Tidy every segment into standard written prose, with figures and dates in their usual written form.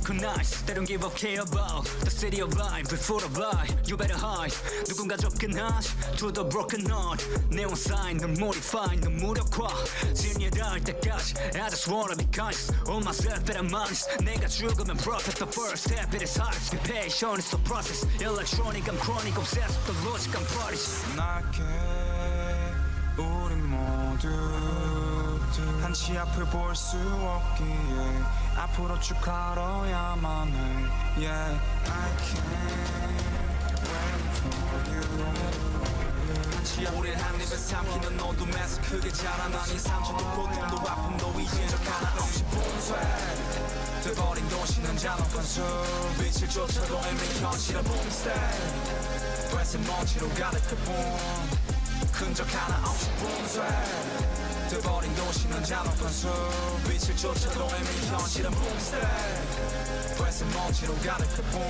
recognize. They don't give a care about the city of life. Before the lie, you better hide. 누군가 접근하지 to the broken heart. neon sign, 널 modify, 널 무력화. 진리할 때까지 I just wanna be conscious on myself that I'm honest. 내가 죽으면 profit. The first step it is hard. Be patient, it's the process. Electronic, I'm chronic, obsessed with the logic, I'm prodigy. 나게 우리 모두 한치 앞을 볼 수 없기에 앞으로 쭉 걸어야만 해. Yeah, I can't wait for you. 우릴 한 입에 삼키는 어둠에서 크게 자라난 이 상처도 고통도 아픔도 이제 적 하나 없이 봉쇄 돼버린 도시는 잔혹한 숲 빛을 쫓아도 애매히 현실의 봄스테이 회색 먼지로 가득해 봄 흔적 하나 없이 봉쇄 돼버린 도시는 잔혹한 숲 빛을 쫓아도 애매히 현실의 봄스테이 회색 먼지로 가득해 봄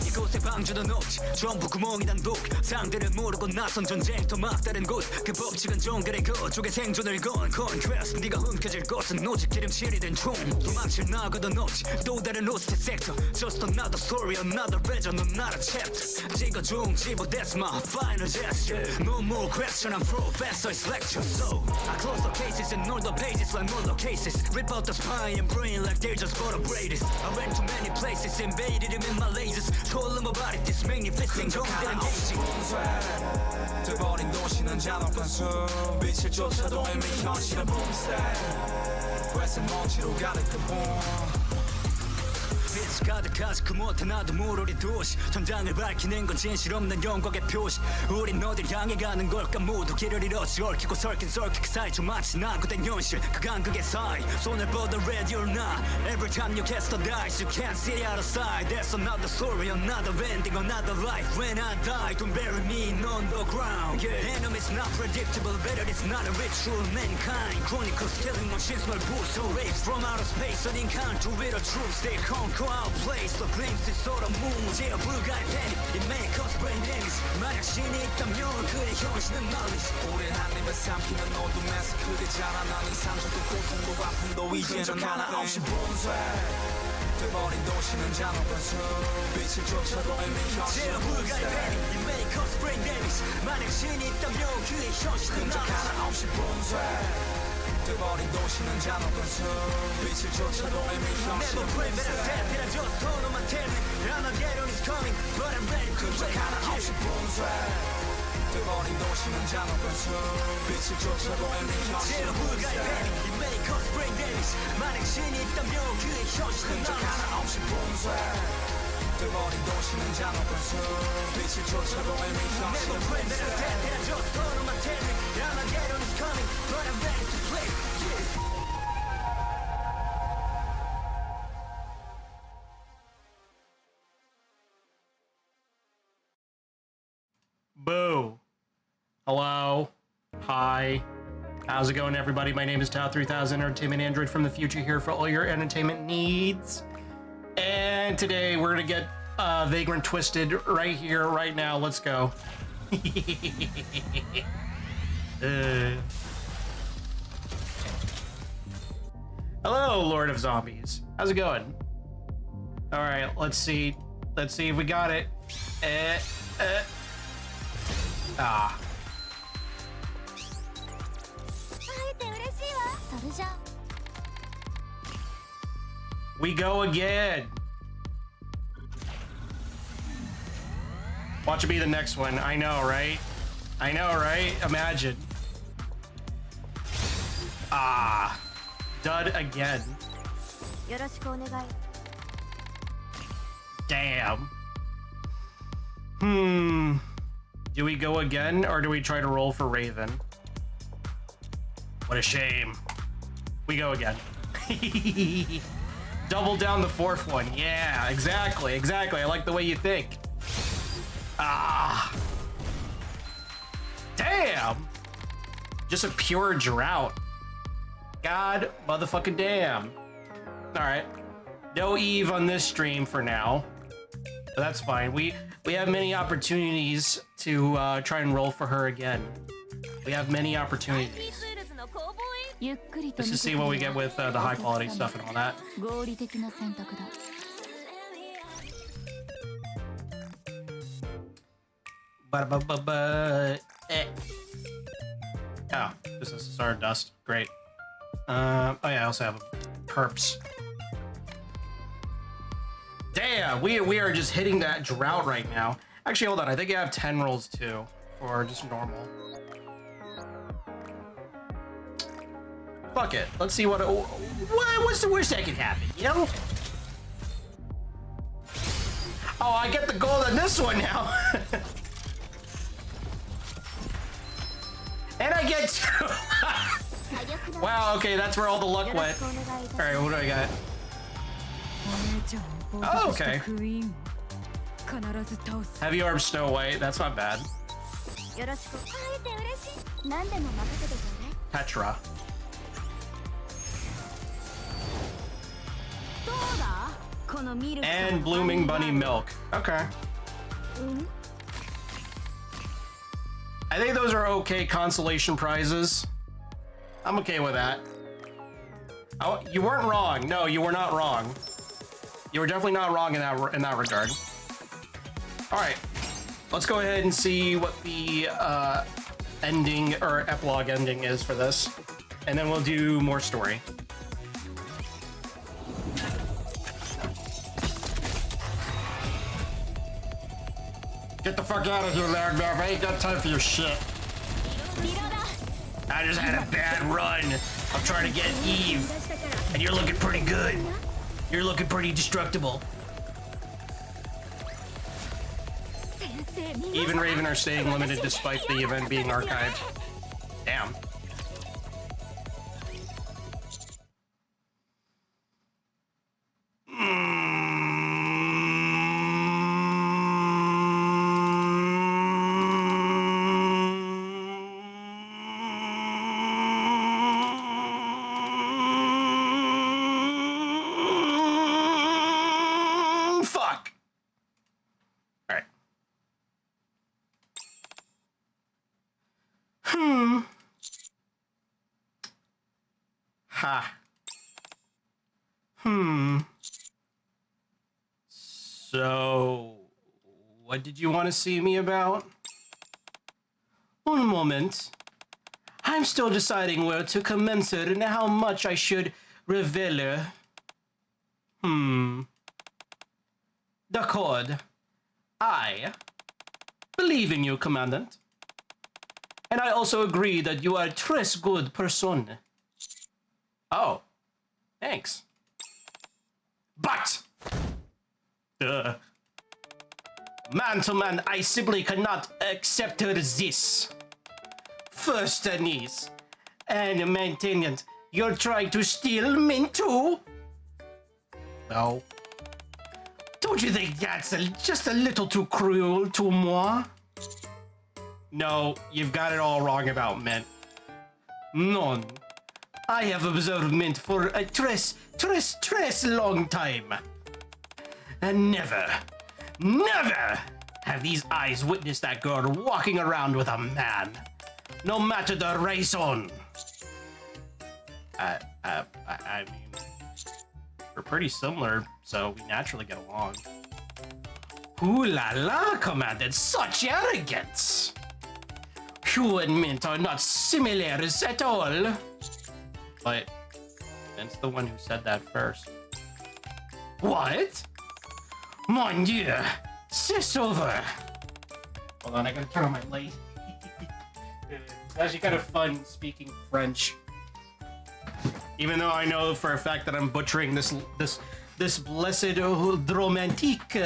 이곳에 방주는 없지 전부 구멍이 난 독 상대를 모르고 나선 전쟁터 막다른 곳 그 법칙은 정글의 그쪽에 생존을 건 Conquest 네가 움켜쥘 것은 오직 기름칠이 된 총 도망칠 나고도 없지 또 다른 호스트 섹터 Just another story another legend another chapter 찍어준 지보 that's my final gesture No more question I'm professor's lecture So I close the cases and all the pages like all the cases Rip out the spine and brain like they're just for the greatest I went to many places invaded him in my lasers Told him about it, this magnificent 정들은 게이지 돼버린 도시는 잔혹한 숲 빛을 쫓아도 애매히 현실의 봄스테이 회색 먼지로 가득한 봄 빛이 가득하지 그 못한 나도 모르리 도시 전장을 밝히는 건 진실 없는 영광의 표시 우린 어딜 향해 가는 걸까 모두 길을 잃었지 얽히고 설킨 그 사이 좀 마치 낙후된 현실 그 간극의 사이 손을 뻗어 ready or not Every time you cast the dice you can't see the other side There's another story, another ending, another life When I die, don't bury me on the ground yeah. Enemies not predictable, better it's not a ritual Mankind, chronicles killing machines 널 부숴 Rapes from outer space, an encounter with the truth They conquer our place, the glimpses of the moon 제어 불가의 panic, it may cause brain damage 만약 신이 있다면 그의 현실은 knowledge 우린 한 입에 삼키는 어둠에서 크게 자라난 이 상처도 고통도 아픔도 이제 적 하나 없이 봉쇄 돼버린 도시는 잔혹한 숲 빛을 쫓아도 애매히 현실의 제어 불가의 panic, it may cause brain damage 만약 신이 있다면 그의 현실은 적 knowledge 하나 없이 봉쇄 돼버린 도시는 잔혹한 숲 빛을 쫓아도 애매히 현실의 Never pray that I said that I just told him I tell me Armageddon is coming but I'm ready to 적 play 하나 없이 봉쇄 돼버린 도시는 잔혹한 숲 빛을 쫓아도 애매히 현실의 제어 불가의 panic, 봄스테이 it may cause brain damage 만약 신이 있다면 그의 현실은 적 knowledge 하나 없이 봉쇄 돼버린 도시는 잔혹한 숲 빛을 쫓아도 애매히 현실의 Never pray that I said 봄스테이 that I just told him I tell me Armageddon is coming but I'm ready to play yeah. Boo. Hello. Hi. How's it going, everybody? My name is Tao3000 Entertainment Android from the future here for all your entertainment needs. And today we're gonna get Vagrant Twisted right here, right now. Let's go. Hello, Lord of Zombies. How's it going? All right, let's see. Let's see if we got it. Ah. We go again. Watch it be the next one. I know, right? I know, right? Imagine. Ah. Dud again. Damn. Do we go again, or do we try to roll for Raven? What a shame. We go again. Double down the fourth one. Yeah, exactly, exactly. I like the way you think. Ah. Damn. Just a pure drought. God motherfucking damn. All right. No Eve on this stream for now. But that's fine. We have many opportunities to try and roll for her again. We have many opportunities. Just to see what we get with the high quality stuff and all that. 合理的な選択だ。 Oh, this is Stardust. Great. Oh yeah, I also have perps. Damn, we are just hitting that drought right now. Actually, hold on. I think I have 10 rolls too, or just normal. Fuck it. Let's see what's the worst that could happen, you know? Oh, I get the gold on this one now. And I get two. Wow, okay, that's where all the luck went. Alright, what do I got? Oh, okay. Heavy Orb Snow White, that's not bad. Petra. And Blooming Bunny Milk. Okay. I think those are okay consolation prizes. I'm okay with that. Oh, you weren't wrong. No, you were not wrong. You were definitely not wrong in that regard. All right, let's go ahead and see what the ending or epilogue ending is for this, and then we'll do more story. Get the fuck out of here, Larry. I ain't got time for your shit. I just had a bad run. I'm trying to get Eve, and you're looking pretty good. You're looking pretty destructible. Eve and Raven are staying limited despite the event being archived. Damn. Fuck. All right. Ha. So, what did you want to see me about? One moment. I'm still deciding where to commence it and how much I should reveal. D'accord. I believe in you, Commandant. And I also agree that you are a très good person. Oh, thanks. But, man to man, I simply cannot accept this. First, Denise, and Maintenance, you're trying to steal me too? No. Don't you think that's just a little too cruel to moi? No, you've got it all wrong about Mint. None. I have observed Mint for a tres long time. And never have these eyes witnessed that girl walking around with a man. No matter the reason. I mean, we're pretty similar, so we naturally get along. Ooh la la, Commandant, such arrogance! You and Mint are not similar at all. But Mint's the one who said that first. What? Mon Dieu, c'est over. Hold on, I gotta turn on my light. It's actually kind of fun speaking French. Even though I know for a fact that I'm butchering this blessed romantique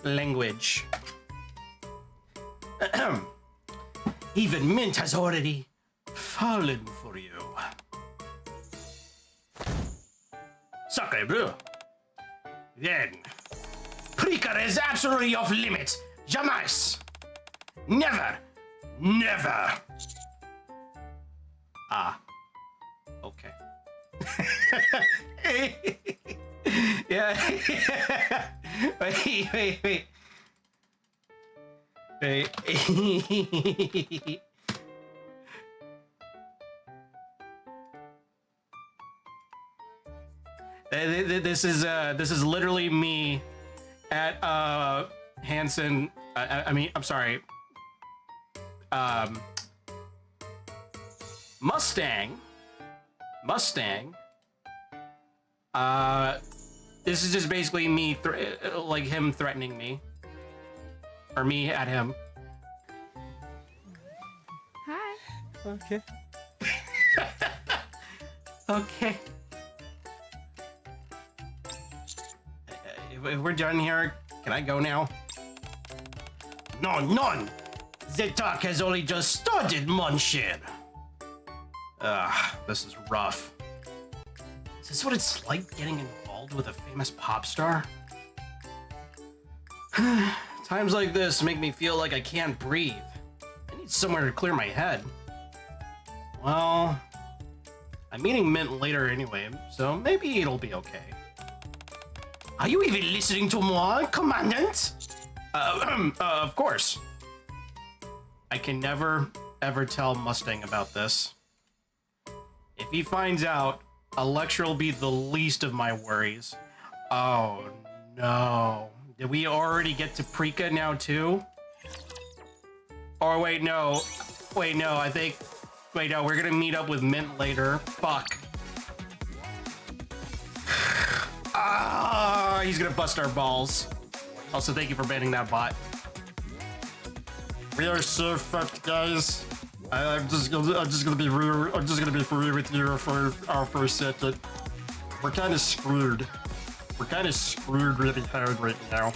language. Even Mint has already fallen for you. Sacre bleu. Then, Preaker is absolutely off limits. Jamais. Never. Never. Ah. Okay. Yeah. Wait. This is literally me at Hanson. I mean, I'm sorry. Mustang. This is just basically me, like him threatening me, or me at him. Hi. Okay. Okay. If we're done here, can I go now? No, none. The talk has only just started, Monsieur. This is rough. Is this what it's like getting involved with a famous pop star? Times like this make me feel like I can't breathe. I need somewhere to clear my head. Well, I'm meeting Mint later anyway, so maybe it'll be okay. Are you even listening to moi, Commandant? Of course. I can never, ever tell Mustang about this. If he finds out, a lecture will be the least of my worries. Oh, no. Did we already get to Prika now, too? Or wait, no. Wait, no, I think... Wait, no, we're gonna meet up with Mint later. Fuck. He's gonna bust our balls. Also, thank you for banning that bot. We are so fucked, guys. I'm just gonna be rude. I'm just gonna be rude with you for our first second. We're kind of screwed. We're kind of screwed really hard right now.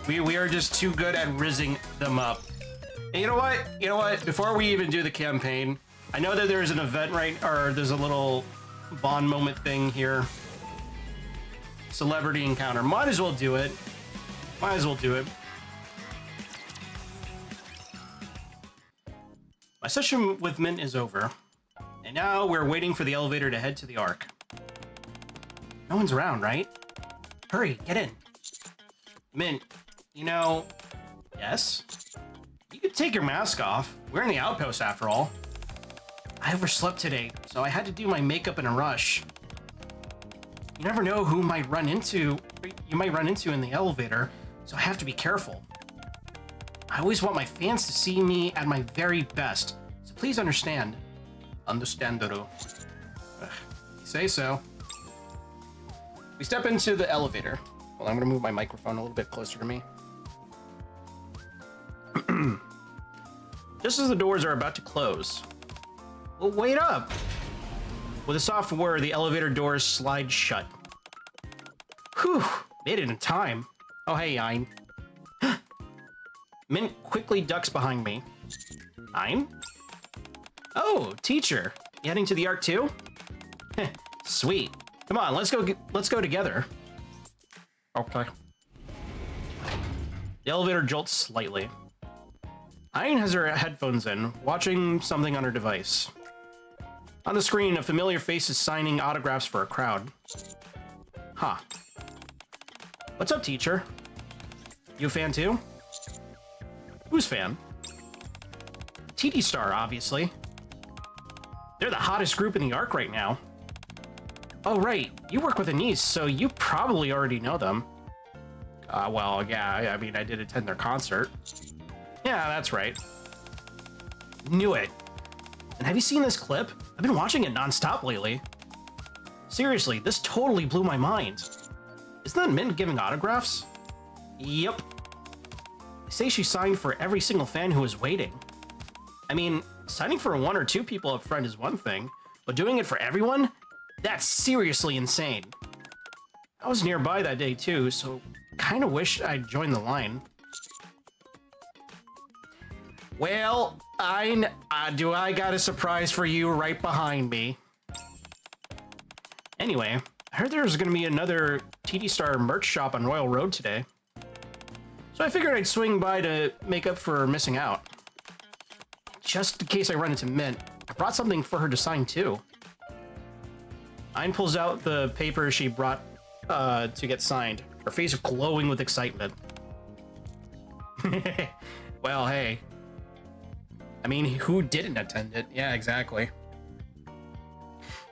We are just too good at rizzing them up. And you know what? You know what? Before we even do the campaign, I know that there's an event or there's a little Bond moment thing here. Celebrity encounter. Might as well do it. Might as well do it. My session with Mint is over, and now we're waiting for the elevator to head to the Ark. No one's around, right? Hurry, get in. Mint, you know... Yes? You could take your mask off. We're in the outpost after all. I overslept today, so I had to do my makeup in a rush. You never know who you might run into in the elevator, so I have to be careful. I always want my fans to see me at my very best, so please understand. Understandero. You say so. We step into the elevator. Well, I'm gonna move my microphone a little bit closer to me. Just as the doors are about to close. Well, wait up! With a soft whir, the elevator doors slide shut. Whew, made it in time. Oh, hey, Ein. Mint quickly ducks behind me. Ein? Oh, teacher. You heading to the Ark too? Sweet. Come on, let's go together. Okay. The elevator jolts slightly. Ein has her headphones in, watching something on her device. On the screen, a familiar face is signing autographs for a crowd. Huh. What's up, teacher? You a fan too? Who's fan? TD Star, obviously. They're the hottest group in the Ark right now. Oh, right. You work with Anise, so you probably already know them. Well, yeah, I mean, I did attend their concert. Yeah, that's right. Knew it. And have you seen this clip? I've been watching it nonstop lately. Seriously, this totally blew my mind. Isn't that Mint giving autographs? Yep. They say she signed for every single fan who was waiting. I mean, signing for one or two people up front is one thing, but doing it for everyone? That's seriously insane. I was nearby that day too, so kinda wish I'd joined the line. Well, I got a surprise for you right behind me. Anyway, I heard there's gonna be another TD Star merch shop on Royal Road today. So I figured I'd swing by to make up for missing out. Just in case I run into Mint, I brought something for her to sign too. Ein pulls out the paper she brought to get signed, her face glowing with excitement. Well, hey. I mean, who didn't attend it? Yeah, exactly.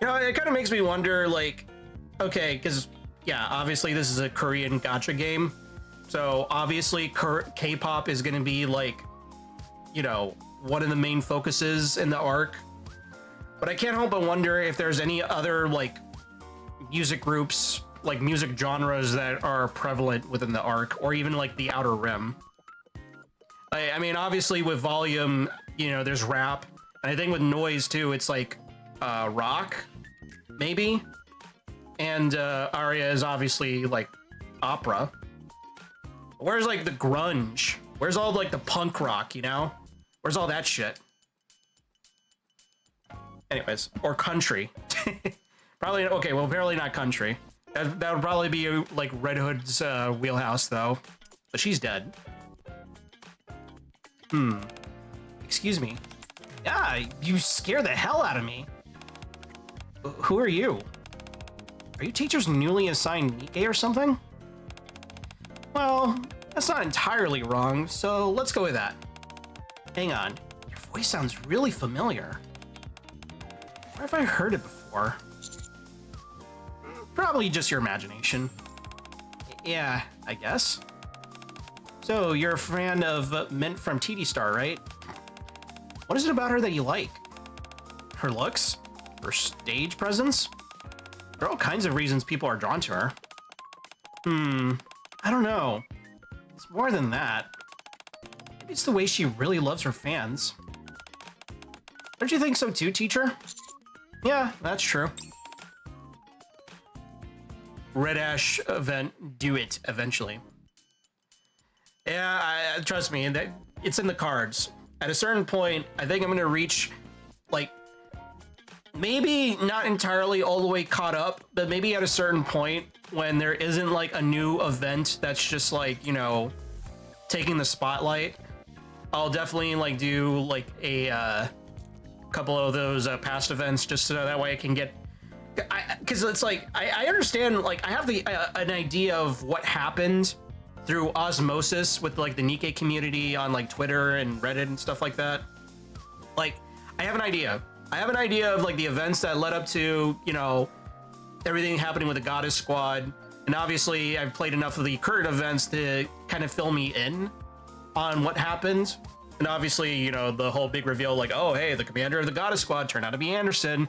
You know, it kind of makes me wonder, like, okay, because yeah, obviously this is a Korean gacha game, so obviously K-pop is going to be like, you know, one of the main focuses in the arc. But I can't help but wonder if there's any other like music groups, like music genres that are prevalent within the arc, or even like the Outer Rim. I mean, obviously with Volume, you know, there's rap, and I think with Noise too, it's like rock, maybe. And Aria is obviously like opera. Where's like the grunge? Where's all like the punk rock, you know? Where's all that shit? Anyways, or country. Probably, okay, well, apparently not country. That would probably be like Red Hood's wheelhouse, though. But she's dead. Excuse me. Yeah, you scare the hell out of me. Who are you? Are you teacher's newly assigned NIKKE or something? Well, that's not entirely wrong, so let's go with that. Hang on, your voice sounds really familiar. Where have I heard it before? Probably just your imagination. Yeah, I guess. So, you're a fan of Mint from TD Star, right? What is it about her that you like? Her looks? Her stage presence? There are all kinds of reasons people are drawn to her. I don't know. It's more than that. Maybe it's the way she really loves her fans. Don't you think so too, teacher? Yeah, that's true. Red Ash event, do it eventually. Yeah, trust me, that it's in the cards. At a certain point, I think I'm gonna reach, like, maybe not entirely all the way caught up, but maybe at a certain point when there isn't like a new event that's just like, you know, taking the spotlight, I'll definitely like do like a couple of those past events just so that way I can get, because it's like I understand, like I have the an idea of what happened through osmosis with like the NIKKE community on like Twitter and Reddit and stuff like that. Like I have an idea. I have an idea of like the events that led up to, you know, everything happening with the Goddess Squad. And obviously I've played enough of the current events to kind of fill me in on what happened. And obviously, you know, the whole big reveal, like, oh, hey, the commander of the Goddess Squad turned out to be Anderson,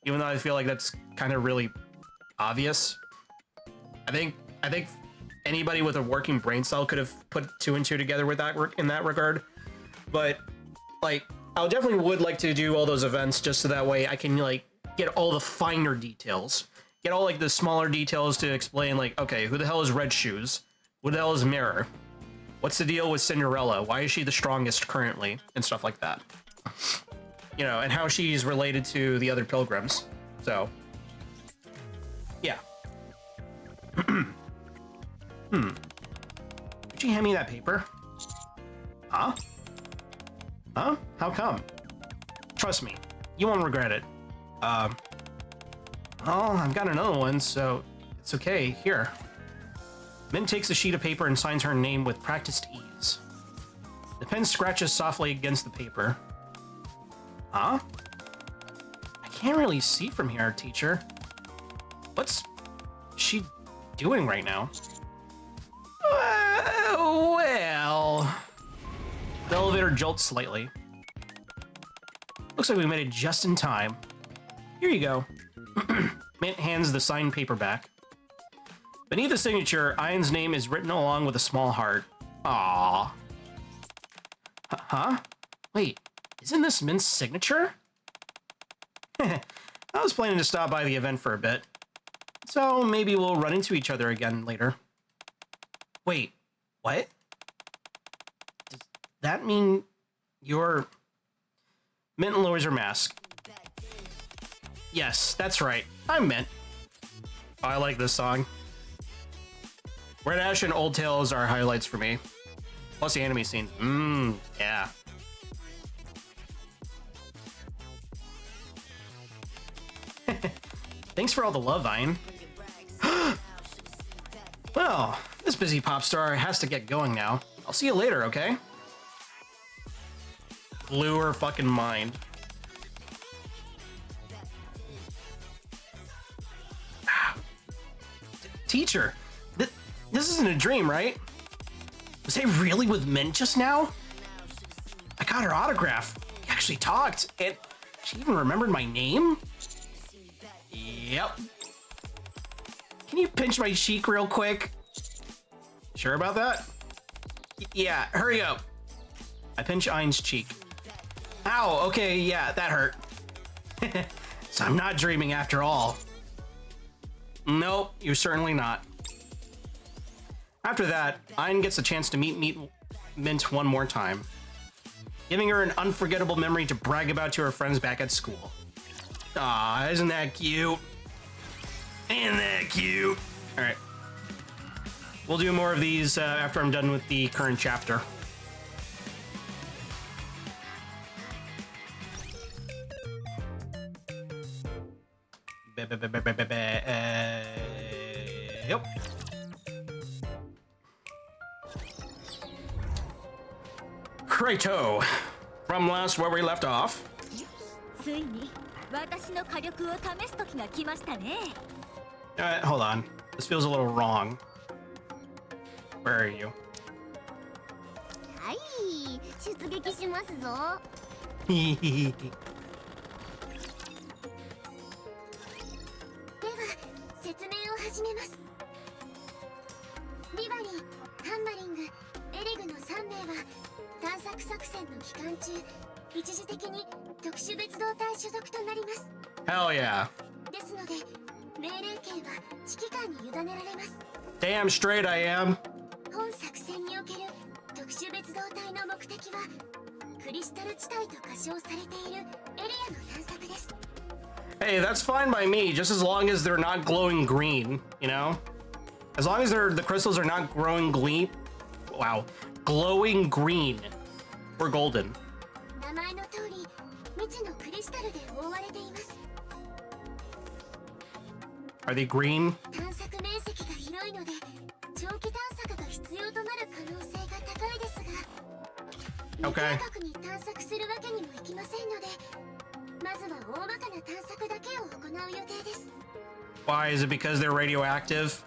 even though I feel like that's kind of really obvious. I think anybody with a working brain cell could have put two and two together with that in that regard. But like, I definitely would like to do all those events just so that way I can like get all the finer details, get all like the smaller details to explain like, okay, who the hell is Red Shoes? Who the hell is Mirror? What's the deal with Cinderella? Why is she the strongest currently? And stuff like that. You know, and how she's related to the other pilgrims. So, yeah. Could you hand me that paper? Huh? Huh? How come? Trust me, you won't regret it. Oh, I've got another one, so it's okay. Here. Mint takes a sheet of paper and signs her name with practiced ease. The pen scratches softly against the paper. Huh? I can't really see from here, teacher. What's she doing right now? Well... The elevator jolts slightly. Looks like we made it just in time. Here you go. Mint hands the signed paper back. Beneath the signature, Ian's name is written along with a small heart. Aww. Huh? Wait, isn't this Mint's signature? I was planning to stop by the event for a bit, so maybe we'll run into each other again later. Wait, what? Does that mean you're... Mint lowers her mask. Yes, that's right. I'm Mint. Oh, I like this song. Red Ash and Old Tales are highlights for me. Plus the anime scenes. Yeah. Thanks for all the love, Ian. Well, this busy pop star has to get going now. I'll see you later, okay? Blew her fucking mind. Teacher, this isn't a dream, right? Was I really with Mint just now? I got her autograph. We actually talked, and she even remembered my name? Yep. Can you pinch my cheek real quick? Sure about that? Yeah, hurry up. I pinch Ein's cheek. Ow, okay, yeah, that hurt. So I'm not dreaming after all. Nope, you're certainly not. After that, Ein gets a chance to meet Mint one more time, giving her an unforgettable memory to brag about to her friends back at school. Aw, isn't that cute? Isn't that cute? All right. We'll do more of these after I'm done with the current chapter. Yep. Righto. From last where we left off. ついに私の火力を試す時が来ましたね。Hold on. This feels a little wrong. Where are you? はい、出撃しますぞ。では説明を始めます。ビバリー、ハンマリング、エレグの3名は探索作戦の期間中、一時的に特殊別動隊所属となります。Hell yeah. ですので、命令権は指揮官に委ねられます。Damn straight I am. 本作戦における特殊別動隊の目的はクリスタル地帯と仮称されているエリアの探索です。Hey, that's fine by me, just as long as they're not glowing green, you know? As long as the crystals are not glowing green or golden. 名前の通り、未知のクリスタルで覆われています。Are they green? 探索面積が広いので、長期探索が必要となる可能性が高いですが、Okay. 未計画に探索するわけにもいきませんので、まずは大まかな探索だけを行う予定です。Why? Is it because they're radioactive?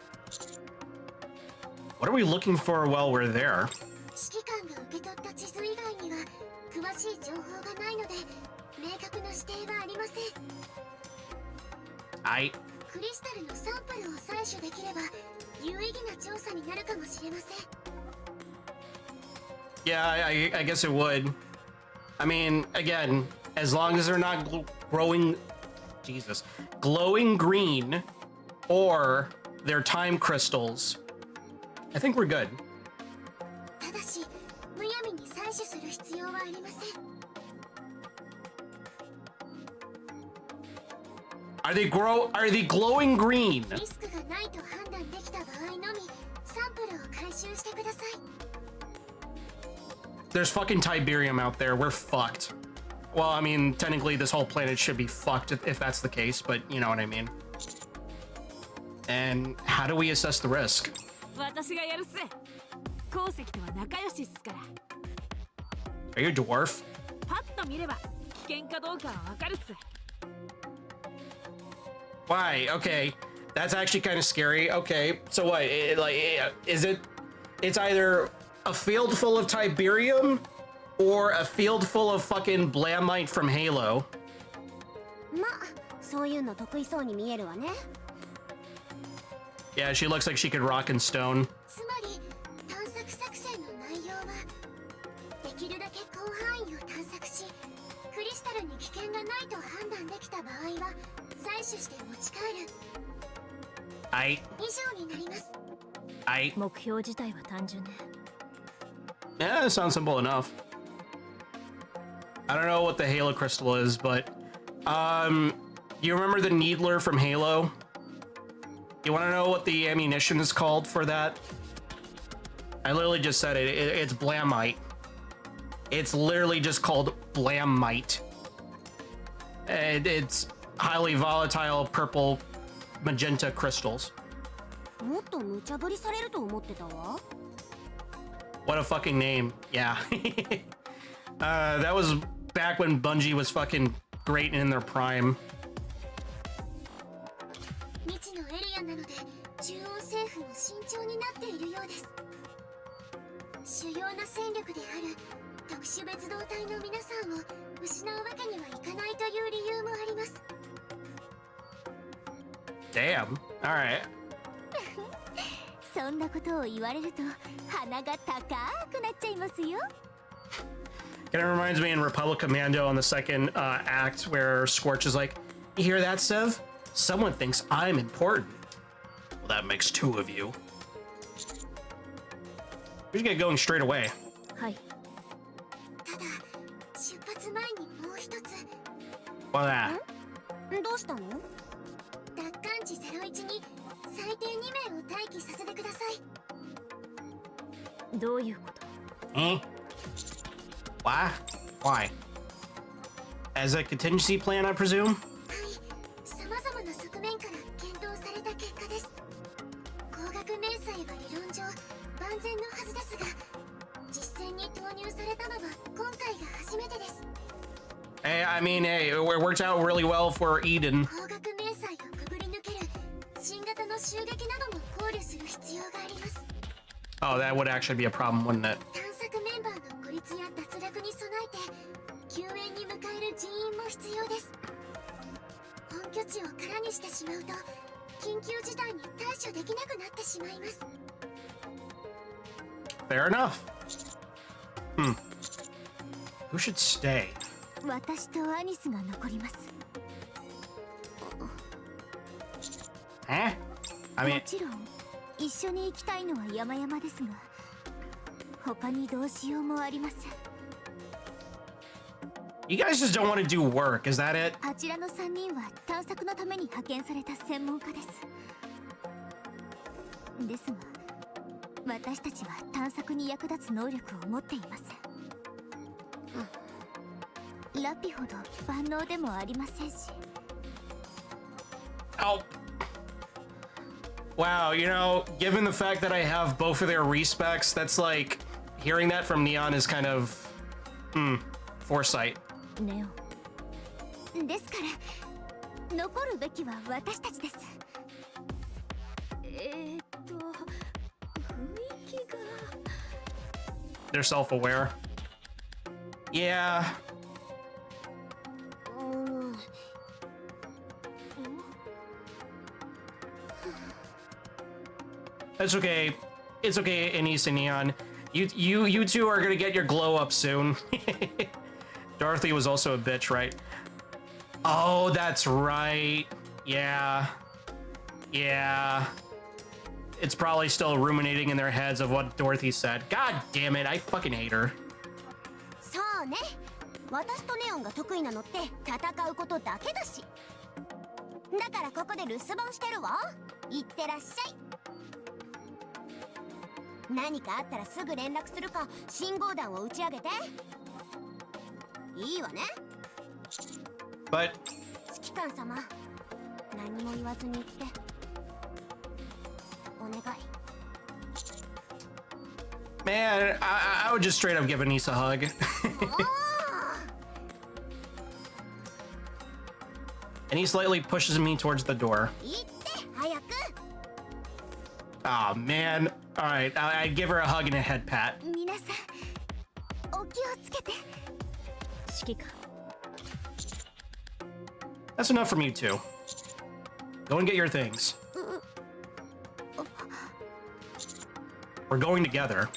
What are we looking for while we're there? 指揮官が受け取った地図以外には詳しい情報がないので明確な指定はありません。クリスタルのサンプルを採取できれば有意義な調査になるかもしれません。Yeah, I guess it would. I mean, again, as long as they're not glowing green, or they're time crystals, I think we're good. ただし、むやみに採取する必要はありません。Are they glowing green? リスクがないと判断できた場合のみ、サンプルを回収してください。There's fucking Tiberium out there. We're fucked. Well, I mean, technically this whole planet should be fucked if that's the case, but you know what I mean. And how do we assess the risk? 私がやるっす。鉱石とは仲良しっすから。Are you a dwarf? パッと見れば危険かどうかはわかるっす。Why? Okay, that's actually kind of scary. Okay, so what? It's either a field full of Tiberium or a field full of fucking Blamite from Halo. まあ、そういうの得意そうに見えるわね。Yeah, she looks like she could rock and stone. つまり、探索作戦の内容はできるだけ広範囲を探索し、クリスタルに危険がないと判断できた場合は採取して持ち帰る。以上になります。目標自体は単純ね。Yeah, it sounds simple enough. I don't know what the Halo crystal is, but you remember the Needler from Halo? You want to know what the ammunition is called for that? I literally just said it. It's Blamite. It's literally just called Blamite. It's highly volatile purple magenta crystals. もっと無茶ぶりされると思ってたわ。What a fucking name. Yeah. That was back when Bungie was fucking great in their prime. 未知のエリアなので中央政府も慎重になっているようです。主要な戦力である特殊別動隊の皆さんを失うわけにはいかないという理由もあります。Damn. All right. そんなことを言われると鼻が高くなっちゃいますよ。Kind of reminds me in Republic Commando on the second act where Scorch is like, "You hear that, Sev? Someone thinks I'm important." Well, that makes two of you. We should get going straight away. はい。ただ出発前にもう一つ。What that? どうしたの？奪還地01に最低2名を待機させてください。どういうこと？ Eh? Why? Why? As a contingency plan, I presume? はい、さまざまな側面から検討された結果です。高額明細は理論上万全のはずですが、実戦に投入されたのは今回が初めてです。Hey, I mean, hey, it worked out really well for Eden. 高額明細をくぐり抜ける新型の襲撃なども考慮する必要があります。 Oh, that would actually be a problem, wouldn't it? 探索メンバーの孤立や脱落に備えて救援に迎える人員も必要です。本拠地を空にしてしまうと緊急事態に対処できなくなってしまいます。 Fair enough. Who should stay? 私とアニスが残ります。 Eh? I mean, もちろん一緒に行きたいのは山々ですが、他にどうしようもありません。 you guys just don't want to do work, is that it? あちらの3人は探索のために派遣された専門家です。ですが、私たちは探索に役立つ能力を持っていません。ラピほど万能でもありませんし。 Oh. Wow, you know, given the fact that I have both of their respecs, that's like, hearing that from Neon is kind of, foresight. ネオ。ですから残るべきは私たちです。雰囲気が。 They're self-aware. Yeah. That's okay. It's okay, Anise and Neon. You two are gonna get your glow up soon. Dorothy was also a bitch, right? Oh, that's right. Yeah. Yeah. It's probably still ruminating in their heads of what Dorothy said. God damn it, I fucking hate her. そうね。私とネオンが得意なのって戦うことだけだし。だからここで留守番してるわ。いってらっしゃい。何かあったらすぐ連絡するか信号弾を打ち上げて。いいわね。 But 指揮官様、何も言わずに言って。お願い。 man, I would just straight up give Anise a hug. And he slightly pushes me towards the door. 言って早く。 Oh man. Alright, I'd give her a hug and a head pat. 皆さん、お気をつけて。指揮官。 That's enough from you two. Go and get your things. We're going together.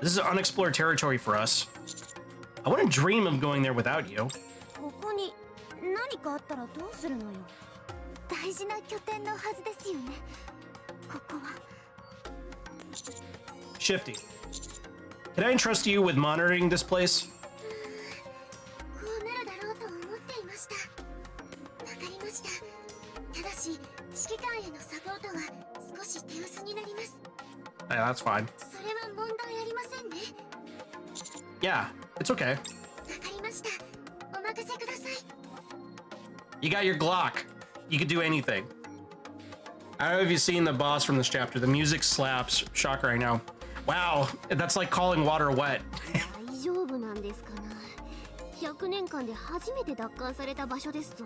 This is unexplored territory for us. I wouldn't dream of going there without you. ここに何かあったらどうするのよ。大事な拠点のはずですよね。ここは。 Shifty. Can I entrust you with monitoring this place? こうなるだろうと思っていました。わかりました。ただし、指揮官へのサポートは少し手薄になります。 Hey, that's fine. それは問題ありませんね。 Yeah, it's okay. わかりました。お任せください。 You got your Glock. You could do anything. I don't know if you've seen the boss from this chapter. The music slaps. Shocker, I know. Wow, that's like calling water wet. 大丈夫なんですかな。100年間で初めて奪還された場所ですぞ。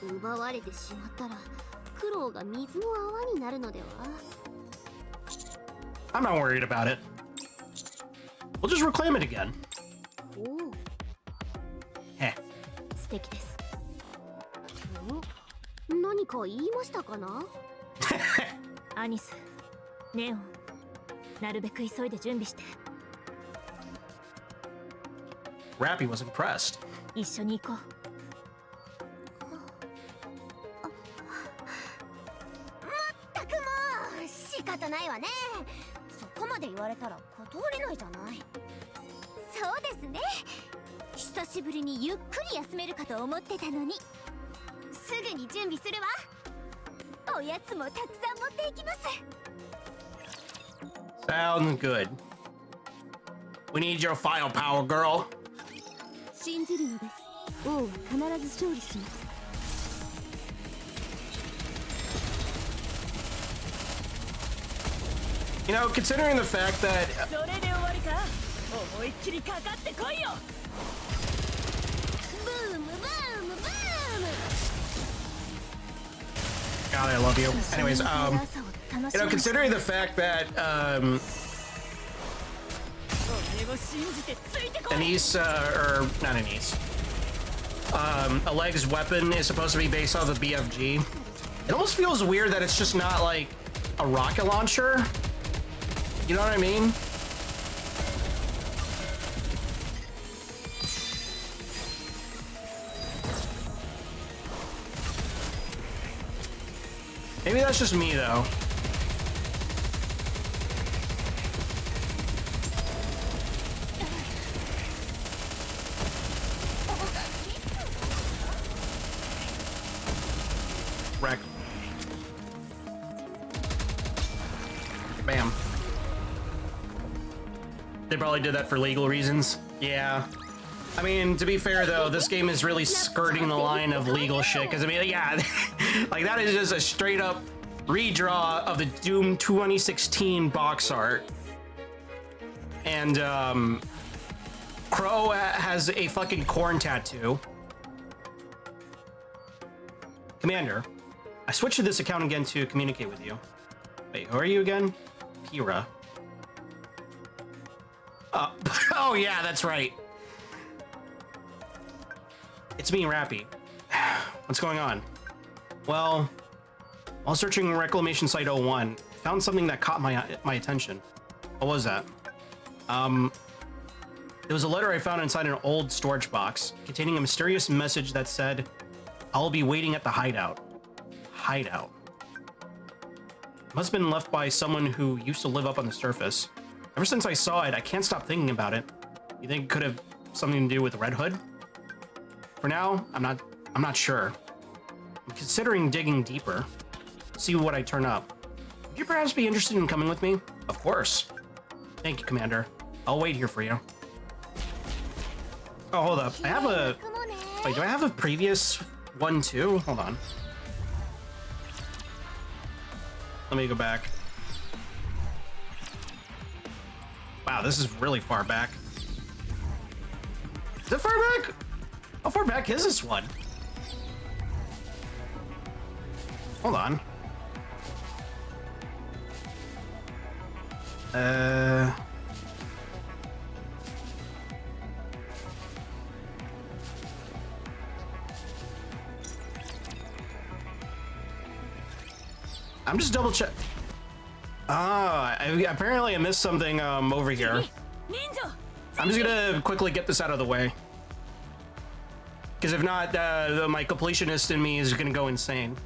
奪われてしまったら苦労が水の泡になるのでは。 I'm not worried about it. We'll just reclaim it again. おお、 Heh. 素敵です。何か言いましたかな？アニス、ネオン、なるべく急いで準備して。 Rappy was impressed. 一緒に行こう。まったくもう仕方ないわね。そこまで言われたら断れないじゃない。そうですね。久しぶりにゆっくり休めるかと思ってたのに。すぐに準備するわ。おやつもたくさん持っていきます。 Sounds good. We need your firepower, girl. 信じるのです。王は必ず勝利します。 You know, considering the fact that それで終わりか。思いっきりかかってこいよ。ブームブームブーム。 God, I love you. Anyways, you know, considering the fact that Anise, or not Anise, Elegg's weapon is supposed to be based on the BFG. It almost feels weird that it's just not like a rocket launcher. You know what I mean? Maybe that's just me, though. Wreck. Bam. They probably did that for legal reasons. Yeah. I mean, to be fair, though, this game is really skirting the line of legal shit. Because, I mean, yeah, like, that is just a straight-up redraw of the Doom 2016 box art. And, Crow has a fucking corn tattoo. Commander, I switched to this account again to communicate with you. Wait, who are you again? Pira. Oh, yeah, that's right. It's me, Rappy. What's going on? Well, while searching Reclamation Site 01, I found something that caught my attention. What was that? There was a letter I found inside an old storage box containing a mysterious message that said, "I'll be waiting at the hideout." Hideout. It must have been left by someone who used to live up on the surface. Ever since I saw it, I can't stop thinking about it. You think it could have something to do with Red Hood? For now, I'm not sure. I'm considering digging deeper. See what I turn up. Would you perhaps be interested in coming with me? Of course. Thank you, Commander. I'll wait here for you. Oh, hold up. I have a... Wait, do I have a previous one too? Hold on. Let me go back. Wow, this is really far back. Is it far back? How far back is this one? Hold on. I'm just double check. Ah, apparently I missed something over here. I'm just gonna quickly get this out of the way. Because if not, my completionist in me is gonna go insane.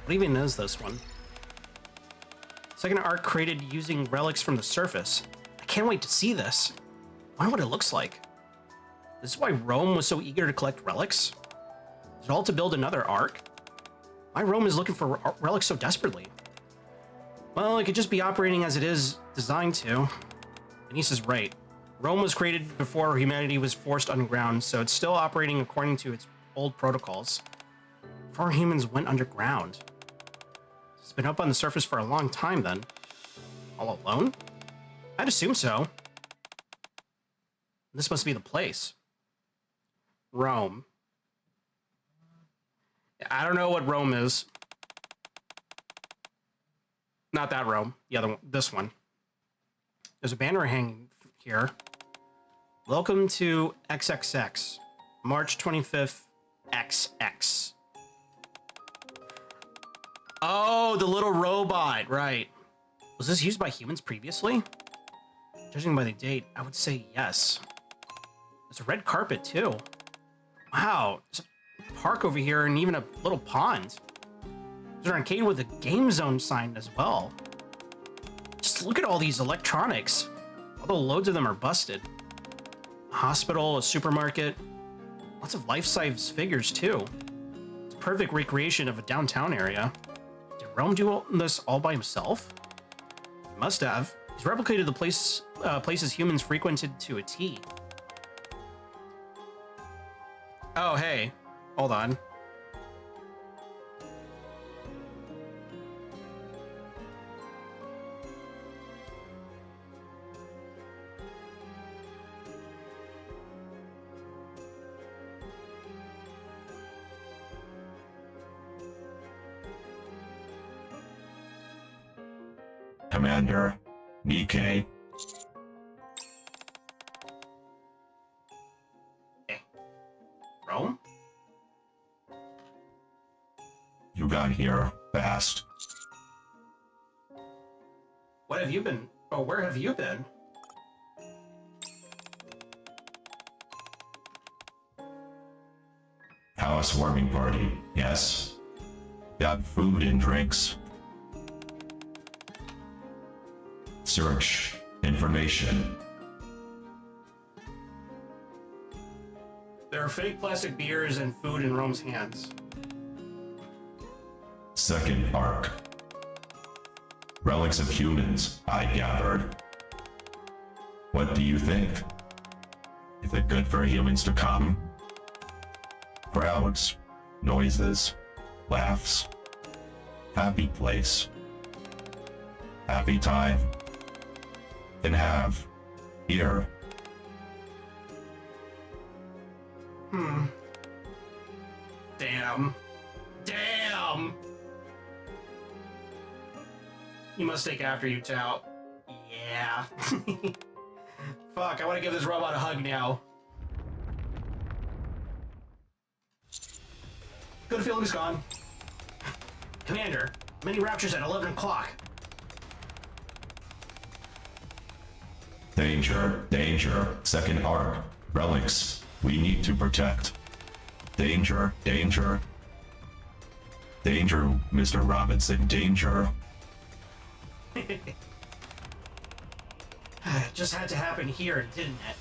What even is this one? Second arc created using relics from the surface. I can't wait to see this. I wonder what it looks like. This is why Rome was so eager to collect relics? Is it all to build another arc? Why Rome is looking for relics so desperately? Well, it could just be operating as it is designed to. Denise is right. Rome was created before humanity was forced underground, so it's still operating according to its old protocols. Before humans went underground. It's been up on the surface for a long time then. All alone? I'd assume so. This must be the place. Rome. I don't know what Rome is. Not that Rome. The other one. This one. There's a banner hanging here. Welcome to XXX. March 25th, XX. Oh, the little robot. Right. Was this used by humans previously? Judging by the date, I would say yes. There's a red carpet, too. Wow. There's a park over here and even a little pond. There's an arcade with a game zone sign as well. Just look at all these electronics. Although loads of them are busted. A hospital, a supermarket. Lots of life-size figures, too. It's a perfect recreation of a downtown area. Did Rome do this all by himself? He must have. He's replicated the places humans frequented to a T. Oh, hey. Hold on. Commander, NIKKE. Rome? You got here fast. What have you been? Oh, where have you been? Housewarming party, yes. Got food and drinks. Search information. There are fake plastic beers and food in Rome's hands. Second arc. Relics of humans, I gathered. What do you think? Is it good for humans to come? Crowds, noises, laughs. Happy place. Happy time. Can have. Here. Damn. Damn! You must take after you, Tao. Yeah. Fuck, I want to give this robot a hug now. Good feeling's gone. Commander, many raptures at 11 o'clock. Danger, danger. Second arc. Relics. We need to protect. Danger, danger. Danger, Mr. Robinson, danger. It just had to happen here, didn't it?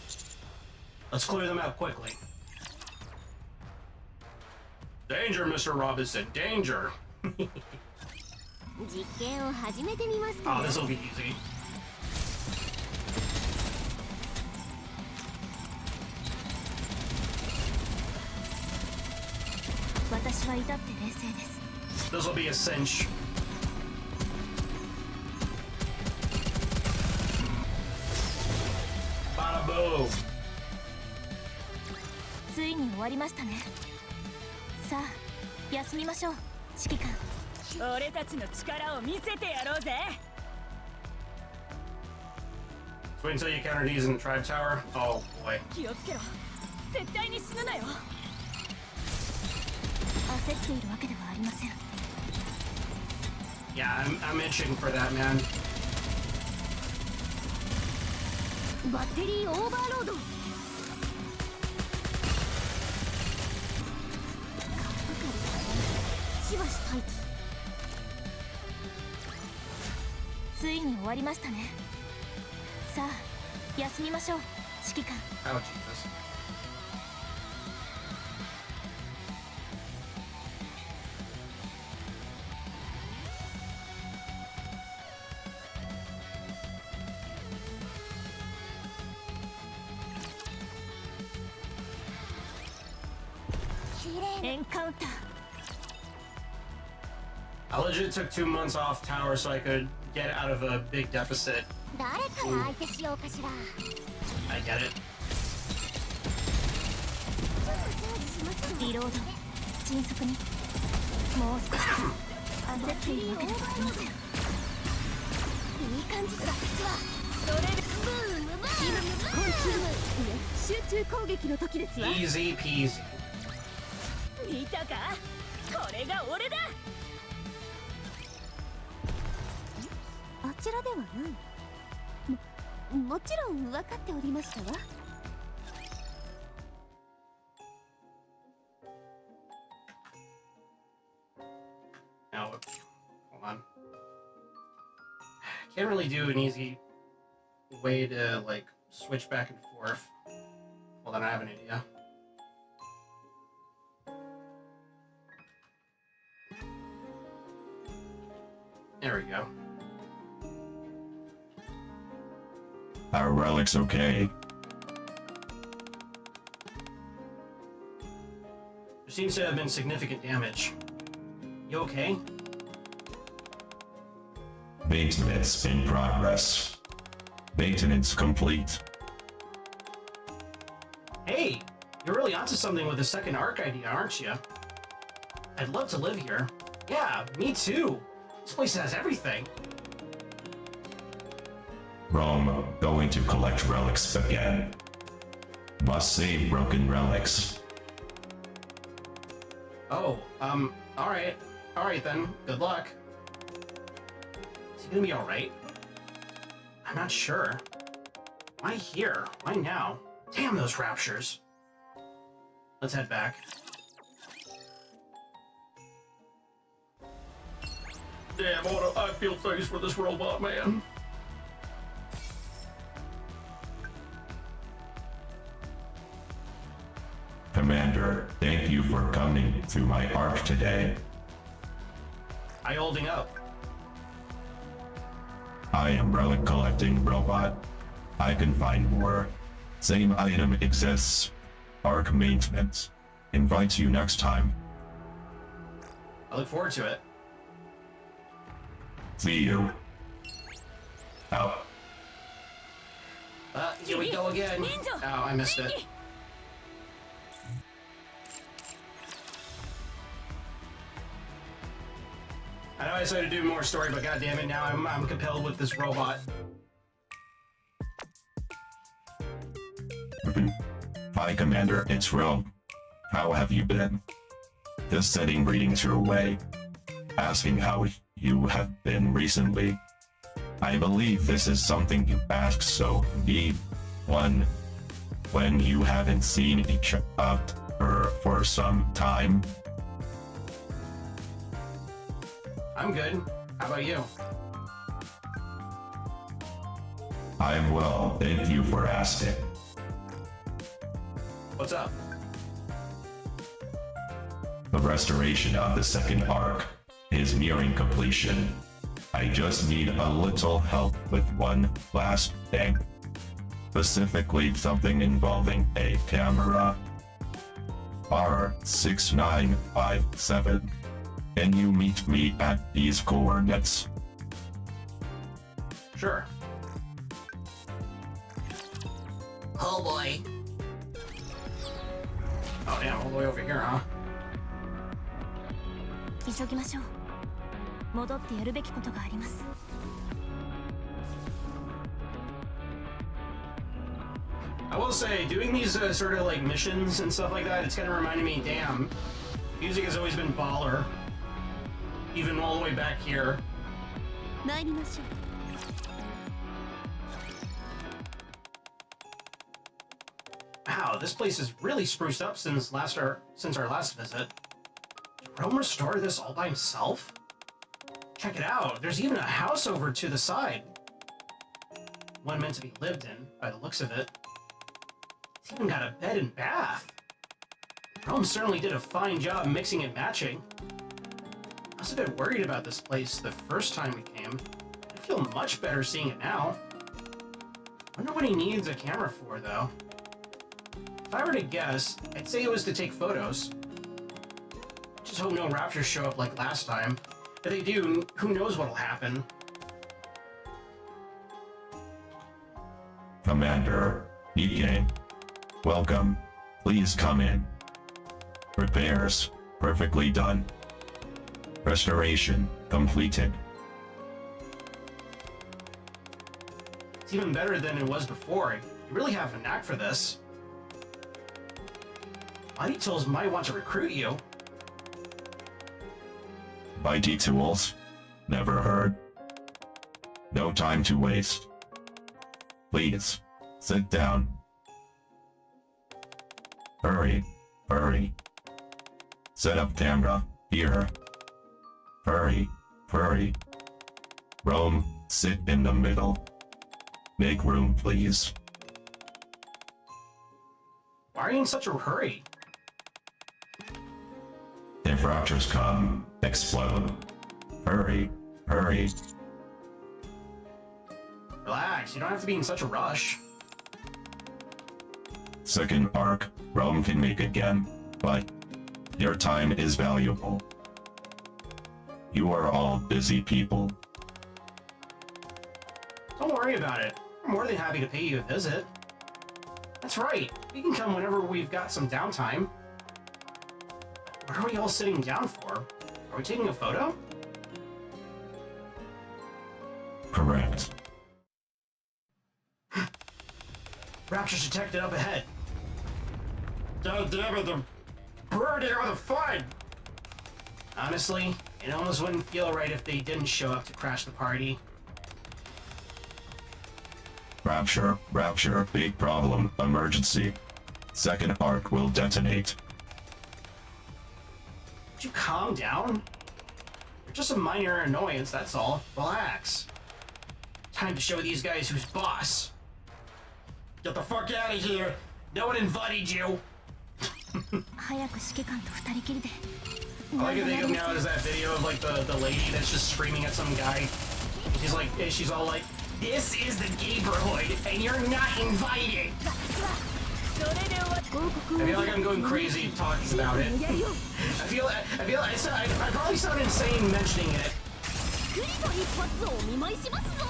Let's clear them out quickly. Danger, Mr. Robinson, danger! 実験を始めてみますか Oh, this'll be easy. 私は至って冷静です This'll be a cinch. Bada boom. ついに終わりましたねさあ休みましょう指揮官俺たちの力を見せてやろうぜ Just wait until you counter these in the tribe tower. Oh boy. 気をつけろ絶対に死ぬなよ焦っているわけではありません Yeah, I'm itching for that, man. バッテリーオーバーロードしばし待機ついに終わりましたねさあ休みましょう指揮官 Oh Jesus. Encounter. I legit took 2 months off tower so I could get out of a big deficit. 誰から相手しようかしら。 I get it. リロード迅速に。もう少し焦っているわけではありません。いい感じだ。私はそれで今集中攻撃の時ですわ。 Easy peasy. 見たか、これが俺だ。あちらではない。もちろん分かっておりましたわ。 Now, hold on. Can't really do an easy way to, like, switch back and forth. Hold on, I have an idea. There we go. Our relic's okay. There seems to have been significant damage. You okay? Maintenance in progress. Maintenance complete. Hey, you're really onto something with the second arc idea, aren't you? I'd love to live here. Yeah, me too. This place has everything. Rome, going to collect relics again. Must save broken relics. Oh, alright. Alright then, good luck. Is he gonna be alright? I'm not sure. Why here? Why now? Damn those raptures. Let's head back. Damn, I feel things for this robot man. Commander, thank you for coming to my arc today. How you holding up? I am relic collecting robot. I can find more. Same item exists. Arc maintenance. Invite you next time. I look forward to it. See you. Out. Here we go again. Oh, I missed it. I know I decided to do more story, but goddammit, now I'm compelled with this robot. Hi, Commander, it's Rome. How have you been? Just sending greetings your way. Asking how you have been recently. I believe this is something you asked, so be one. When you haven't seen each other for some time. I'm good. How about you? I'm well, thank you for asking. What's up? The restoration of the second arc is nearing completion. I just need a little help with one last thing. Specifically something involving a camera. R6957. Can you meet me at these coordinates? Sure. Oh boy. Oh damn, all the way over here, huh? 急ぎましょう。戻ってやるべきことがあります。 I will say, doing these sort of like missions and stuff like that, it's kind of reminding me, damn, music has always been baller. Even all the way back here. 参りましょう。 Wow, this place is really spruced up since our last visit. Did Rome restore this all by himself? Check it out, there's even a house over to the side. One meant to be lived in, by the looks of it. It's even got a bed and bath. Rome certainly did a fine job mixing and matching. I was a bit worried about this place the first time we came. I feel much better seeing it now. Wonder what he needs a camera for, though. If I were to guess, I'd say it was to take photos. Just hope no raptors show up like last time. If they do, who knows what'll happen. Commander NIKKE. Welcome. Please come in. Repairs perfectly done. Restoration completed. It's even better than it was before. You really have a knack for this. Mighty Tools might want to recruit you. Mighty Tools? Never heard. No time to waste. Please, sit down. Hurry, hurry. Set up camera, here. Hurry, hurry. Rome, sit in the middle. Make room, please. Why are you in such a hurry? If raptors come, explode. Hurry, hurry. Relax, you don't have to be in such a rush. Second arc, Rome can make again, but your time is valuable. You are all busy people. Don't worry about it. I'm more than happy to pay you a visit. That's right, we can come whenever we've got some downtime. What are we all sitting down for? Are we taking a photo? Correct. Raptors detected up ahead. God damn it, they're burning on the fun! Honestly, it almost wouldn't feel right if they didn't show up to crash the party. Rapture, big problem, emergency. Second arc will detonate. Would you calm down? You're just a minor annoyance, that's all. Relax. Time to show these guys who's boss. Get the fuck out of here! No one invited you! 早く指揮官と二人きりで All I can think of now is that video of like the lady that's just screaming at some guy. She's all like, "This is the neighborhood, and you're not invited." I feel like I'm going crazy talking about it. I feel I probably sound insane mentioning it. クリの一発をお見舞いしますぞ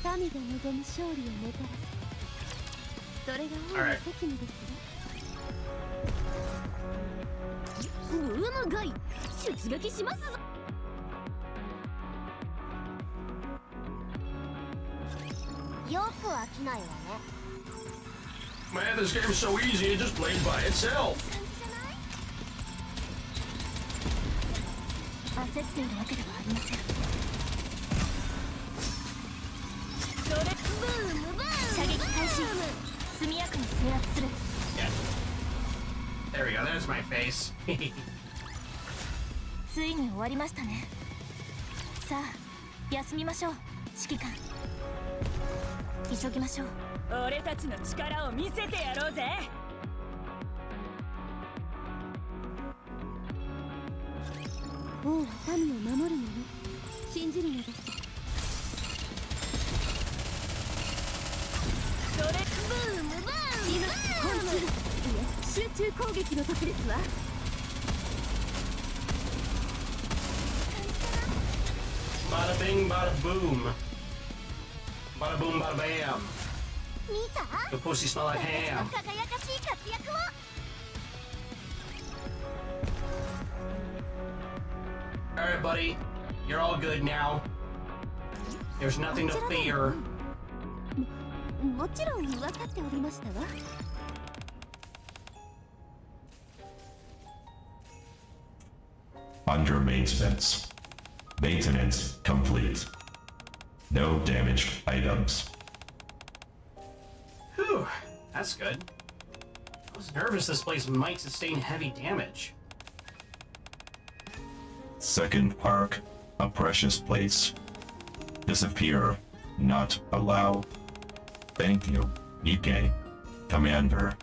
民が望む勝利をもたらすそれが王の責務ですよウムガイ出撃しますぞよく飽きないわね Man, this game's so easy, it just plays by itself. 焦っているわけではありませんそれブームブーム射撃開始速やかに制圧する Yeah. There we go, there's my face. ついに終わりましたねさあ休みましょう指揮官急ぎましょう俺たちの力を見せてやろうぜ王は民を守るのよ信じるのですそれブームブーム今昆虫いえ集中攻撃の時ですわ Bada bing, bada boom. Bada boom, bada bam. 見た The pussy smell like ham. 輝かしい活躍を Alright, buddy. You're all good now. There's nothing to fear. もちろん分かっておりましたわ Under maintenance. Maintenance complete. No damaged items. Whew, that's good. I was nervous this place might sustain heavy damage. Second arc, a precious place. Disappear, not allow. Thank you, NIKKE, Commander.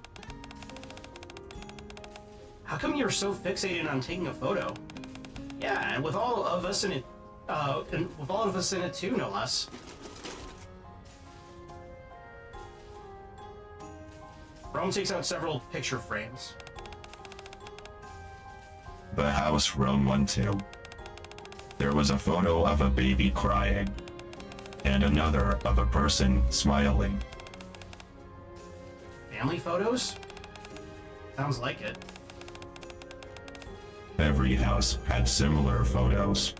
How come you're so fixated on taking a photo? Yeah, and with all of us in it, too, no less. Rome takes out several picture frames. The house Rome went to. There was a photo of a baby crying, and another of a person smiling. Family photos? Sounds like it. Every house had similar photos.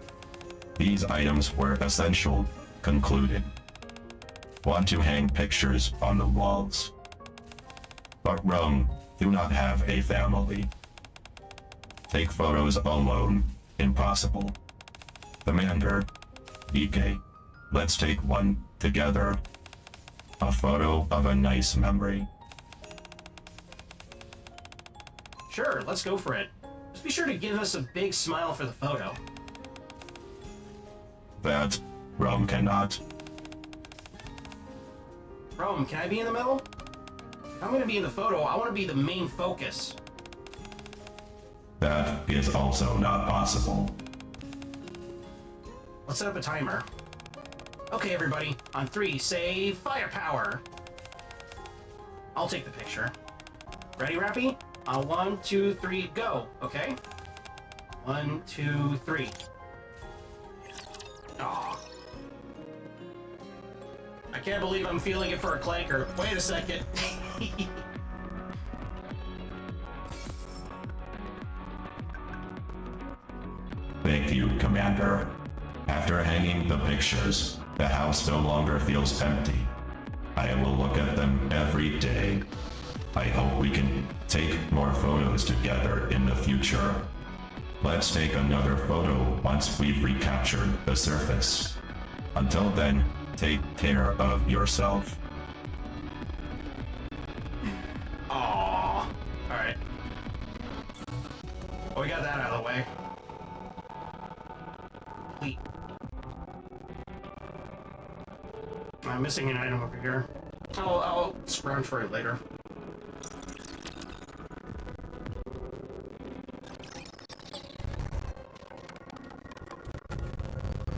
These items were essential, concluded. Want to hang pictures on the walls. But Rome do not have a family. Take photos alone, impossible. Commander, NIKKE, let's take one together. A photo of a nice memory. Sure, let's go for it. Just be sure to give us a big smile for the photo. That Rome cannot. Rome, can I be in the middle? If I'm gonna be in the photo, I want to be the main focus. That is also not possible. Let's set up a timer. Okay, everybody, on 3, say firepower. I'll take the picture. Ready, Rappy? 1, 2, 3, go. Okay? 1, 2, 3. Aw. I can't believe I'm feeling it for a clanker. Wait a second. Thank you, Commander. After hanging the pictures, the house no longer feels empty. I will look at them every day. I hope we can take more photos together in the future. Let's take another photo once we've recaptured the surface. Until then, take care of yourself. Aww. Alright. Well, we got that out of the way. Complete. I'm missing an item over here. I'll scrounge for it later.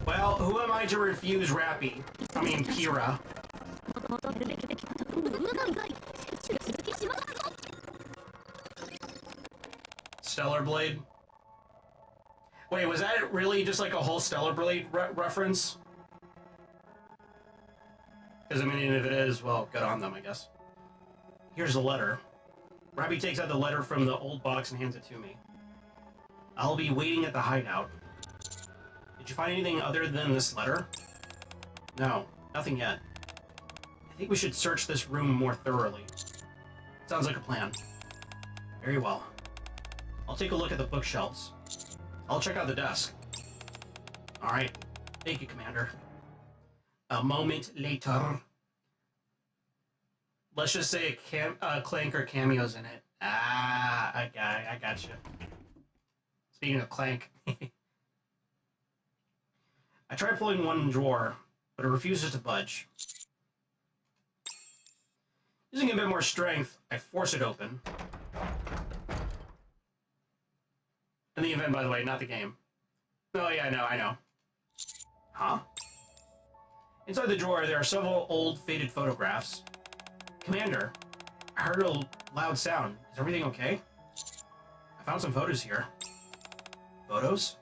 Well, who am I to refuse Rappy? I mean, Kira. Stellar Blade? Wait, was that really just like a whole Stellar Blade reference? Because, I mean, if it is, well, good on them, I guess. Here's a letter. Rappy takes out the letter from the old box and hands it to me. I'll be waiting at the hideout. Did you find anything other than this letter? No, nothing yet. I think we should search this room more thoroughly. Sounds like a plan. Very well. I'll take a look at the bookshelves. I'll check out the desk. Alright. Thank you, Commander. A moment later. Let's just say a Clanker cameo's in it. Ah, I gotcha. Speaking of Clank. I try pulling one drawer, but it refuses to budge. Using a bit more strength, I force it open. In the event, by the way, not the game. Oh yeah, I know. Huh? Inside the drawer, there are several old, faded photographs. Commander, I heard a loud sound. Is everything okay? I found some photos here. Photos?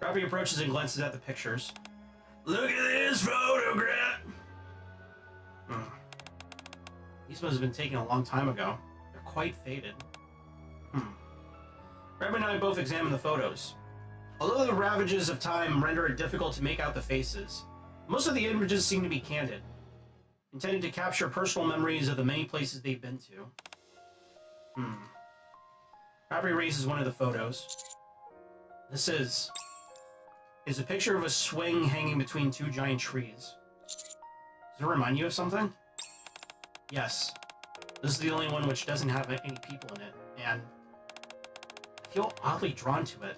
Rappy approaches and glances at the pictures. Look at this photograph! These must have been taken a long time ago. They're quite faded. Rappy and I both examine the photos. Although the ravages of time render it difficult to make out the faces, most of the images seem to be candid, intended to capture personal memories of the many places they've been to. Rappy raises one of the photos. This is a picture of a swing hanging between two giant trees. Does it remind you of something? Yes. This is the only one which doesn't have any people in it, and I feel oddly drawn to it.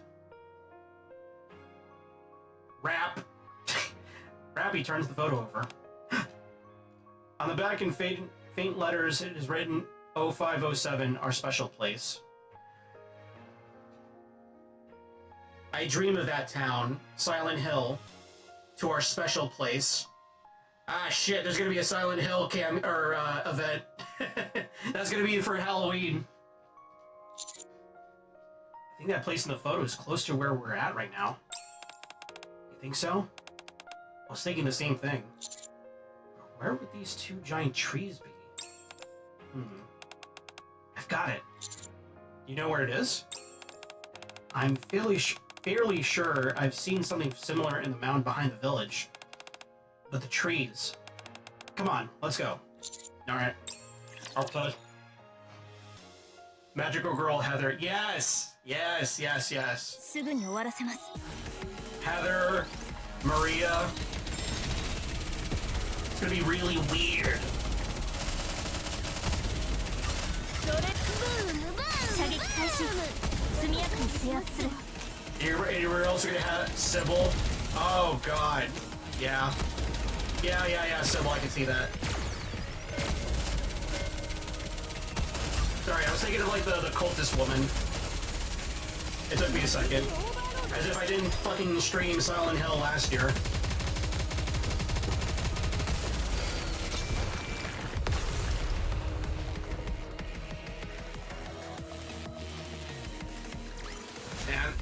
Rappy turns the photo over. On the back in faint letters, it is written 0507, our special place. I dream of that town, Silent Hill, to our special place. Ah, shit, there's gonna be a Silent Hill event. That's gonna be for Halloween. I think that place in the photo is close to where we're at right now. Think so? I was thinking the same thing. Where would these two giant trees be? I've got it. You know where it is? I'm fairly sure I've seen something similar in the mound behind the village. But the trees... Come on, let's go. Alright. I'll put... Magical girl Heather. Yes! Yes, yes, yes. すぐに終わらせます。 Heather, Maria. It's gonna be really weird. 射撃開始。速やかに制圧する。 Anywhere else you're gonna have Sybil? Oh god. Yeah. Yeah, Sybil, I can see that. Sorry, I was thinking of like the cultist woman. It took me a second. As if I didn't fucking stream Silent Hill last year. Man,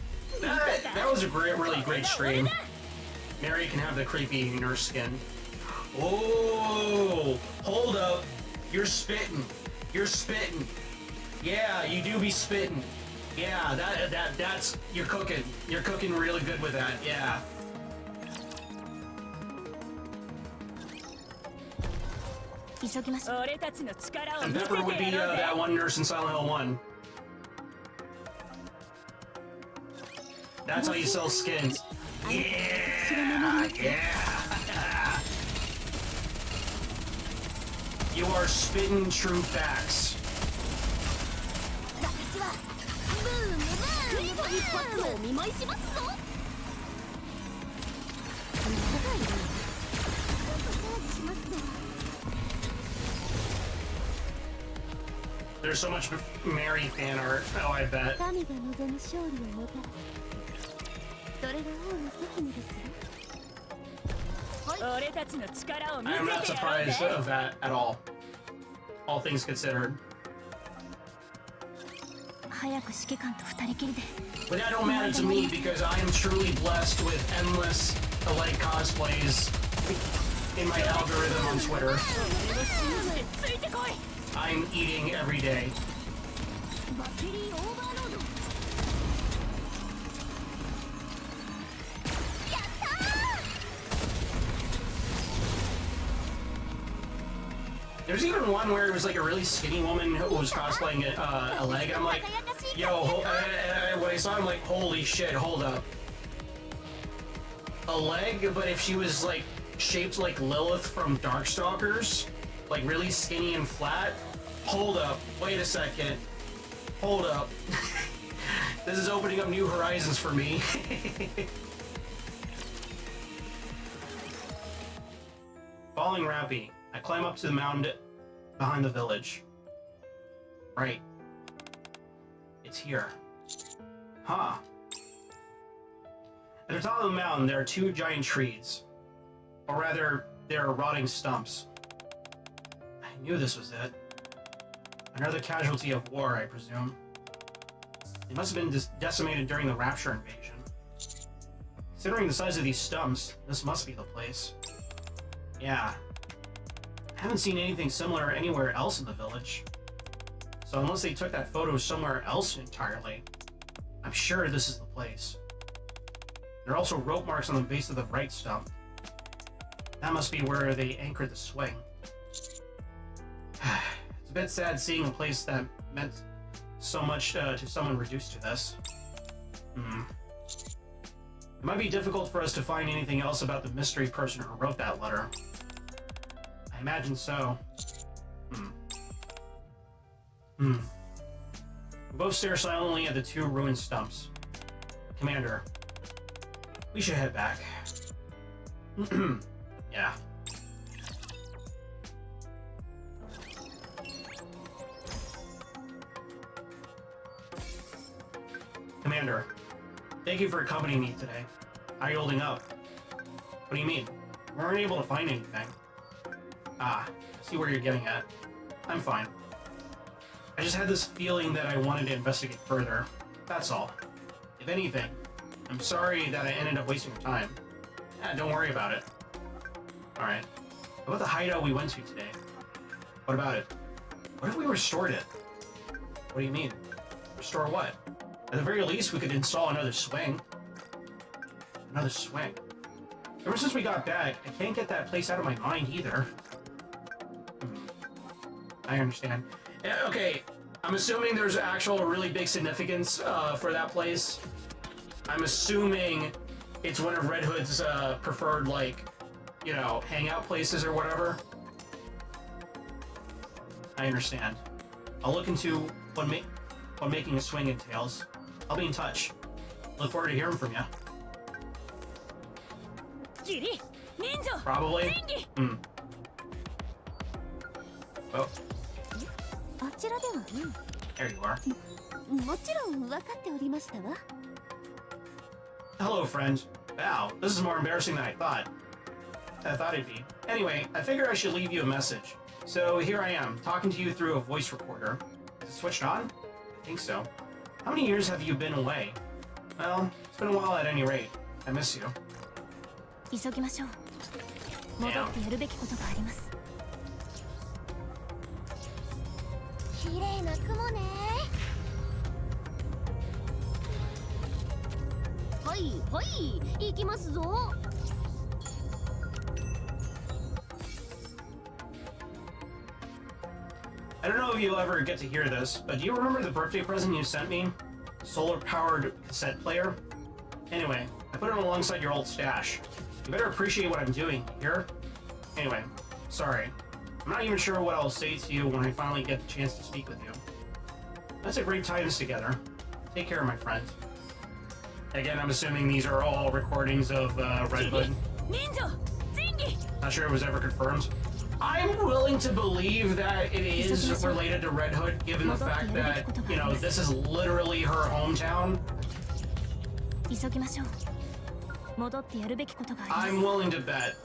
that was a really great stream. Mary can have the creepy nurse skin. Oh, hold up. You're spitting. You're spitting. Yeah, you do be spitting. Yeah, that's you're cooking. You're cooking really good with that. Yeah. And Pepper would be that one nurse in Silent Hill 1. That's how you sell skins. Yeah, yeah. You are spitting true facts. 一発をお見舞いしますぞ。 There's so much Mary fan art. Oh, I bet. 神が望む勝利をもたらす。それが王の責務ですよ。俺たちの力を見せてやろうぜ。 I'm not surprised of that at all. All things considered. 早く指揮官と二人きりで。 But that don't matter to me because I am truly blessed with endless Elegg cosplays in my algorithm on Twitter. I'm eating every day. There's even one where it was like a really skinny woman who was cosplaying Elegg. I'm like, yo, when I saw him, like, holy shit, hold up. Elegg, but if she was like shaped like Lilith from Darkstalkers, like really skinny and flat. Hold up, wait a second. Hold up. This is opening up new horizons for me. Falling Rappy. I climb up to the mound behind the village. Right. It's here. Huh. At the top of the mountain, there are two giant trees. Or rather, they are rotting stumps. I knew this was it. Another casualty of war, I presume. They must have been decimated during the Rapture invasion. Considering the size of these stumps, this must be the place. Yeah. I haven't seen anything similar anywhere else in the village. So unless they took that photo somewhere else entirely, I'm sure this is the place. There are also rope marks on the base of the right stump. That must be where they anchored the swing. It's a bit sad seeing a place that meant so much to someone reduced to this. It might be difficult for us to find anything else about the mystery person who wrote that letter. I imagine so. We both stare silently at the two ruined stumps. Commander, we should head back. Yeah. Commander, thank you for accompanying me today. How are you holding up? What do you mean? We weren't able to find anything. Ah, I see where you're getting at. I'm fine. I just had this feeling that I wanted to investigate further. That's all. If anything, I'm sorry that I ended up wasting your time. Yeah, don't worry about it. Alright. What about the hideout we went to today? What about it? What if we restored it? What do you mean? Restore what? At the very least, we could install another swing. Another swing. Ever since we got back, I can't get that place out of my mind either. I understand. Okay, I'm assuming there's actual really big significance for that place. I'm assuming it's one of Red Hood's preferred, like, you know, hangout places or whatever. I understand. I'll look into what making a swing entails. I'll be in touch. Look forward to hearing from you. Probably. Oh. あちらでは、There you are. もちろん分かっておりましたわ。Hello, friend. Wow, this is more embarrassing than I thought it'd be. Anyway, I figured I should leave you a message. So here I am, talking to you through a voice recorder. Is it switched on? I think so. How many years have you been away? Well, it's been a while at any rate. I miss you. 急ぎましょう。戻ってやるべきことがあります。綺麗な雲ね。はいはい、行きますぞ。I don't know if you'll ever get to hear this, but do you remember the birthday present you sent me? Solar-powered cassette player? Anyway, I put it alongside your old stash. You better appreciate what I'm doing, here? Anyway, sorry. I'm not even sure what I'll say to you when I finally get the chance to speak with you. Let's have great times together. Take care, my friend. Again, I'm assuming these are all recordings of Red Hood. Not sure it was ever confirmed. I'm willing to believe that it is related to Red Hood, given the fact that, you know, this is literally her hometown. I'm willing to bet.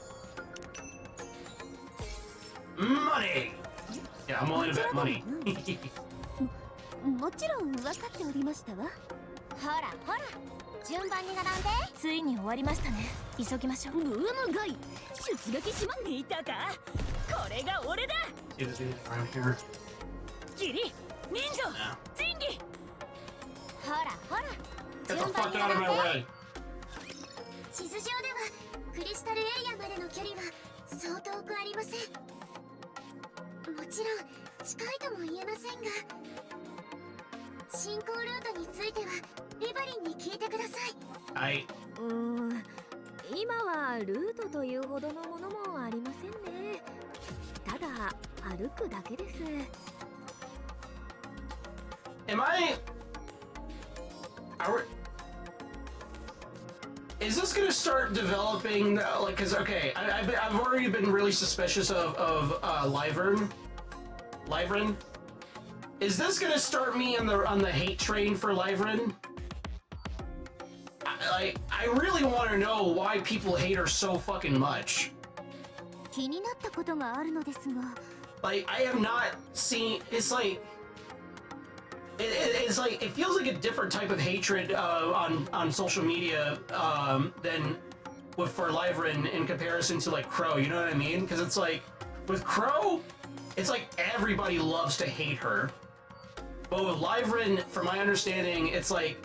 Money! Yeah, I'm willing to bet money. もちろん分かっておりましたわ。ほらほら、順番に並んで。ついに終わりましたね。急ぎましょう。ムームガイ、出撃しま。見たか？これが俺だ。 See this around here. ギリ、忍者、仁義。ほらほら、 Get the fuck out of my way! 地図上ではクリスタルエリアまでの距離はそう遠くありません。もちろん近いとも言えませんが、進行ルートについてはリバリンに聞いてください。今はルートというほどのものもありませんね。ただ歩くだけです。 Is this gonna start developing, like, cause okay, I've already been really suspicious of Lyvern. Is this gonna start me on the hate train for Lyvern? I really want to know why people hate her so fucking much. 気になったことがあるのですが。 Like, I have not seen. It's like. It's like, it feels like a different type of hatred on social media than for Lyvern in comparison to like Crow, you know what I mean? Because it's like, with Crow, it's like everybody loves to hate her. But with Lyvern, from my understanding, it's like,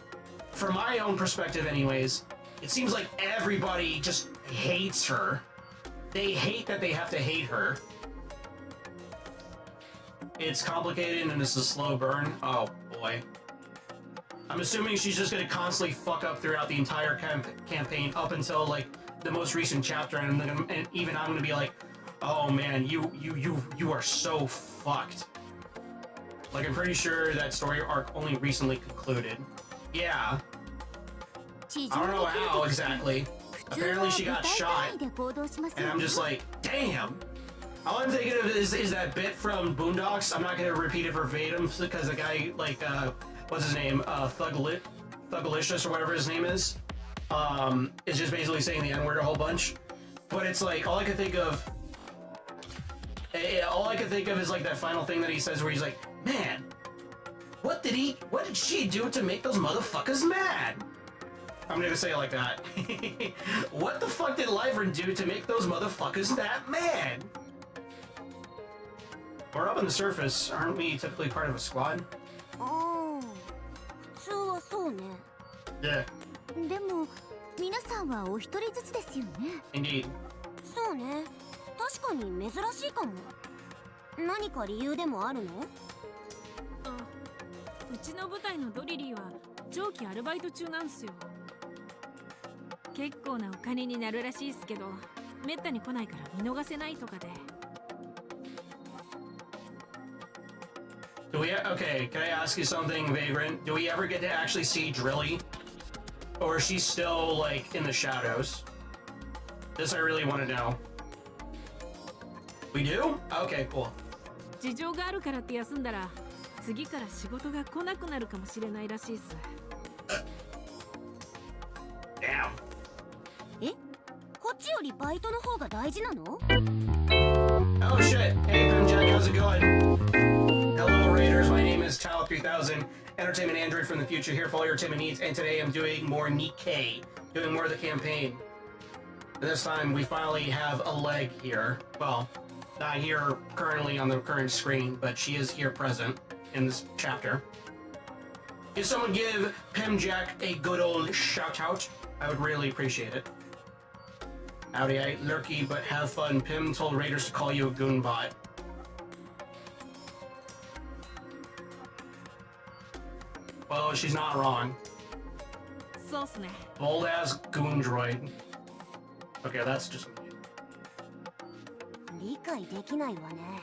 from my own perspective anyways, it seems like everybody just hates her. They hate that they have to hate her. It's complicated and it's a slow burn. Oh boy. I'm assuming she's just gonna constantly fuck up throughout the entire campaign up until like the most recent chapter, and even I'm gonna be like, oh man, you are so fucked. Like, I'm pretty sure that story arc only recently concluded. Yeah. I don't know how exactly. Apparently she got shot, and I'm just like, damn. All I'm thinking of is that bit from Boondocks. I'm not gonna repeat it verbatim because the guy, like, what's his name? Thugalicious or whatever his name is just basically saying the N-word a whole bunch. But it's like, all I can think of is like that final thing that he says where he's like, man, what did she do to make those motherfuckers mad? I'm gonna say it like that. What the fuck did Lyvern do to make those motherfuckers that mad? We're up on the surface. Aren't we typically part of a squad? ああ、普通はそうね。 Yeah, でも皆さんはお一人ずつですよね。 indeed. そうね。確かに珍しいかも。何か理由でもあるの？あ、うちの部隊のドリリーは長期アルバイト中なんすよ。結構なお金になるらしいっすけど、めったに来ないから見逃せないとかで。Do we? Okay, can I ask you something, Vagrant? Do we ever get to actually see Drilly, or is she still like in the shadows? This I really want to know. We do? Okay, cool. 事情があるからって休んだら、次から仕事が来なくなるかもしれないらしいっす。Damn. え？こっちよりバイトの方が大事なの？ Oh shit! Hey, Jack, how's it going? Hello, Raiders. My name is Tile3000, Entertainment Android from the future, here for all your entertainment needs. And today I'm doing more NIKKE, doing more of the campaign. And this time we finally have Elegg here. Well, not here currently on the current screen, but she is here present in this chapter. If someone give Pim Jack a good old shout out, I would really appreciate it. Howdy, I lurky, but have fun. Pim told Raiders to call you a goonbot. Well, she's not wrong. そうっすね。 Bold ass goon droid. Okay, that's just me. 理解できないわね。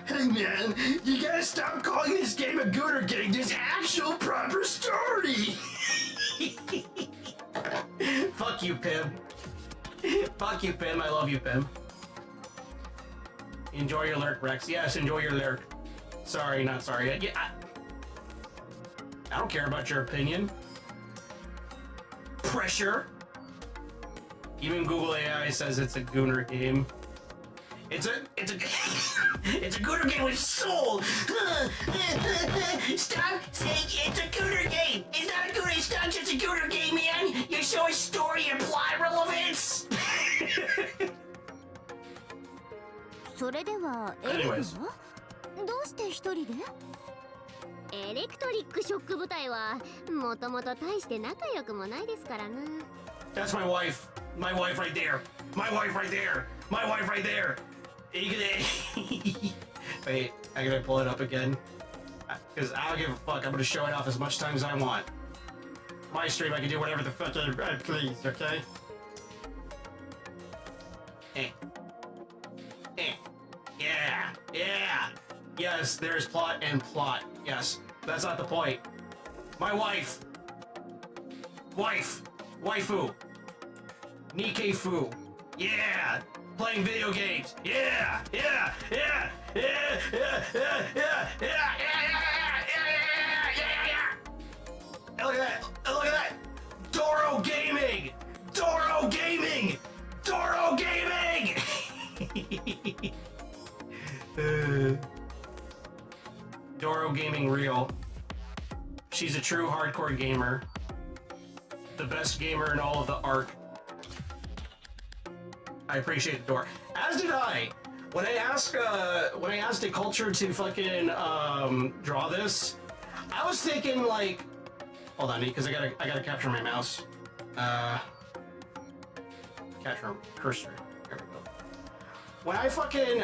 Hey man, you gotta stop calling this game a gooner game. There's actual proper story. Fuck you, Pim. Fuck you, Pim. I love you, Pim. Enjoy your lurk, Rex. Yes, enjoy your lurk. Sorry, not sorry. I don't care about your opinion. Pressure. Even Google AI says it's a gooner game. It's a it's a gooner game with soul. Stop saying it's a gooner game. It's not a gooner. It's not just a gooner game, man. You show a story and plot relevance. それではエレグは Anyways. どうして一人で？エレクトリックショック部隊はもともと大して仲良くもないですからな。 That's my wife. My wife right there. My wife right there. My wife right there. Wait, I gotta pull it up again. Because I don't give a fuck. I'm gonna show it off as much time as I want. My stream, I can do whatever the fuck I please, okay? Eh. Yeah. Yeah. Yes, there's plot and plot. Yes. That's not the point. My wife. Waifu. Nikkei Fu. Yeah. Playing video games. Yeah. Look at that. Doro Gaming. Doro Gaming Real. She's a true hardcore gamer. The best gamer in all of the ARC. I appreciate the door. As did I. When I asked a culture to fucking draw this, I was thinking like, hold on, because I gotta capture my mouse. Capture cursor. There we go. When I fucking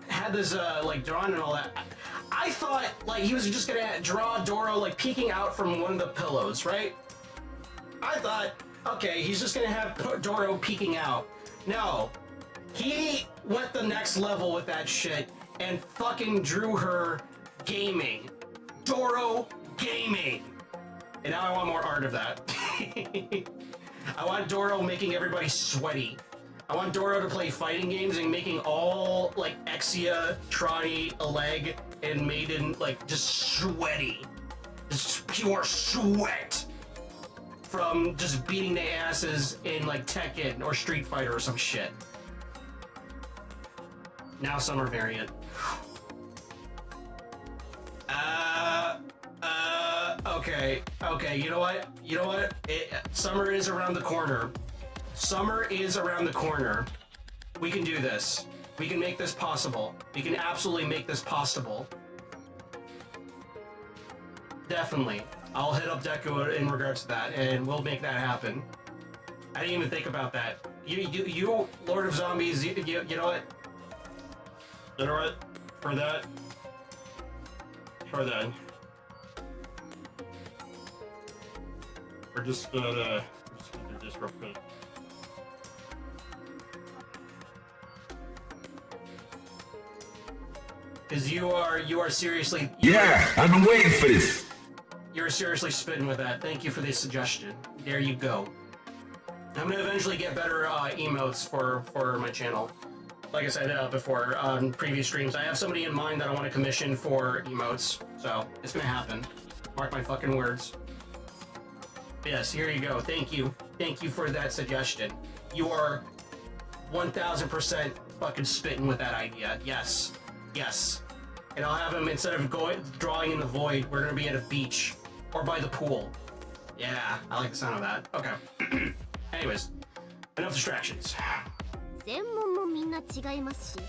had this like drawn and all that, I thought like he was just gonna draw Doro like peeking out from one of the pillows, right? I thought, okay, he's just gonna have Doro peeking out. No, he went the next level with that shit and fucking drew her gaming. Doro Gaming. And now I want more art of that. I want Doro making everybody sweaty. I want Doro to play fighting games and making all like Exia, Trotty, Elegg, and Maiden like just sweaty. Just pure sweat. From just beating their asses in like Tekken or Street Fighter or some shit. Now summer variant. Okay, you know what? Summer is around the corner. Summer is around the corner. We can do this. We can make this possible. We can absolutely make this possible. Definitely. I'll hit up Deku in regards to that, and we'll make that happen. I didn't even think about that. You Lord of Zombies, you know what? You know what? For that. We're just gonna do this real quick. Because you are seriously... Yeah, I've been waiting for this. You're seriously spitting with that. Thank you for the suggestion. There you go. I'm gonna eventually get better emotes for my channel. Like I said before on previous streams, I have somebody in mind that I want to commission for emotes, so it's gonna happen. Mark my fucking words. Yes, here you go. Thank you for that suggestion. You are 1000% fucking spitting with that idea. Yes, and I'll have him, instead of drawing in the void, we're gonna be at a beach or by the pool. Yeah, I like the sound of that. Okay. Anyways, enough distractions. 専門もみんな違いますし、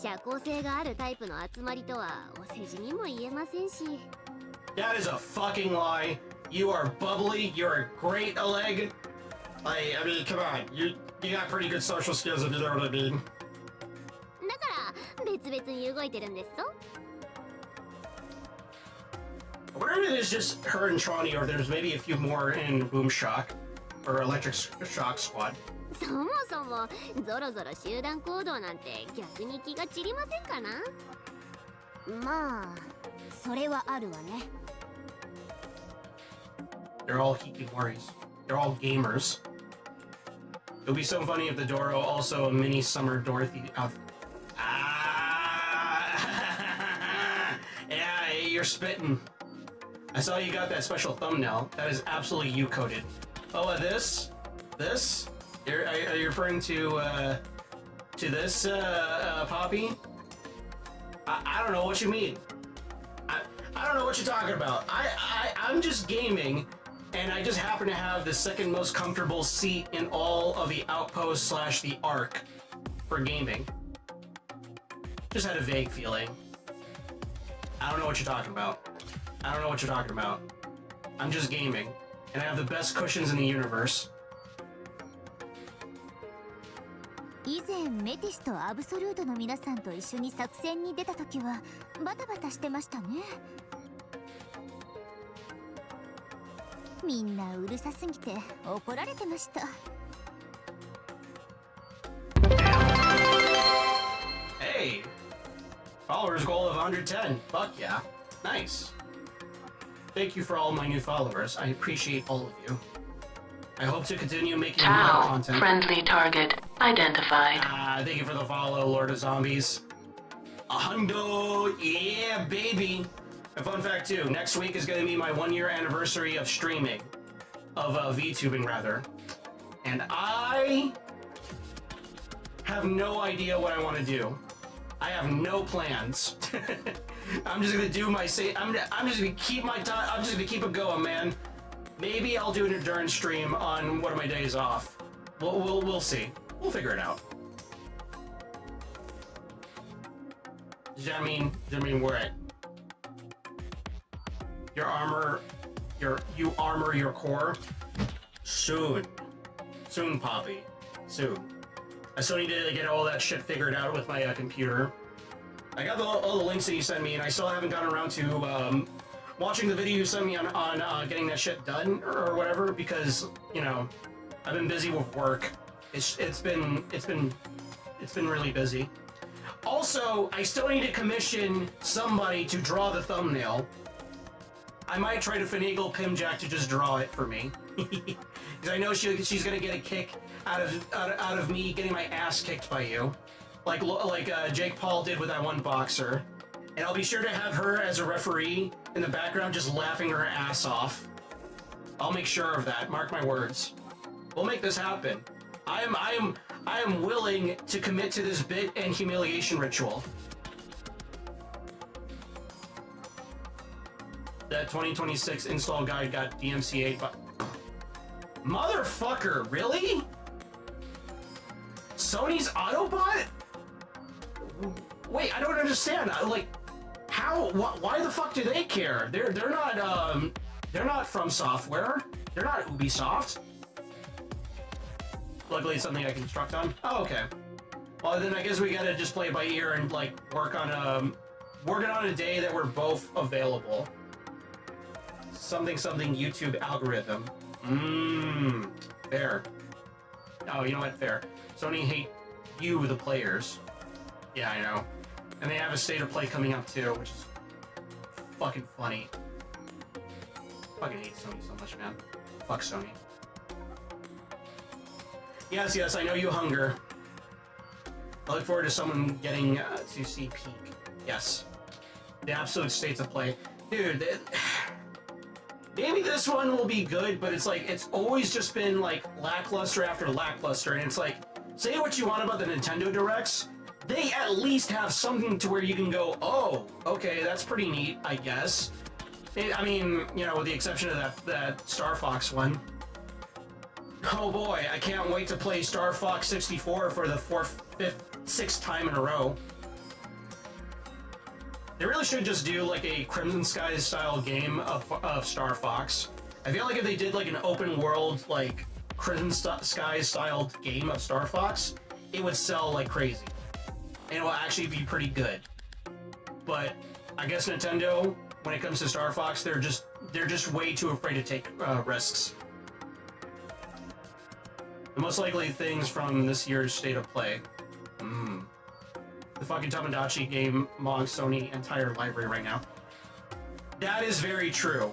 社交性があるタイプの集まりとはお世辞にも言えませんし。That is a fucking lie. You are bubbly. You're a great Elegg. I mean, come on. You got pretty good social skills, if you know what I mean. だから別々に動いてるんですと。I wonder if it's just her and Tronny, or there's maybe a few more in Boom Shock or Electric Shock Squad. そもそもゾロゾロ集団行動なんて逆に気が散りませんかな。まあそれはあるわね。They're all Hikikoris. They're all gamers. It would be so funny if the Doro also a mini Summer Dorothy outfit. Yeah, you're spitting. I saw you got that special thumbnail. That is absolutely you coded. Oh, this? Are you referring to this, Poppy? I don't know what you mean. I don't know what you're talking about. I'm just gaming, and I just happen to have the second most comfortable seat in all of the outpost / the Ark for gaming. Just had a vague feeling. I don't know what you're talking about. I'm just gaming, and I have the best cushions in the universe. 以前メティスとアブソルートの皆さんと一緒に作戦に出た時はバタバタしてましたね。みんなうるさすぎて怒られてました。Hey! Followers goal of 110. Fuck yeah. Nice. Thank you for all my new followers. I appreciate all of you. I hope to continue making more content. Friendly target identified. Thank you for the follow, Lord of Zombies. A hundo! Yeah, baby! A fun fact too, next week is going to be my 1-year anniversary of streaming. Of VTubing, rather. And I have no idea what I want to do. I have no plans. I'm just gonna do my I'm just gonna keep my time. I'm just gonna keep it going, man. Maybe I'll do an endurance stream on one of my days off. We'll see. We'll figure it out. Does that mean what? You armor your core? Soon, Poppy. Soon. I still need to get all that shit figured out with my computer. I got all the links that you sent me, and I still haven't gotten around to watching the video you sent me on getting that shit done or whatever, because you know I've been busy with work. It's been really busy. Also, I still need to commission somebody to draw the thumbnail. I might try to finagle Pimjack to just draw it for me, because I know she's gonna get a kick out of me getting my ass kicked by you, like Jake Paul did with that one boxer. And I'll be sure to have her as a referee in the background, just laughing her ass off. I'll make sure of that. Mark my words. We'll make this happen. I am willing to commit to this bit and humiliation ritual. that 2026 install guide got DMCA'd by... Motherfucker, really? Sony's Autobot? Wait, I don't understand. Like, how? Why the fuck do they care? They're not from software. They're not Ubisoft. Luckily, it's something I can construct on. Oh, okay. Well, then I guess we gotta just play it by ear and like working on a day that we're both available. Something YouTube algorithm. Fair. Oh, you know what? Fair. Sony hate you, the players. Yeah, I know. And they have a state of play coming up too, which is fucking funny. Fucking hate Sony so much, man. Fuck Sony. Yes, I know you hunger. I look forward to someone getting to see Peak. Yes. The absolute states of play. Dude, maybe this one will be good, but it's like, it's always just been like lackluster after lackluster, and it's like, say what you want about the Nintendo Directs, they at least have something to where you can go, oh, okay, that's pretty neat, I guess. I mean, you know, with the exception of that Star Fox one. Oh boy, I can't wait to play Star Fox 64 for the 4th, 5th, 6th time in a row. They really should just do like a Crimson Skies style game of Star Fox. I feel like if they did like an open world, like Crimson Skies styled game of Star Fox, it would sell like crazy. And it will actually be pretty good. But I guess Nintendo, when it comes to Star Fox, they're just way too afraid to take risks. The most likely things from this year's State of Play. The fucking Tamagotchi game mogs Sony entire library right now. That is very true.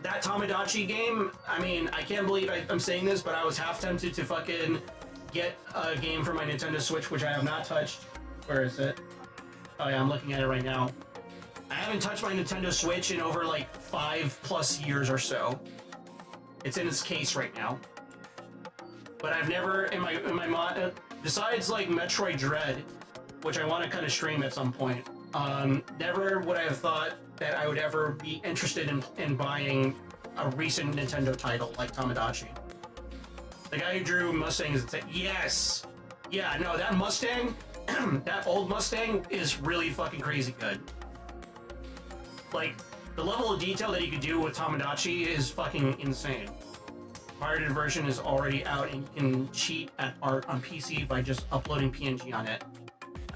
That Tamagotchi game, I mean, I can't believe I'm saying this, but I was half tempted to fucking get a game for my Nintendo Switch, which I have not touched. Where is it? Oh yeah, I'm looking at it right now. I haven't touched my Nintendo Switch in over like 5+ years or so. It's in its case right now. But I've never, in my mod, besides like Metroid Dread, which I want to kind of stream at some point, never would I have thought that I would ever be interested in buying a recent Nintendo title like Tamagotchi. The guy who drew Mustangs, yes! Yeah, no, that Mustang, that old Mustang is really fucking crazy good. Like, the level of detail that you could do with Tamagotchi is fucking insane. Pirated version is already out, and you can cheat at art on PC by just uploading PNG on it.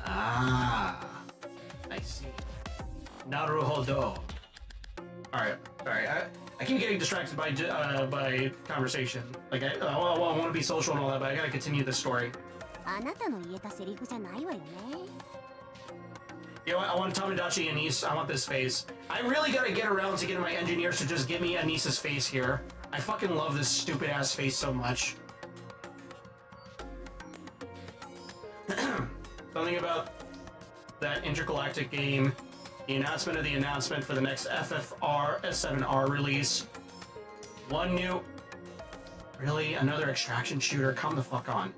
Ah, I see. Naruhodo. Alright, sorry. I keep getting distracted by conversation. Like, I want to be social and all that, but I gotta continue this story. You know what? I want Tamagotchi Anise. I want this face. I really gotta get around to getting my engineers to just give me Anise's face here. I fucking love this stupid ass face so much. Something about that intergalactic game, the announcement of the announcement for the next FFR S7R release. One new... Really? Another extraction shooter? Come the fuck on.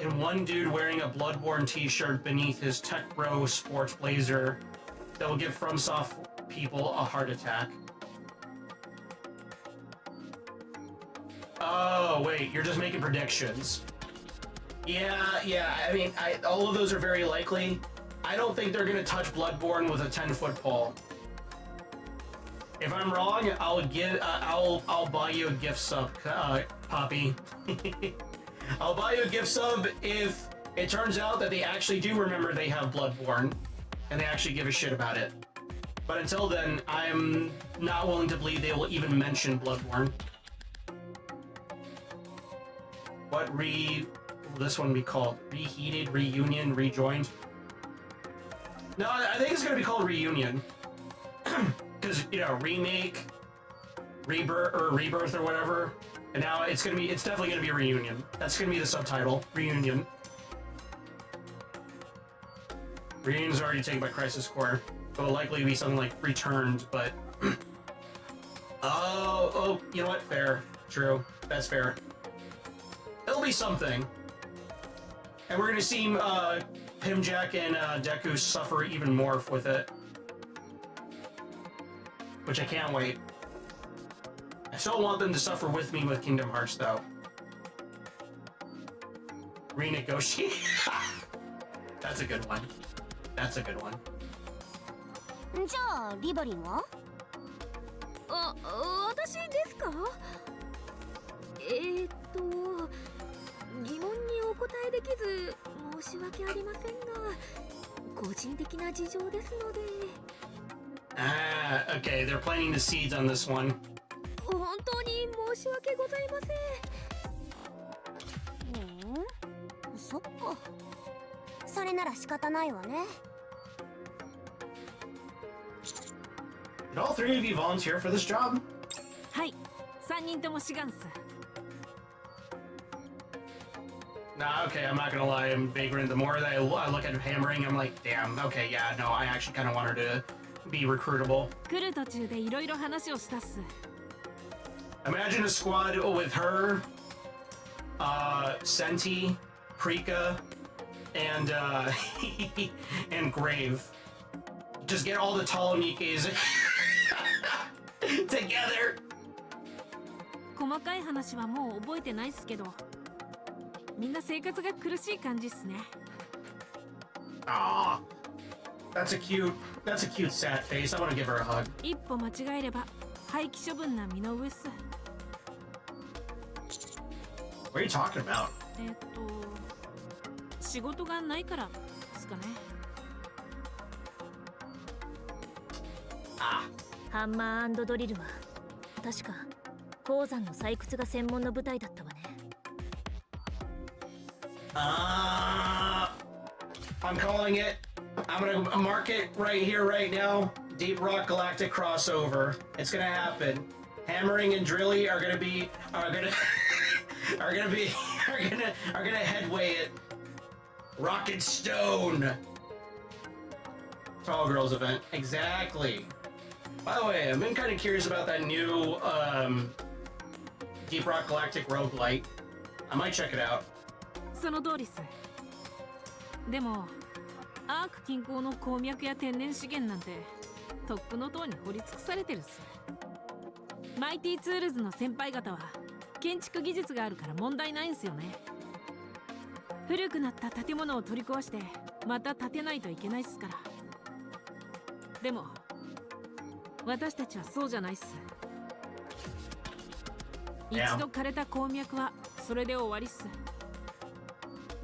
And one dude wearing a Bloodborne t-shirt beneath his Tech Bro sports blazer that will give FromSoft people a heart attack. Oh, wait, you're just making predictions. Yeah, I mean, all of those are very likely. I don't think they're gonna touch Bloodborne with a 10-foot pole. If I'm wrong, I'll buy you a gift sub, Poppy. I'll buy you a gift sub if it turns out that they actually do remember they have Bloodborne, and they actually give a shit about it. But until then, I'm not willing to believe they will even mention Bloodborne. What will this one be called? Reheated, Reunion, Rejoined? No, I think it's gonna be called Reunion. Because, you know, remake, rebirth or whatever. And now it's definitely gonna be a Reunion. That's gonna be the subtitle, Reunion. Reunion's already taken by Crisis Core. It will likely be something like Returned, but... oh, you know what? Fair. True. That's fair. It'll be something. And we're gonna see Pimjack and Deku suffer even more with it. which I can't wait. I still want them to suffer with me with Kingdom Hearts, though. Renegotiate. That's a good one. That's a good one. じゃあリボリンは？私ですか？疑問にお答えできず申し訳ありませんが、個人的な事情ですので。Okay, they're planting the seeds on this one. 本当に申し訳ございません。そっか。それなら仕方ないわね。Did all three of you volunteer for this job? はい、3人とも志願っす。Nah, okay, I'm not gonna lie, I'm vagrant. The more that I look at hammering, I'm like, damn, okay, yeah, no, I actually kind of want her to be recruitable. 来る途中でいろいろ話をしたっす。Imagine a squad with her, Senti, Prika, and and Grave. Just get all the tall NIKKEs together. 細かい話はもう覚えてないっすけど、みんな生活が苦しい感じっすね。Aw, that's a cute sad face. I want to give her a hug. 一歩間違えれば廃棄処分な身の上っす。What are you talking about? 仕事がないからですかね。ハンマー&ドリルは確か鉱山の採掘が専門の部隊だったわね。I'm calling it. I'm gonna mark it right here, right now. Deep Rock Galactic crossover. It's gonna happen. Hammering and Drilly are gonna headway it. Rocket Stone. Tall Girls event. Exactly. By the way, I've been kind of curious about that new Deep Rock Galactic roguelite. I might check it out. その通りっす。でもアーク近郊の鉱脈や天然資源なんてとっくの塔に掘り尽くされてるっす。マイティツールズの先輩方は建築技術があるから問題ないんすよね。古くなった建物を取り壊してまた建てないといけないっすから。でも私たちはそうじゃないっす。一度枯れた鉱脈はそれで終わりっす。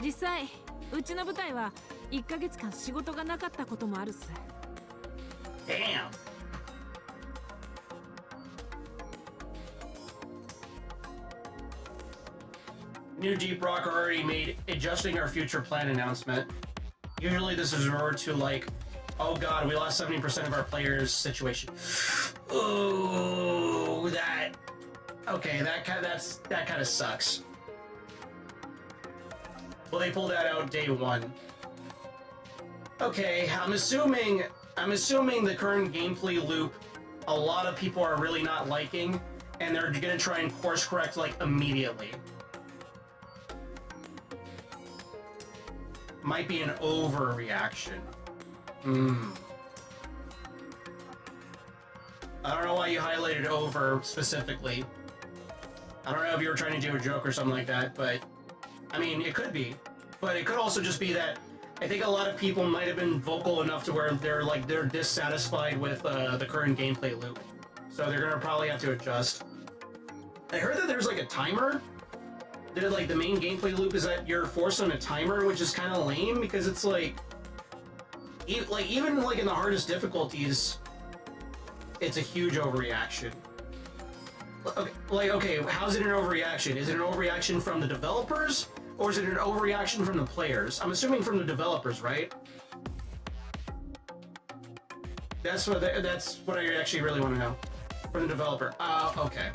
実際うちの部隊は1ヶ月間仕事がなかったこともあるっす。Damn. New Deep Rock already made adjusting our future plan announcement. Usually this is referred to like, oh god, we lost 70% of our players situation. Ooh, that. Okay, that kind of sucks. Well, they pulled that out day one. Okay, I'm assuming the current gameplay loop, a lot of people are really not liking, and they're gonna try and course correct like immediately. Might be an overreaction. I don't know why you highlighted over specifically. I don't know if you were trying to do a joke or something like that, but I mean, it could be. But it could also just be that I think a lot of people might have been vocal enough to where they're dissatisfied with the current gameplay loop. So they're gonna probably have to adjust. I heard that there's like a timer. That like the main gameplay loop is that you're forced on a timer, which is kind of lame because it's like even like in the hardest difficulties, it's a huge overreaction. Okay, how's it an overreaction? Is it an overreaction from the developers, or is it an overreaction from the players? I'm assuming from the developers, right? That's what I actually really want to know. From the developer. Okay.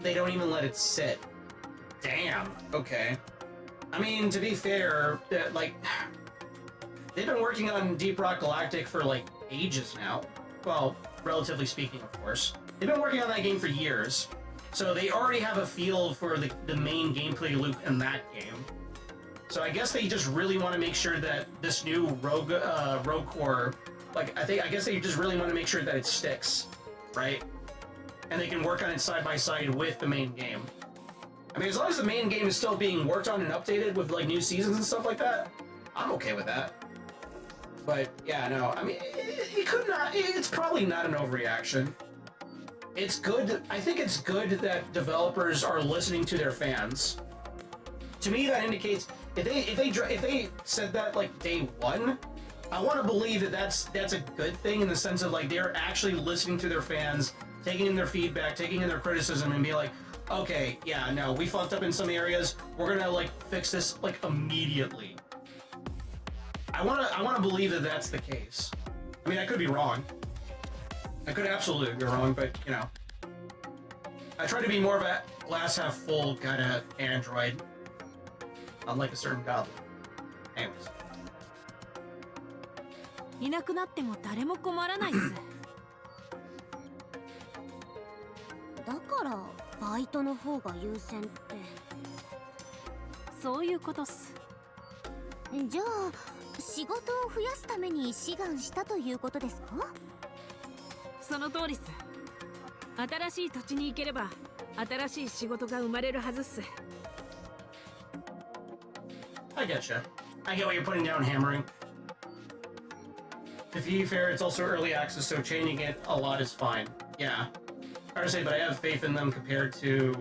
They don't even let it sit. Damn. Okay. I mean, to be fair, like, they've been working on Deep Rock Galactic for, like, ages now. Well, relatively speaking, of course. They've been working on that game for years. So they already have a feel for the main gameplay loop in that game. So I guess they just really want to make sure that this new Rogue Core, like I guess they just really want to make sure that it sticks, right? And they can work on it side by side with the main game. I mean, as long as the main game is still being worked on and updated with like new seasons and stuff like that, I'm okay with that. But yeah, no, I mean, it could not. It's probably not an overreaction. It's good. I think it's good that developers are listening to their fans. To me, that indicates if they said that like day one, I want to believe that that's a good thing in the sense of like they're actually listening to their fans, taking in their feedback, taking in their criticism, and be like, okay, yeah, no, we fucked up in some areas. We're gonna like fix this like immediately. I wanna believe that that's the case. I mean, I could be wrong. I could absolutely be wrong, but you know, I try to be more of a glass half full kind of android, unlike a certain goblin. Anyways. いなくなっても誰も困らないっす。だからバイトの方が優先って。そういうことっす。じゃあ仕事を増やすために志願したということですか？その通りっす。新しい土地に行ければ新しい仕事が生まれるはずっす。I getcha. I get what you're putting down, hammering. To be fair, it's also early access, so changing it a lot is fine. Yeah. Hard to say, but I have faith in them compared to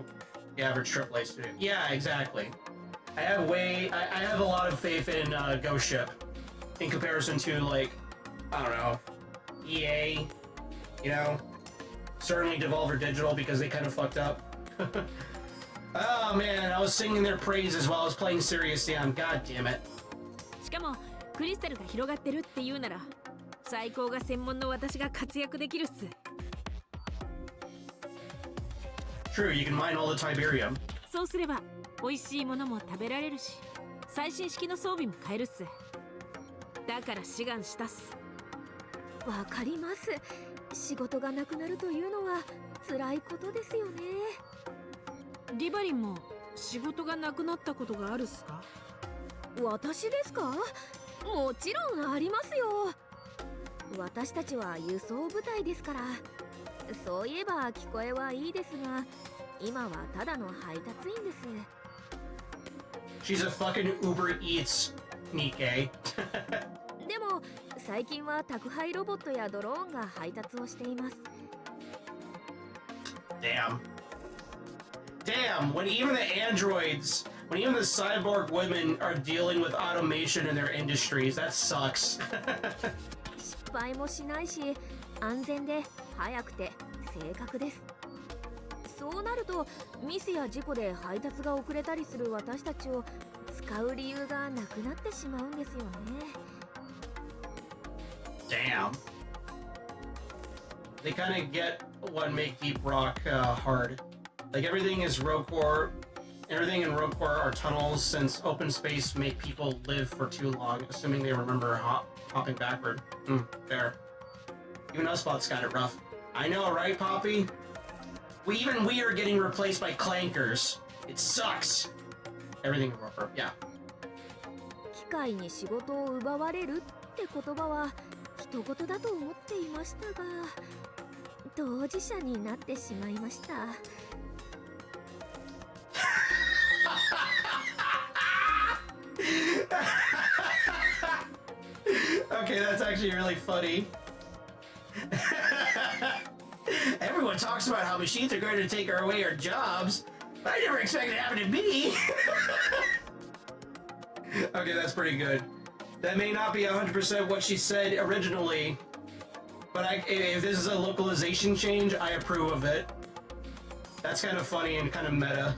the average AAA studio. Yeah, exactly. I have a lot of faith in Ghost Ship in comparison to, like, I don't know, EA, you know? Certainly Devolver Digital because they kind of fucked up. Oh man, I was singing their praises while I was playing Serious Sam. God damn it. しかもクリスタルが広がってるっていうなら最高が専門の私が活躍できるっす。True, you can mine all the Tiberium. そうすれば美味しいものも食べられるし最新式の装備も買えるっす。だから志願したっす。わかります。仕事がなくなるというのは辛いことですよね。リバリンも仕事がなくなったことがあるっすか？私ですか？もちろんありますよ。私たちは輸送部隊ですから。そういえば聞こえはいいですが、今はただの配達員です。She's a fucking Uber Eats, NIKKE. でも最近は宅配ロボットやドローンが配達をしています。Damn, when even the androids, when even the cyborg women are dealing with automation in their industries, that sucks. 失敗もしないし、安全で早くて正確です。そうなるとミスや事故で配達が遅れたりする私たちを使う理由がなくなってしまうんですよね。Damn. They kind of get what make Deep Rock hard. Like everything is Rogue Core. Everything in Rogue Core are tunnels since open space make people live for too long, assuming they remember hopping backward. Fair. Even Usbot's got it rough. I know, right, Poppy? We are getting replaced by clankers. It sucks. Everything in Rogue Core, yeah. 機械に仕事を奪われるって言葉は人事だと思っていましたが、当事者になってしまいました。Okay, that's actually really funny. Everyone talks about how machines are going to take away our jobs, but I never expected it to happen to me. Okay, that's pretty good. That may not be 100% what she said originally, but if this is a localization change, I approve of it. That's kind of funny and kind of meta,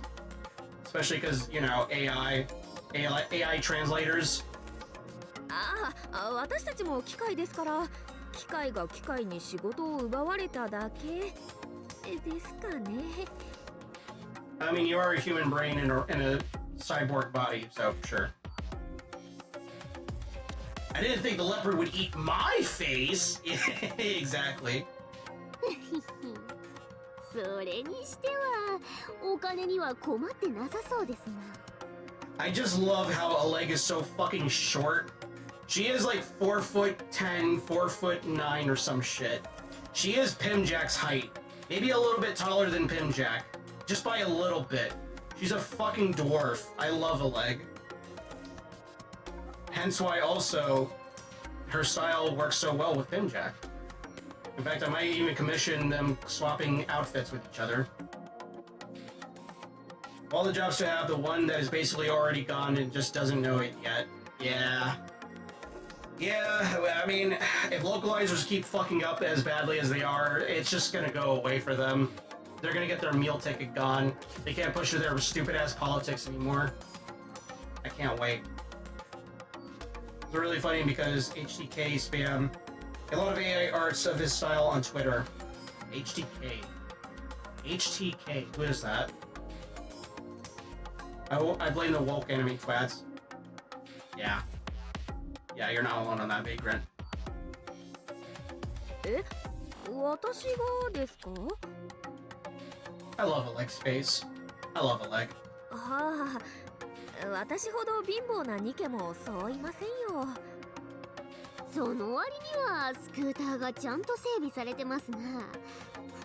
especially because, you know, AI translators. 私たちも機械ですから、機械が機械に仕事を奪われただけですかね。I mean, you are a human brain in a cyborg body, so sure. I didn't think the leopard would eat my face. Exactly. それにしてはお金には困ってなさそうです I just love how Elegg is so fucking short. She is like 4'10", 4'9" or some shit. She is Pimjack's height. Maybe a little bit taller than Pimjack. Just by a little bit. She's a fucking dwarf. I love Elegg. Hence why also her style works so well with Pimjack. In fact, I might even commission them swapping outfits with each other. All the jobs to have the one that is basically already gone and just doesn't know it yet. Yeah. Yeah, I mean, if localizers keep fucking up as badly as they are, it's just gonna go away for them. They're gonna get their meal ticket gone. They can't push their stupid-ass politics anymore. I can't wait. It's really funny because HTK spam a lot of AI arts of his style on Twitter. HTK. HTK, who is that? I blame the woke enemy twats. Yeah. Yeah, you're not alone on that, Vagrant. え、私がですか? I love Eleg's face. I love Elegg. はあ、私ほど貧乏なニケもそういませんよ。その割にはスクーターがちゃんと整備されてますな。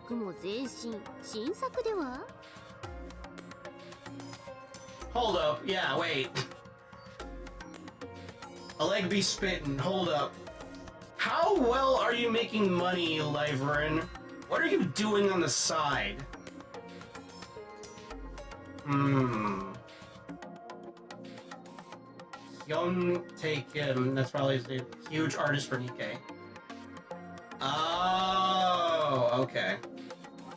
服も全身新作では? Hold up. Yeah, wait. Elegg be spittin'. Hold up. How well are you making money, Lyverin? What are you doing on the side? Young take him. That's probably his name. Huge artist for NIKKE. Oh, okay.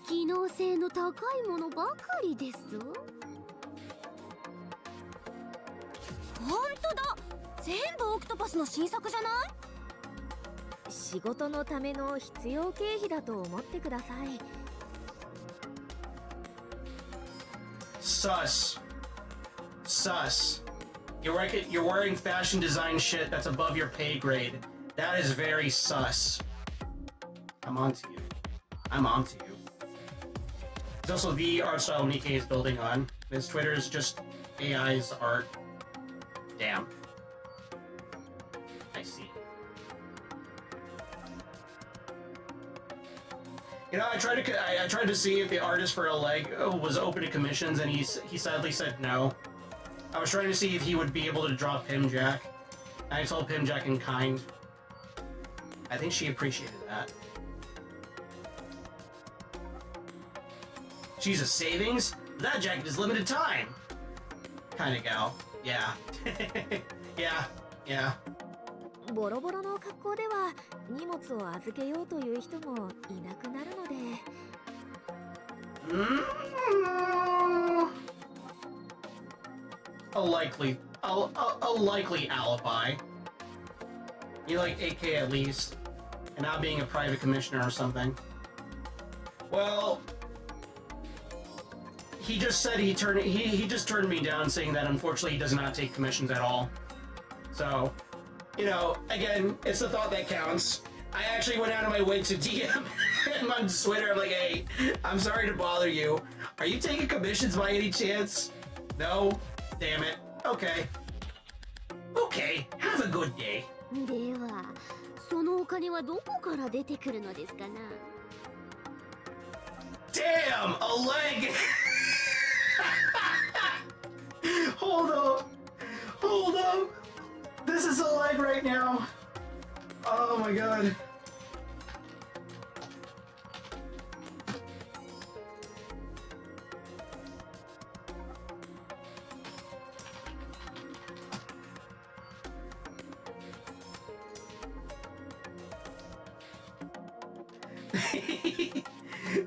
機能性の高いものばかりですぞ。本当だ。全部オクトパスの新作じゃない？仕事のための必要経費だと思ってください。Sus. Sus. You're wearing fashion design shit that's above your pay grade. That is very sus. I'm onto you. I'm onto you. It's also the art style NIKKE is building on. His Twitter is just AI's art. Damn. I see. You know, I tried to see if the artist for Elegg was open to commissions, and he sadly said no. I was trying to see if he would be able to draw Pimjack. I told Pimjack in kind. I think she appreciated that. She's a savings? That jacket is limited time. Kinda gal. Yeah. yeah. ボロボロの格好では荷物を預けようという人もいなくなるので。A likely alibi. You like AK at least, and not being a private commissioner or something. Well, he just said he just turned me down, saying that unfortunately he does not take commissions at all. So, you know, again, it's the thought that counts. I actually went out of my way to DM him on Twitter. I'm like, hey, I'm sorry to bother you. Are you taking commissions by any chance? No? Damn it. Okay. Okay, have a good day. では、そのお金はどこから出てくるのですかな? Damn, Elegg! Hold up. This is Elegg right now. Oh my god.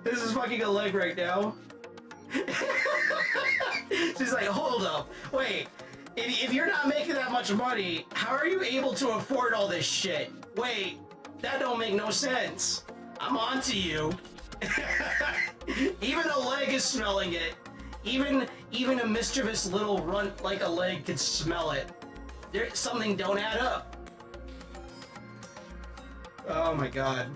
This is fucking Elegg right now. She's like, hold up, wait. If you're not making that much money, how are you able to afford all this shit? Wait, that don't make no sense. I'm onto you. Even Elegg is smelling it. Even a mischievous little runt like Elegg could smell it. There's something don't add up. Oh my god.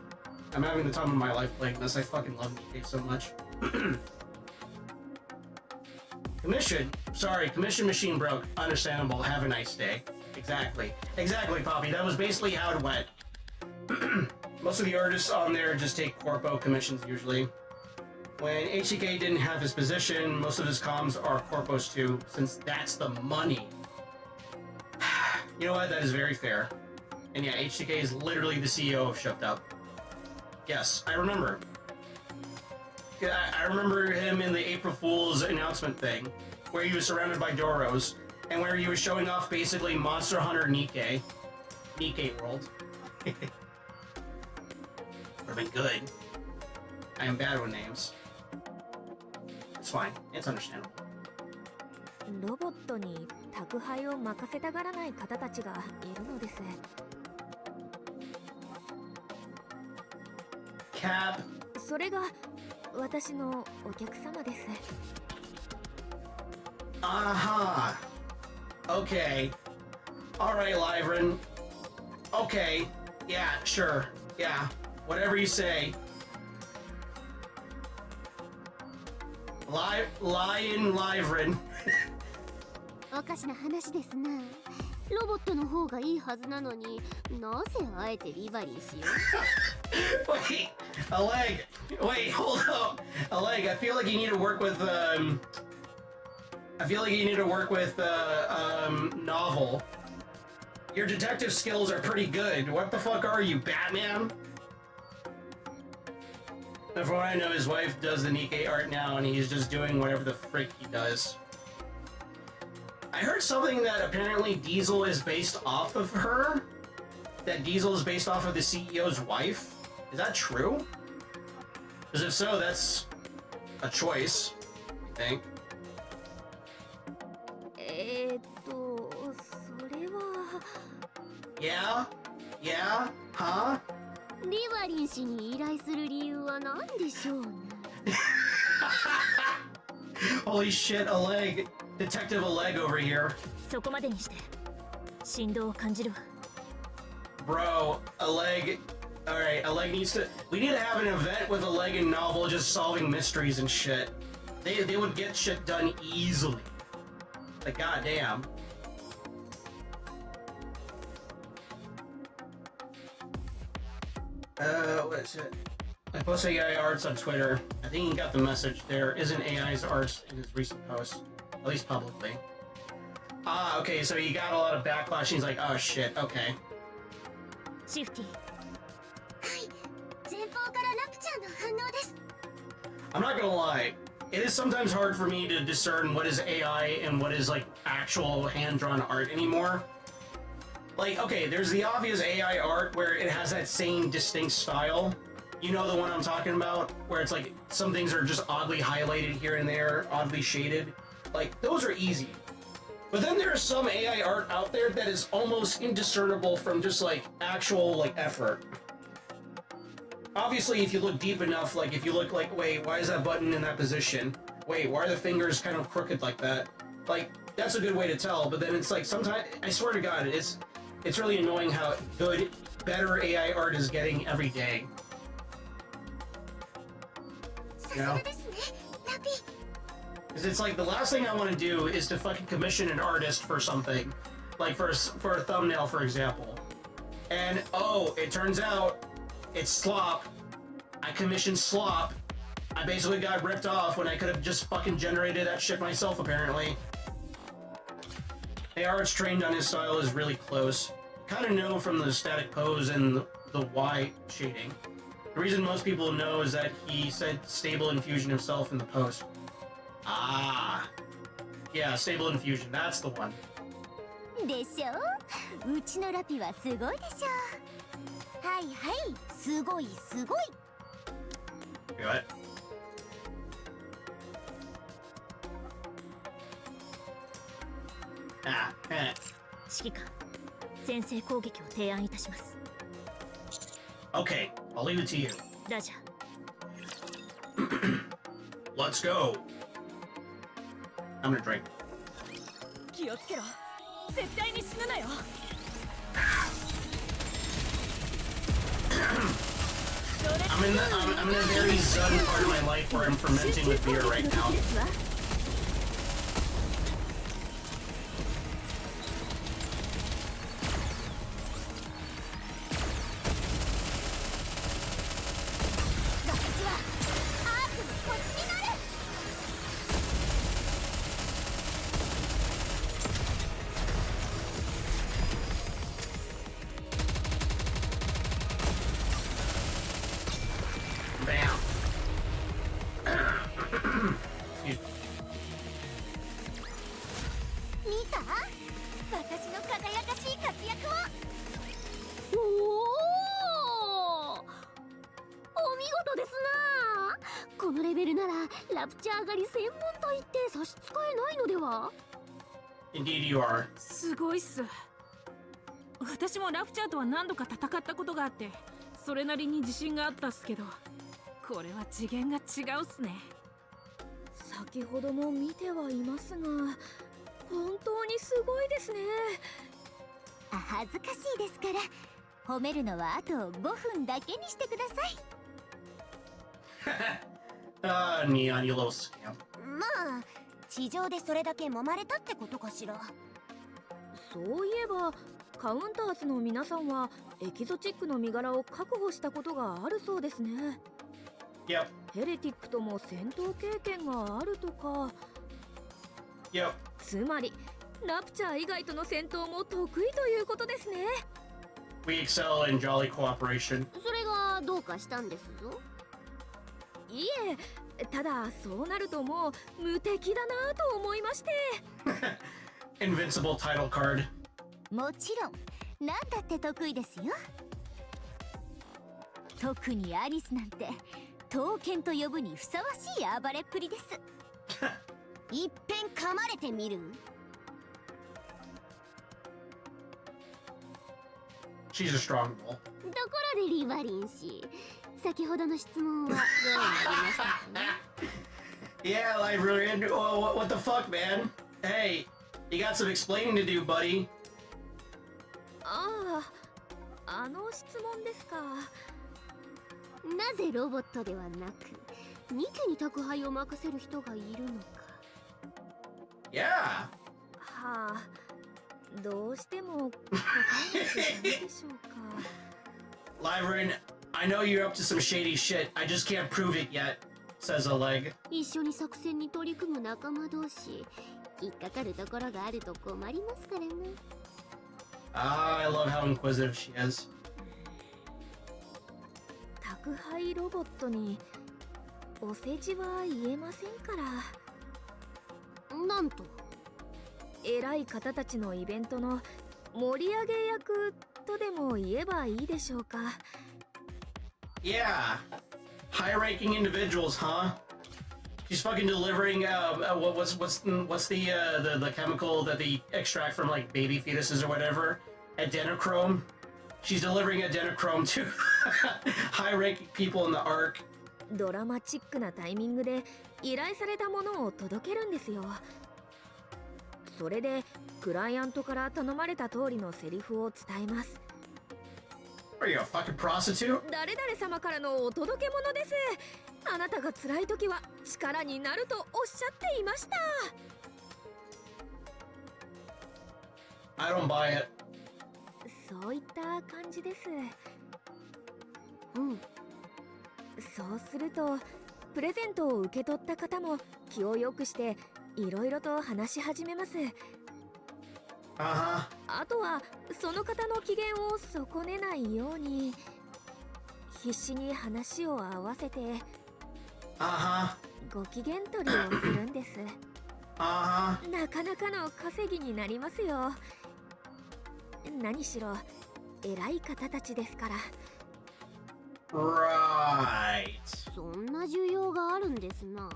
I'm having the time of my life playing this. I fucking love NIKKE so much. Commission. Sorry, commission machine broke. Understandable. Have a nice day. Exactly. Exactly, Poppy. That was basically how it went. Most of the artists on there just take corpo commissions usually. When HTK didn't have his position, most of his comms are corpos too, since that's the money. You know what? That is very fair. And yeah, HTK is literally the CEO of Shift Up. Yes, I remember. I remember him in the April Fool's announcement thing, where he was surrounded by Doros, and where he was showing off basically Monster Hunter NIKKE. NIKKE World. Would've been good. I am bad with names. It's fine. It's understandable. ロボットに宅配を任せたがらない方たちがいるのです。Cap. それが私のお客様です。Uh-huh. Okay. Alright, Livren. Okay. Yeah, sure. Yeah. Whatever you say. Lion Livren. おかしな話ですな。ロボットの方がいいはずなのに、なぜあえてリバリーしよう。Wait, Elegg. Wait, hold up. Elegg, I feel like you need to work with, Novel. Your detective skills are pretty good. What the fuck are you, Batman? And from what I know, his wife does the NIKKE art now, and he's just doing whatever the frick he does. I heard something that apparently Diesel is based off of her? That Diesel is based off of the CEO's wife? Is that true? Because if so, that's a choice, I think. それは... Yeah? Yeah? Huh? リバリン氏に依頼する理由は何でしょうね。Holy shit, Elegg. Detective Elegg over here. そこまでにして振動を感じるわ。 Bro, Elegg. Alright, Elegg needs to... We need to have an event with Elegg and Novel just solving mysteries and shit. They would get shit done easily. Like, goddamn. What is it? I post AI arts on Twitter. I think you got the message. There isn't AI's arts in his recent posts. At least publicly. Ah, okay, so he got a lot of backlash. He's like, oh shit, okay. シフティ。はい、前方からラプチャーの反応です。 I'm not gonna lie. It is sometimes hard for me to discern what is AI and what is, like, actual hand-drawn art anymore. Like, okay, there's the obvious AI art where it has that same distinct style. You know the one I'm talking about? Where it's like, some things are just oddly highlighted here and there, oddly shaded. Like, those are easy. But then there's some AI art out there that is almost indiscernible from just, like, actual, like, effort. Obviously, if you look deep enough, like, if you look like, wait, why is that button in that position? Wait, why are the fingers kind of crooked like that? Like, that's a good way to tell, but then it's like, sometimes, I swear to God, it's really annoying how good, better AI art is getting every day. You know? Because it's like, the last thing I want to do is to fucking commission an artist for something. Like, for a thumbnail, for example. And, oh, it turns out, it's slop. I commissioned slop. I basically got ripped off when I could have just fucking generated that shit myself, apparently. AR's trained on his style is really close. Kind of know from the static pose and the Y shading. The reason most people know is that he said stable infusion himself in the post. Ah. Yeah, stable infusion, that's the one. でしょ？うちのラピはすごいでしょ。はいはい、すごいすごい。What? あ、指揮官、先制攻撃を提案いたします。Okay, I'll leave it to you. ラジャー。 Let's go. I'm gonna drink. 気をつけろ。絶対に死ぬなよ。I'm in a very sudden part of my life where I'm fermenting with beer right now. ラプチャー狩り専門隊って差し支えないのでは？ Indeed you are. すごいっす。私もラプチャーとは何度か戦ったことがあって、それなりに自信があったっすけど、これは次元が違うっすね。先ほども見てはいますが、本当にすごいですね。恥ずかしいですから、褒めるのはあと5分だけにしてください。Neon, you little scamp. まあ地上でそれだけ揉まれたってことかしら。そういえばカウンターズの皆さんはエキゾチックの身柄を確保したことがあるそうですね。Yep. ヘレティックとも戦闘経験があるとか。Yep. つまりラプチャー以外との戦闘も得意ということですね。 We excel in jolly cooperation. それがどうかしたんですぞ。いえ、ただそうなるともう無敵だなと思いまして。Invincible title card. もちろん何だって得意ですよ。特にアリスなんて刀剣と呼ぶにふさわしい暴れっぷりです。いっぺん噛まれてみる？ She's a strong bull. ところでリバリン氏、先ほどの質問はどうなりましたかね？ Yeah, librarian. What the fuck, man? Hey, you got some explaining to do, buddy. ああ、あの質問ですか。なぜロボットではなくニケに宅配を任せる人がいるのか。 Yeah. はあ、どうしても答えなきゃダメでしょうか。Librarian, I know you're up to some shady shit. I just can't prove it yet, says Elegg. 一緒に作戦に取り組む仲間同士、引っかかるところがあると困りますからね。Ah, I love how inquisitive she is. 宅配ロボットにお世辞は言えませんから。なんと偉い方たちのイベントの盛り上げ役とでも言えばいいでしょうか。 Yeah. High-ranking individuals, huh? She's fucking delivering what's the chemical that they extract from like baby fetuses or whatever? Adenochrome. She's delivering adenochrome to high-ranking people in the Ark. ドラマチックなタイミングで依頼されたものを届けるんですよ。それでクライアントから頼まれた通りのセリフを伝えます。 Are you a fucking prostitute? 誰々様からのお届け物です。あなたが辛い時は力になるとおっしゃっていました。 I don't buy it. そういった感じです。うん。そうするとプレゼントを受け取った方も気を良くしていろいろと話し始めます。 Uh-huh. あとはその方の機嫌を損ねないように必死に話を合わせて Uh-huh. ご機嫌取りをするんです。 Uh-huh. なかなかの稼ぎになりますよ。何しろ偉い方たちですから。 Right. そんな需要があるんですな。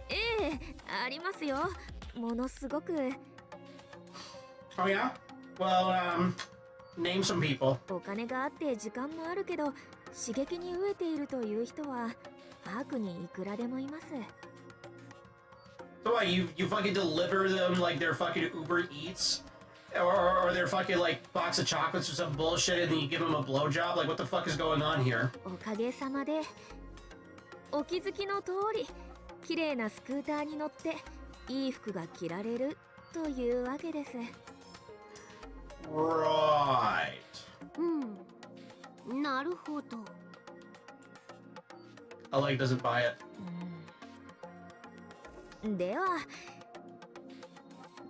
ええ、ありますよ。ものすごく。 Oh yeah? Well, name some people. お金があって時間もあるけど刺激に飢えているという人はパークにいくらでもいます。 So what, you fucking deliver them like they're fucking Uber Eats? Or they're fucking like box of chocolates or some bullshit and then you give them a blowjob? Like what the fuck is going on here? おかげさまでお気づきの通り綺麗なスクーターに乗っていい服が着られるというわけです。 Right. うん。なるほど。 Elegg doesn't buy it. では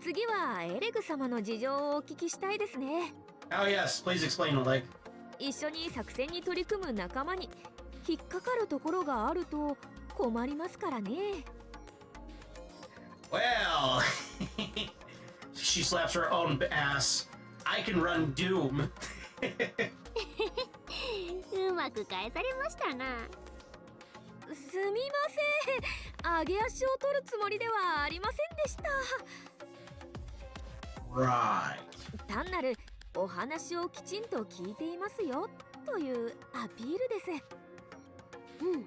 次はエレグ様の事情をお聞きしたいですね。 Oh yes, please explain, Elegg. 一緒に作戦に取り組む仲間に引っかかるところがあると困りますからね。 Well, she slaps her own ass. I can run Doom. うまく返されましたな。すみません。上げ足を取るつもりではありませんでした。 Right. 単なるお話をきちんと聞いていますよというアピールです。うん。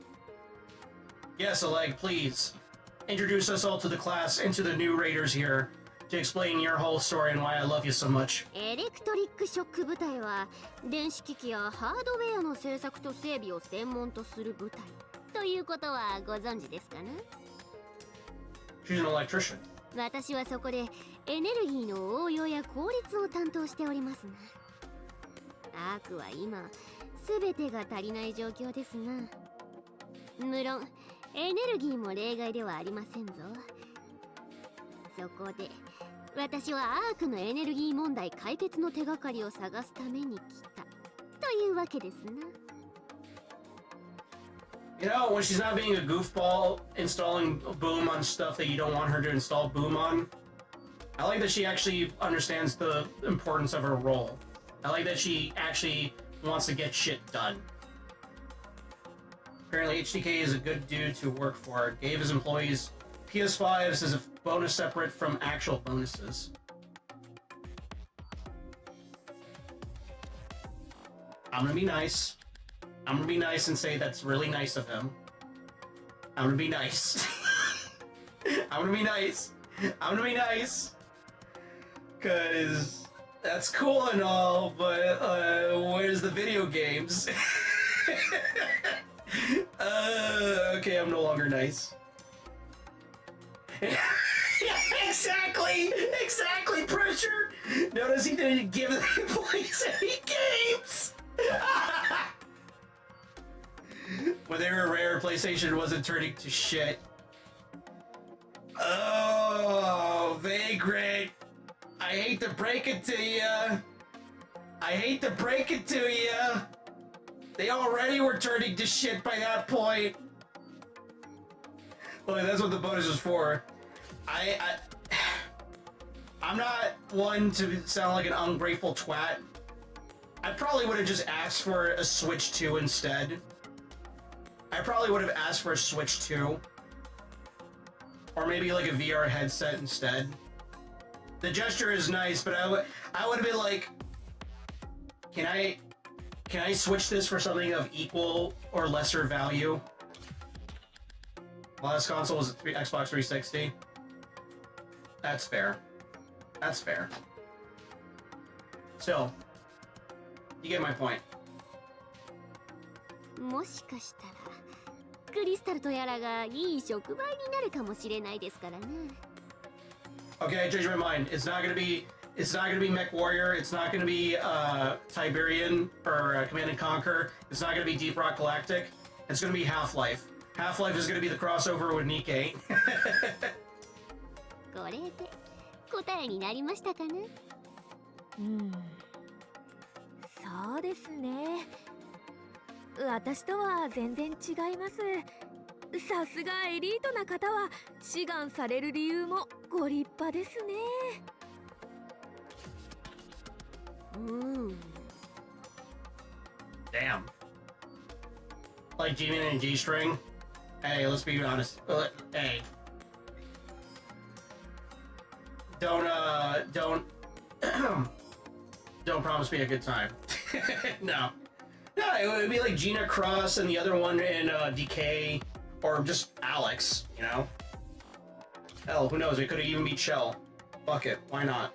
Yes, Elegg, please introduce us all to the class and to the new raiders here to explain your whole story and why I love you so much. エレクトリックショック部隊は電子機器やハードウェアの製作と整備を専門とする部隊ということはご存知ですかな？ She's an electrician. 私はそこでエネルギーの応用や効率を担当しておりますが、アークは今全てが足りない状況ですが、無論エネルギーも例外ではありませんぞ。そこで私はアークのエネルギー問題解決の手がかりを探すために来たというわけですな。 You know, when she's not being a goofball installing boom on stuff that you don't want her to install boom on, I like that she actually understands the importance of her role. I like that she actually wants to get shit done. Apparently HDK is a good dude to work for. Gave his employees PS5s as a bonus separate from actual bonuses. I'm gonna be nice. I'm gonna be nice and say that's really nice of him. I'm gonna be nice. I'm gonna be nice. I'm gonna be nice. Cause that's cool and all, but where's the video games? Okay, I'm no longer nice. Yeah, exactly! Exactly, Pressure! Notice he didn't give the employees any games! When they were rare, PlayStation wasn't turning to shit. Oh, Vagrant! I hate to break it to ya! I hate to break it to ya! They already were turning to shit by that point! Look, that's what the bonus was for. I'm not one to sound like an ungrateful twat. I probably would have just asked for a Switch 2 instead. I probably would have asked for a Switch 2. Or maybe like a VR headset instead. The gesture is nice, but I would have been like, can I switch this for something of equal or lesser value? Last console was Xbox 360. That's fair. That's fair. Still, you get my point. もしかしたらクリスタルとやらがいい触媒になるかもしれないですからね。 Okay, I changed my mind. It's not gonna be Mech Warrior. It's not gonna be Tiberium or Command and Conquer. It's not gonna be Deep Rock Galactic. It's gonna be Half-Life. Half-Life is gonna be the crossover with NIKKE. これで答えになりましたかね。そうですね。私とは全然違います。さすがエリートな方は志願される理由もご立派ですね。Damn. Like G-Man and G-String? Hey, let's be honest. Hey. Don't promise me a good time. No. No, it would be like Gina Cross and the other one in DK, or just Alex, you know? Hell, who knows? It could even be Chell. Fuck it, why not?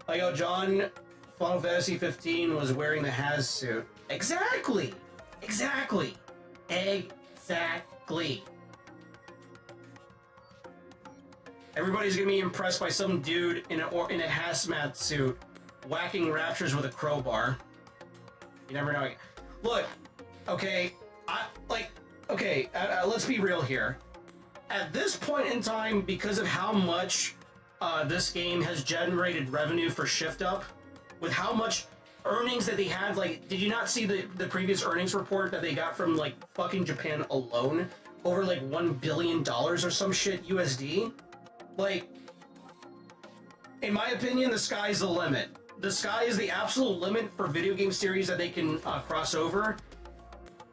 Like, oh, John, Final Fantasy 15 was wearing the Haz suit. Exactly! Exactly! Exactly! Everybody's gonna be impressed by some dude in a hazmat suit whacking raptures with a crowbar. You never know. Look, okay, let's be real here. At this point in time, because of how much this game has generated revenue for Shift Up, with how much earnings that they had, like, did you not see the previous earnings report that they got from, like, fucking Japan alone? Over, like, $1 billion or some shit USD? Like, in my opinion, the sky's the limit. The sky is the absolute limit for video game series that they can cross over.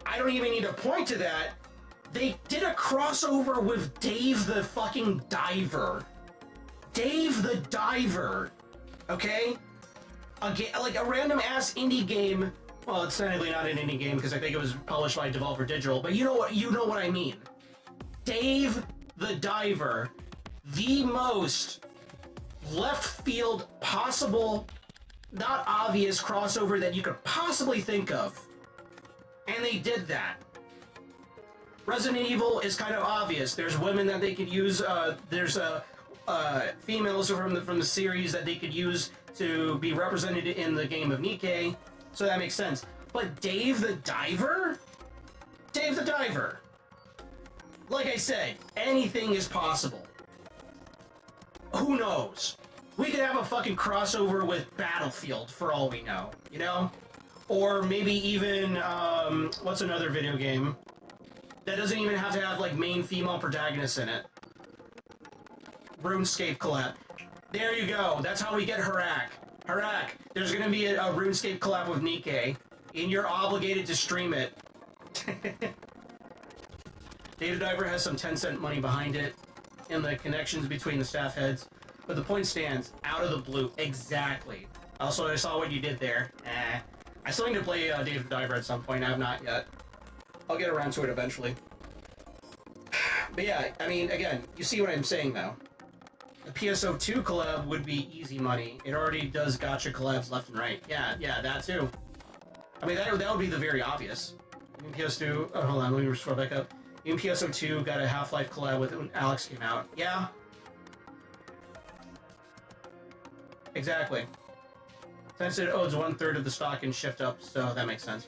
I don't even need to point to that. They did a crossover with Dave the fucking Diver. Dave the Diver. Okay? Like a random ass indie game. Well, it's technically not an indie game because I think it was published by Devolver Digital, but you know what I mean. Dave the Diver. The most left field possible, not obvious crossover that you could possibly think of. And they did that. Resident Evil is kind of obvious. There's women that they could use. There's females from the series that they could use to be represented in the game of NIKKE. So that makes sense. But Dave the Diver? Dave the Diver. Like I said, anything is possible. Who knows? We could have a fucking crossover with Battlefield for all we know, you know? Or maybe even, what's another video game that doesn't even have to have, like, main female protagonists in it? RuneScape collab. There you go. That's how we get Harak. Harak, there's gonna be a RuneScape collab with NIKKE, and you're obligated to stream it. Dave the Diver has some 10-cent money behind it, and the connections between the staff heads. But the point stands, out of the blue. Exactly. Also, I saw what you did there. I still need to play Dave the Diver at some point. I have not yet. I'll get around to it eventually. But yeah, I mean, again, you see what I'm saying, though. The PSO2 collab would be easy money. It already does gacha collabs left and right. Yeah, that too. I mean, that would be the very obvious. Even PS2... Oh, hold on, let me scroll back up. Even PSO2 got a Half-Life collab with it when Alex came out. Yeah. Exactly. Since it owes 1/3 of the stock in Shift Up, so that makes sense.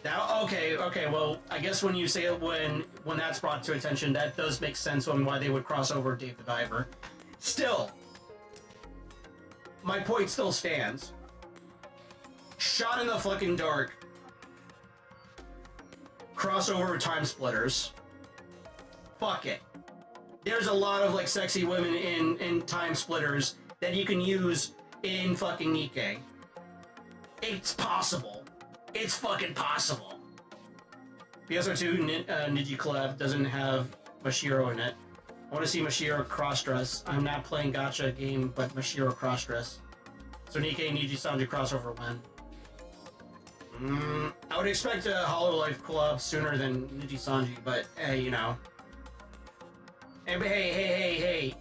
Now, okay, well, I guess when you say it when that's brought to attention, that does make sense on why they would cross over Dave the Diver. Still, my point still stands. Shot in the fucking dark. Crossover Time Splitters. Fuck it. There's a lot of, like, sexy women in Time Splitters that you can use in fucking NIKKE. It's possible. It's fucking possible. PSO2 Niji collab doesn't have Mashiro in it. I want to see Mashiro cross-dress. I'm not playing gacha game, but Mashiro cross-dress. So NIKKE Niji Sanji crossover when? I would expect a Hololive collab sooner than Niji Sanji, but hey, you know. Hey.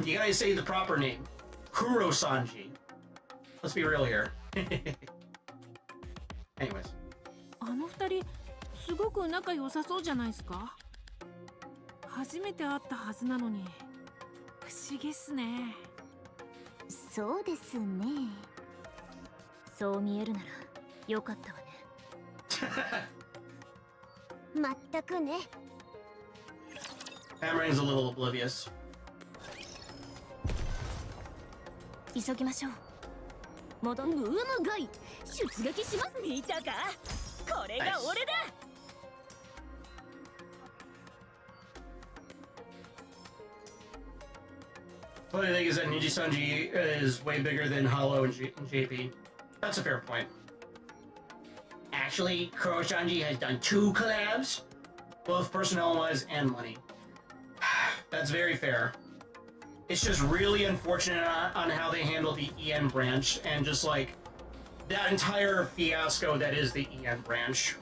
You gotta say the proper name. Kuro Sanji. Let's be real here. Anyways. あの二人すごく仲良さそうじゃないですか。初めて会ったはずなのに不思議っすね。そうですね。そう見えるならよかったわね。まったくね。Hamrain's a little oblivious. 急ぎましょう。ムームガイ出撃します。見たか、これが俺だ。Funny thing is that Niji Sanji is way bigger than Hollow and JP. That's a fair point. Actually, Kuro Sanji has done 2 collabs, both personnel-wise and money. That's very fair. It's just really unfortunate on how they handle the EN branch and just like that entire fiasco that is the EN branch.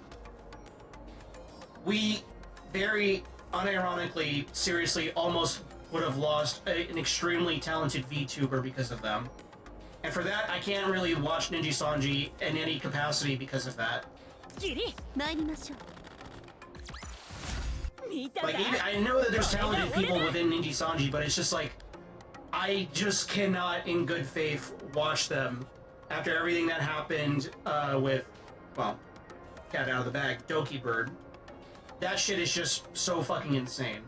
We very unironically, seriously, almost would have lost an extremely talented VTuber because of them. And for that, I can't really watch Niji Sanji in any capacity because of that. Like, even, I know that there's talented people within Niji Sanji, but it's just like, I just cannot, in good faith, watch them after everything that happened with, well, cat out of the bag, Doki Bird. That shit is just so fucking insane.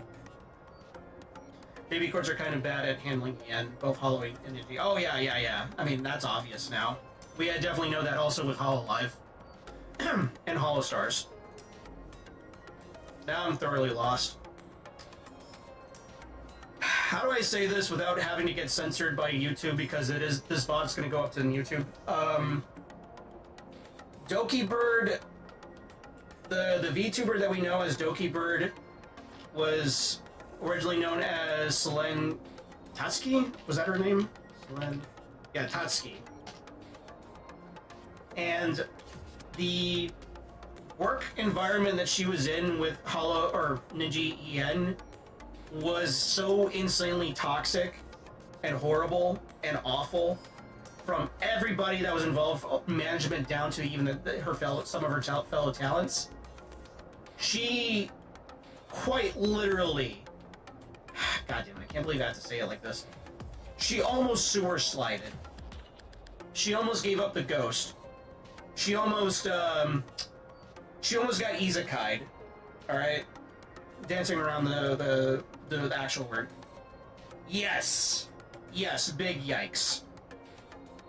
Baby Courts are kind of bad at handling EN, both Hollow and Niji. Oh, yeah. I mean, that's obvious now. We definitely know that also with Hololive. And Hollow Stars. Now I'm thoroughly lost. How do I say this without having to get censored by YouTube, because this VOD's gonna go up to YouTube? Doki Bird The VTuber that we know as Doki Bird was originally known as Selene Tatsuki? Was that her name? Selene? Yeah, Tatsuki. And the work environment that she was in with Hollow or Ninja EN was so insanely toxic and horrible and awful from everybody that was involved, management down to even some of her fellow talents. She quite literally, God damn it, I can't believe I have to say it like this. She almost sewer slided. She almost gave up the ghost. She almost got isekai'd. Alright? Dancing around the actual word. Yes! Yes, big yikes.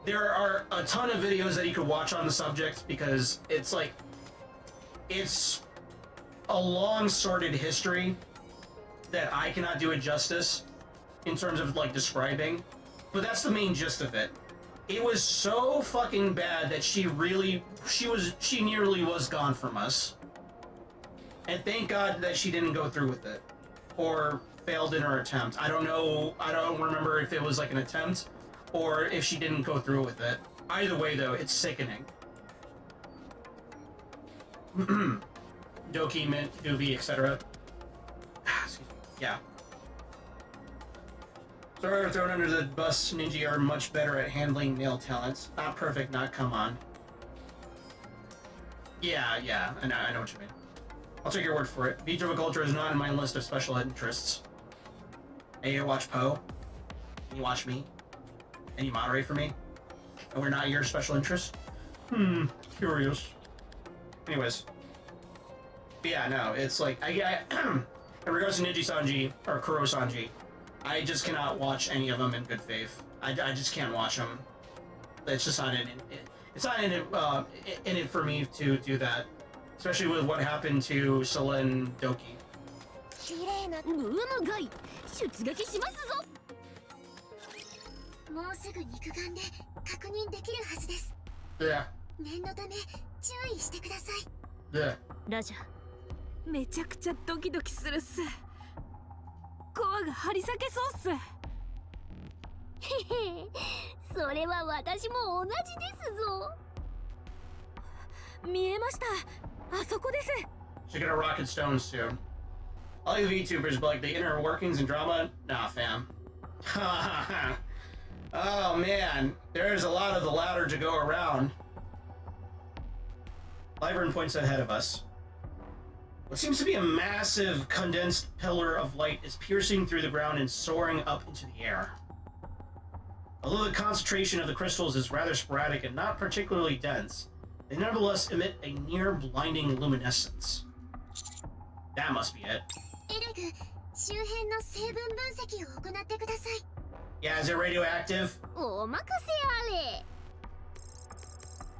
There are a ton of videos that you could watch on the subject because it's like, it's a long sordid history that I cannot do it justice in terms of like describing, but that's the main gist of it. It was so fucking bad that she nearly was gone from us. And thank God that she didn't go through with it. Or failed in her attempt. I don't know, I don't remember if it was like an attempt or if she didn't go through with it. Either way though, it's sickening. Doki, Mint, Doobie, etc. Excuse me. Yeah. Sorry, thrown under the bus. Ninja are much better at handling male talents. Not perfect, not come on. Yeah, I know what you mean. I'll take your word for it. VTuber culture is not in my list of special interests. Hey, you watch Poe? And you watch me? And you moderate for me? And we're not your special interest? Curious. Anyways. But yeah, no, it's like, in regards to Ninja Sanji, or Kuro Sanji, I just cannot watch any of them in good faith. I just can't watch them. It's just not in it for me to do that. Especially with what happened to Selene Doki. 綺麗なムームガイ出撃しますぞ。もうすぐ肉眼で確認できるはずです。 Yeah. 念のため注意してください。 Yeah. ラジャー。めちゃくちゃドキドキするっす。コアが張り裂けそうっす。へへ、それは私も同じですぞ。見えました。あそこです。 She's gonna rocket stones soon. I like the VTubers, but like the inner workings and drama, nah, fam. Oh man, there's a lot of the ladder to go around. Lyvern points ahead of us. What seems to be a massive condensed pillar of light is piercing through the ground and soaring up into the air. Although the concentration of the crystals is rather sporadic and not particularly dense, they nevertheless emit a near-blinding luminescence. That must be it. エレグ、周辺の成分分析を行ってください。 Yeah, is it radioactive? お任せ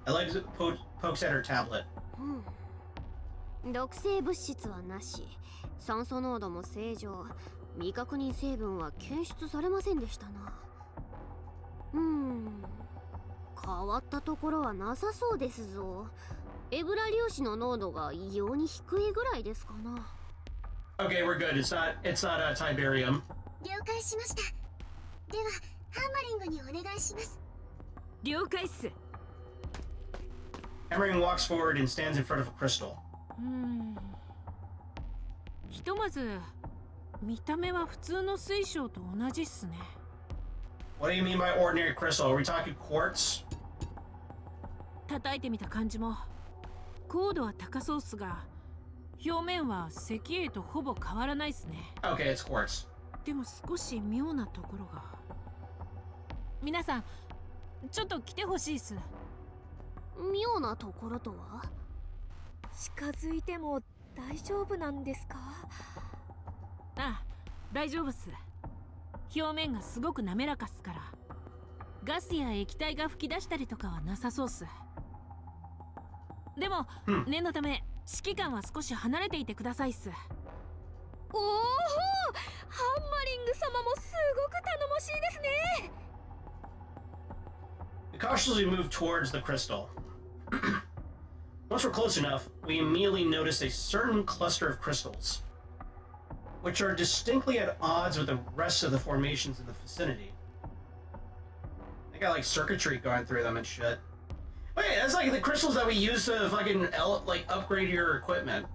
あれ。Elegg pokes at her tablet. 毒性物質はなし、酸素濃度も正常、未確認成分は検出されませんでしたな。変わったところはなさそうですぞ。エブラ粒子の濃度が異様に低いぐらいですかな。Okay, we're good. It's not Tiberium. 了解しました。では、ハンマリングにお願いします。了解っす。Hammering walks forward and stands in front of a crystal. ひとまず見た目は普通の水晶と同じっすね。What do you mean by ordinary crystal? Are we talking quartz? 叩いてみた感じも高度は高そうっすが、表面は石英とほぼ変わらないっすね。Okay, it's quartz. でも少し妙なところが。皆さん、ちょっと来てほしいっす。妙なところとは？近づいても大丈夫なんですか？ああ、大丈夫っす。表面がすごく滑らかっすから、ガスや液体が噴き出したりとかはなさそうっす。でも、念のため指揮官は少し離れていてくださいっす。おお、ハンマリング様もすごく頼もしいですね。We cautiously move towards the crystal. One Once we're close enough, we immediately notice a certain cluster of crystals, which are distinctly at odds with the rest of the formations in the vicinity. They got like circuitry going through them and shit. Wait, that's like the crystals that we use to fucking like upgrade your equipment.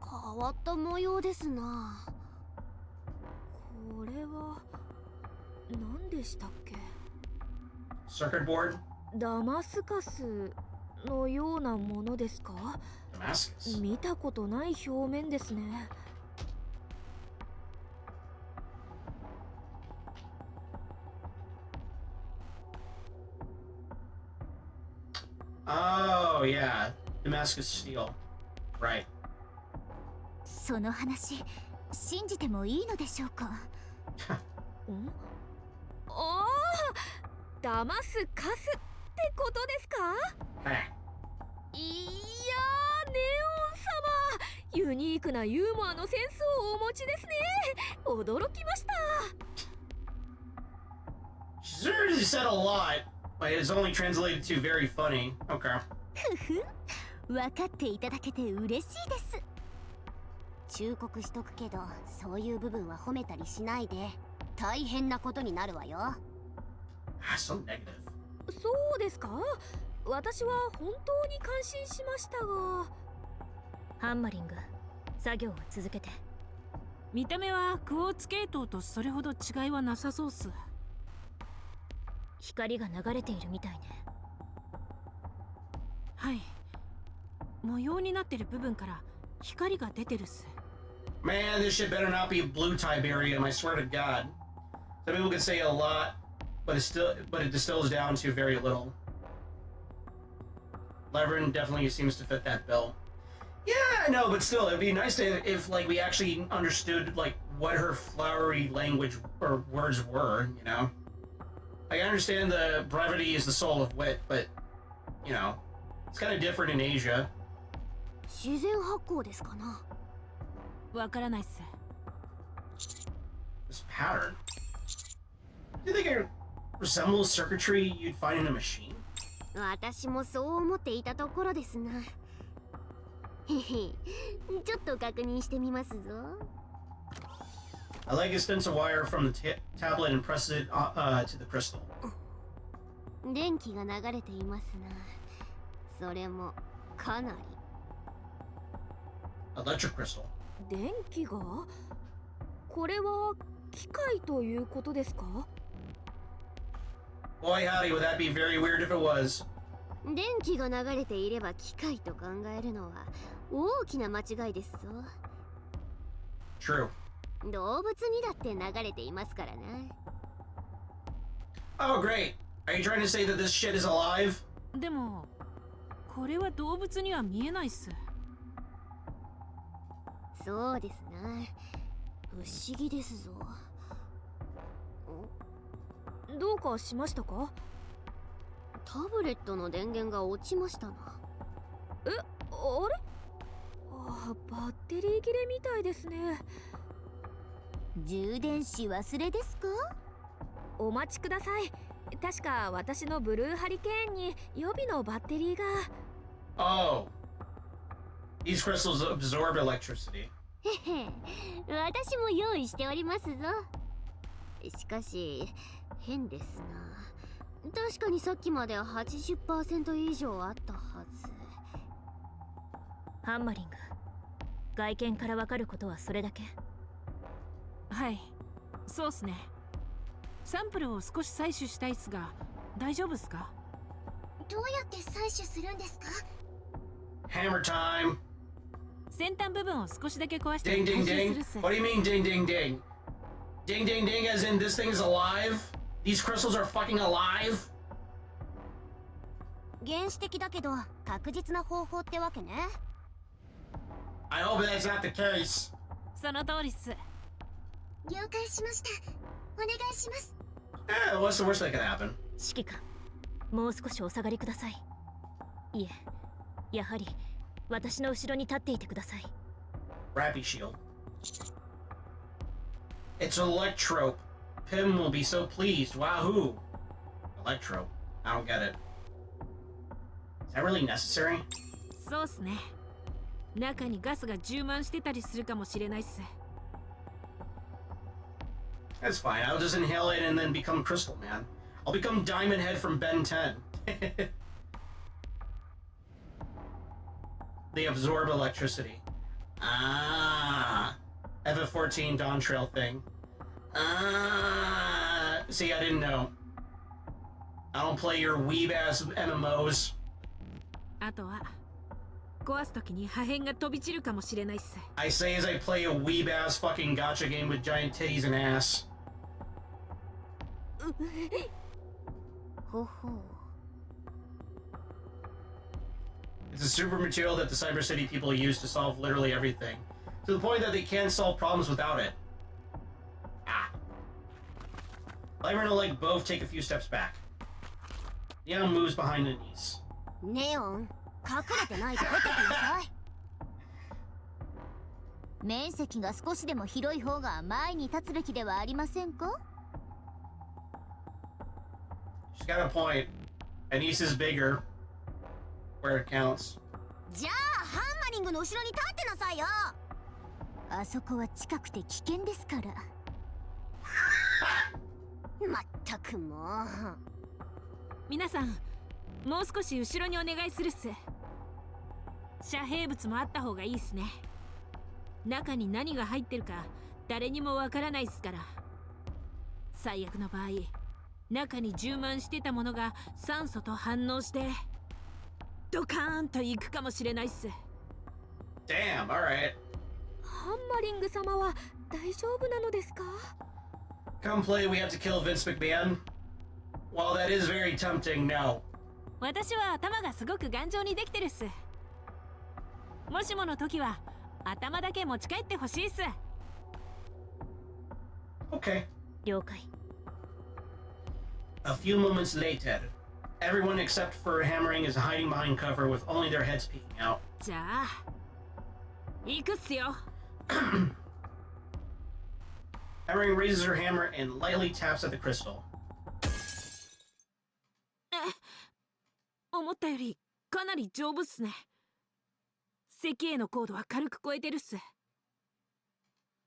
変わった模様ですな。これは何でしたっけ？ Circuit board? ダマスカスのようなものですか？ Damascus. 見たことない表面ですね。Oh, yeah. Damascus steel. Right. その話信じてもいいのでしょうか？ん？ああ、ダマスカスってことですか？ Hey. いやー、ネオン様、ユニークなユーモアのセンスをお持ちですね。驚きました。She's already said a lot, but it's only translated to very funny. Okay. ふふ、分かっていただけて嬉しいです。忠告しとくけど、そういう部分は褒めたりしないで、大変なことになるわよ。So negative. そうですか？私は本当に感心しましたが。ハンマリング、作業を続けて。見た目はクォーツ系統とそれほど違いはなさそうっす。光が流れているみたいね。はい。模様になってる部分から光が出てるっす。Man, this shit better not be blue Tiberium, I swear to God. Some people can say a lot, but it distills down to very little. Levern definitely seems to fit that bill. Yeah, I know, but still, it'd be nice if like we actually understood like what her flowery language or words were, you know? Like, I understand the brevity is the soul of wit, but you know, it's kind of different in Asia. 自然発光ですかな？わからないっす。This pattern. Do you think it resembles circuitry you'd find in a machine? 私もそう思っていたところですな。へへ、ちょっと確認してみますぞ。Elegg extends a wire from the tablet and presses it to the crystal. 電気が流れていますな。それもかなり。Electric crystal. 電気が？これは機械ということですか？ Boy howdy, would that be very weird if it was. 電気が流れていれば機械と考えるのは大きな間違いですぞ。 True. 動物にだって流れていますからね。 Oh, great. Are you trying to say that this shit is alive? でもこれは動物には見えないっす。そうですな。不思議ですぞ。どうかしましたか？タブレットの電源が落ちましたな。え、あれ？あ、バッテリー切れみたいですね。充電し忘れですか？お待ちください。確か私のブルーハリケーンに予備のバッテリーが。Oh. These crystals absorb electricity. へへ、私も用意しておりますぞ。しかし変ですな。確かにさっきまで 80% 以上あったはず。ハンマリング、外見からわかることはそれだけ？はい、そうっすね。サンプルを少し採取したいっすが、大丈夫っすか？どうやって採取するんですか？ Hammer time. 先端部分を少しだけ壊して Ding ding 回収す ding. るっす。 What do you mean ding ding ding? Ding ding ding as in this thing is alive? These crystals are fucking alive? 原始的だけど確実な方法ってわけね。I hope that's not the case. その通りっす。了解しました。お願いします。Eh, what's the worst that could happen? 指揮官、もう少しお下がりください。いえ、やはり私の後ろに立っていてください。Rappy shield. It's Electrope. Pim will be so pleased. Wahoo! Electrope. I don't get it. Is that really necessary? そうっすね。中にガスが充満してたりするかもしれないっす。That's fine. I'll just inhale it and then become Crystal Man. I'll become Diamond Head from Ben 10. They absorb electricity. Ah. FF14 Dawn Trail thing. Ah. See, I didn't know. I don't play your weeb-ass MMOs. あとは壊すときに破片が飛び散るかもしれないっす。 I say as I play a weeb-ass fucking gacha game with giant titties and ass. ほほう。 It's a super material that the Cyber City people use to solve literally everything. To the point that they can't solve problems without it. Ah. Lyra and Elegg both take a few steps back. Neon moves behind Anise. ネオン、隠れてないで出てきなさい。面積が少しでも広い方が前に立つべきではありませんか？ She's got a point. Anise is bigger. Where it counts. じゃあハンマリングの後ろに立ってなさいよ。あそこは近くて危険ですから。まったくもう。皆さん、もう少し後ろにお願いするっす。遮蔽物もあった方がいいっすね。中に何が入ってるか誰にもわからないっすから。最悪の場合、中に充満してたものが酸素と反応してドカーンと行くかもしれないっす。 Damn, alright. ハンマリング様は大丈夫なのですか？ Come play, we have to kill Vince McMahon. While that is very tempting, no. 私は頭がすごく頑丈にできてるっす。もしもの時は頭だけ持ち帰ってほしいっす。 Okay. 了解。 A few moments later, everyone except for Hammering is hiding behind cover with only their heads peeking out. じゃあ行くっすよ。 Hammering raises her hammer and lightly taps at the crystal. 思ったよりかなり丈夫っすね。石英の高度は軽く超えてるっす。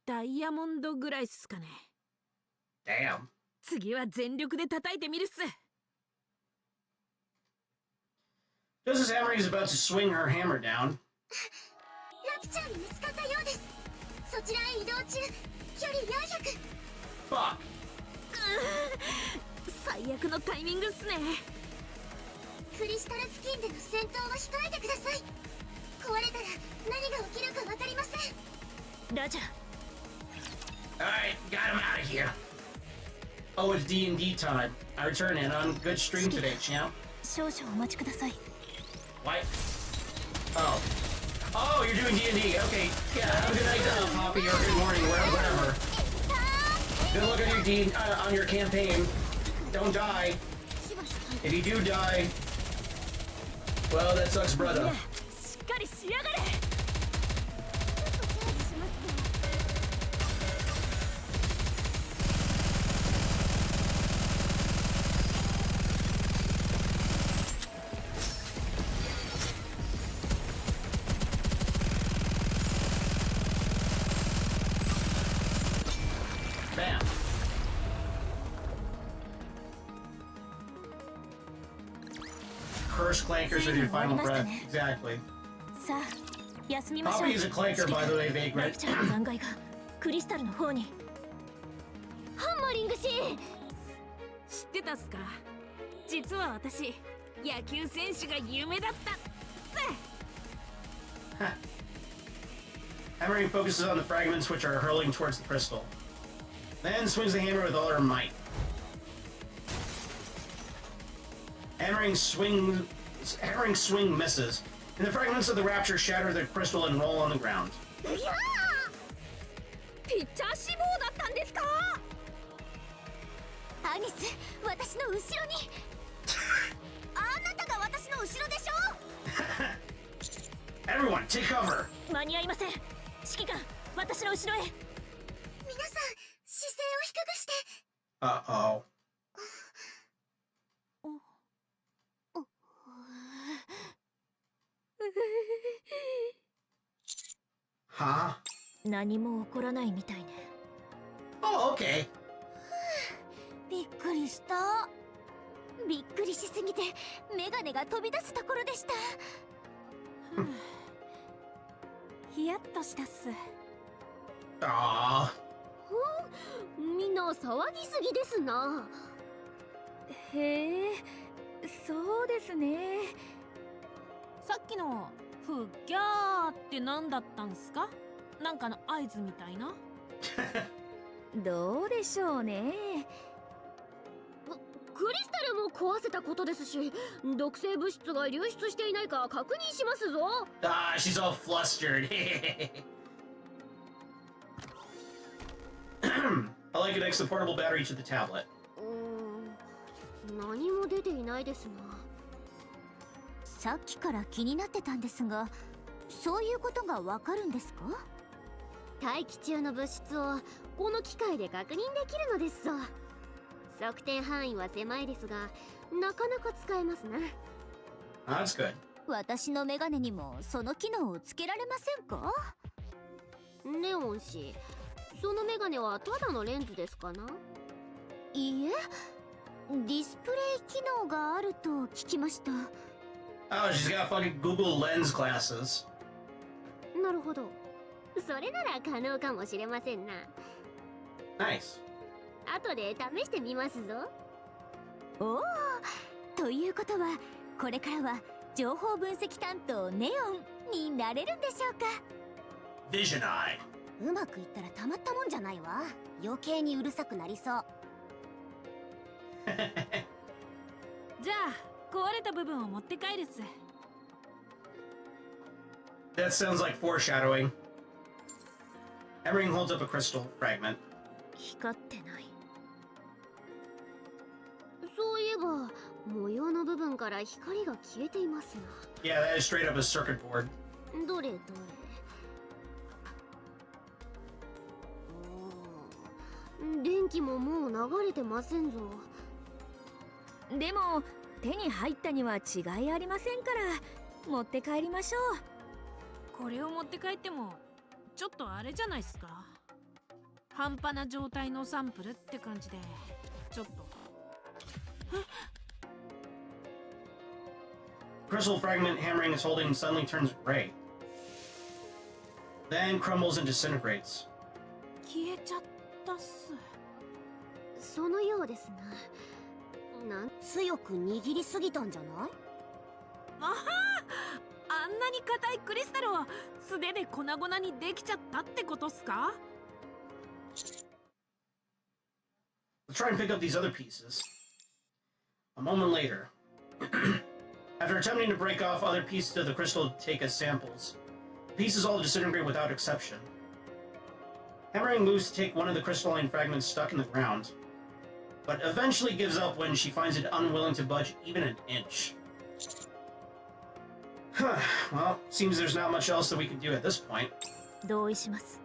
ダイヤモンドぐらいっすかね。 Damn. 次は全力で叩いてみるっす。 Just as Hammering is about to swing her hammer down, ラプチャーに見つかったようです。そちらへ移動中、距離400。 fuck. 最悪のタイミングっすね。クリスタル付近での戦闘は控えてください。壊れたら何が起きるか分かりません。ラジャー。 Alright, got him out of here. Oh, it's D&D time. I return in on good stream today, champ. 少々お待ちください。 What? Oh. Oh, you're doing D&D. Okay. Yeah, have a good night, Poppy, or good morning, whatever. Good luck on your on your campaign. Don't die. If you do die, well, that sucks, brother. しっかりしやがれ。 Bam. Curse clankers with your final breath. Exactly. さあ、休みましょう。 Poppy is a clanker, by the way, ラ Vagrant. プチャーの残骸がクリスタルの方に。ハンマリング氏。知ってたっすか？実は私、野球選手が夢だったっす。 Hammering focuses on the fragments which are hurling towards the crystal. Then swings the hammer with all her might. Hammering swing misses, and the fragments of the rapture shatter the crystal and roll on the ground. ピッチャー志望だったんですか？アニス、私の後ろに。あなたが私の後ろでしょ。 Everyone, take cover! 間に合いません。指揮官、私の後ろへ。皆さん、姿勢を低くして。 Uh-oh. あ Huh? 何も起こらないみたいね。 Oh, okay. びっくりした。びっくりしすぎてメガネが飛び出すところでした。ヒヤッとしたっす。Aww. みんな騒ぎすぎですな。へえ、そうですね。さっきのふっぎゃーって何だったんすか？なんかの合図みたいな。どうでしょうね。クリスタルも壊せたことですし、毒性物質が流出していないか確認しますぞ。Ah, she's all flustered. I like it next the portable battery to the tablet. 何も出ていないですな。さっきから気になってたんですが、そういうことがわかるんですか？大気中の物質をこの機械で確認できるのですぞ。測定範囲は狭いですが、なかなか使えますな。That's good. 私のメガネにもその機能をつけられませんか？ネオン氏、そのメガネはただのレンズですかな？いいえ、ディスプレイ機能があると聞きました。Oh, she's got fucking Google Lens glasses. なるほど。それなら可能かもしれませんな。Nice. 後で試してみますぞ。おお、ということはこれからは情報分析担当ネオンになれるんでしょうか。 Vision Eye. うまくいったらたまったもんじゃないわ。余計にうるさくなりそう。じゃあ壊れた部分を持って帰るっす。 That sounds like foreshadowing. Emerring holds up a crystal fragment. 光ってない。そういえば模様の部分から光が消えていますな。 Yeah, that is straight up a circuit board. どれどれ。電気ももう流れてませんぞ。でも手に入ったには違いありませんから持って帰りましょう。これを持って帰ってもちょっとあれじゃないっすか。半端な状態のサンプルって感じでちょっと。 Crystal fragment hammering is holding suddenly turns gray. Then crumbles and disintegrates. 消えちゃったっす。そのようですな。強く握りすぎたんじゃない？あはあんなに硬いクリスタルを素手で粉々にできちゃったってことっすか？ Let's try and pick up these other pieces. A moment later. After attempting to break off other pieces of the crystal to take as samples, the pieces all disintegrate without exception. Hammering moves to take one of the crystalline fragments stuck in the ground, but eventually gives up when she finds it unwilling to budge even an inch. Well, seems there's not much else that we can do at this point. 同意します。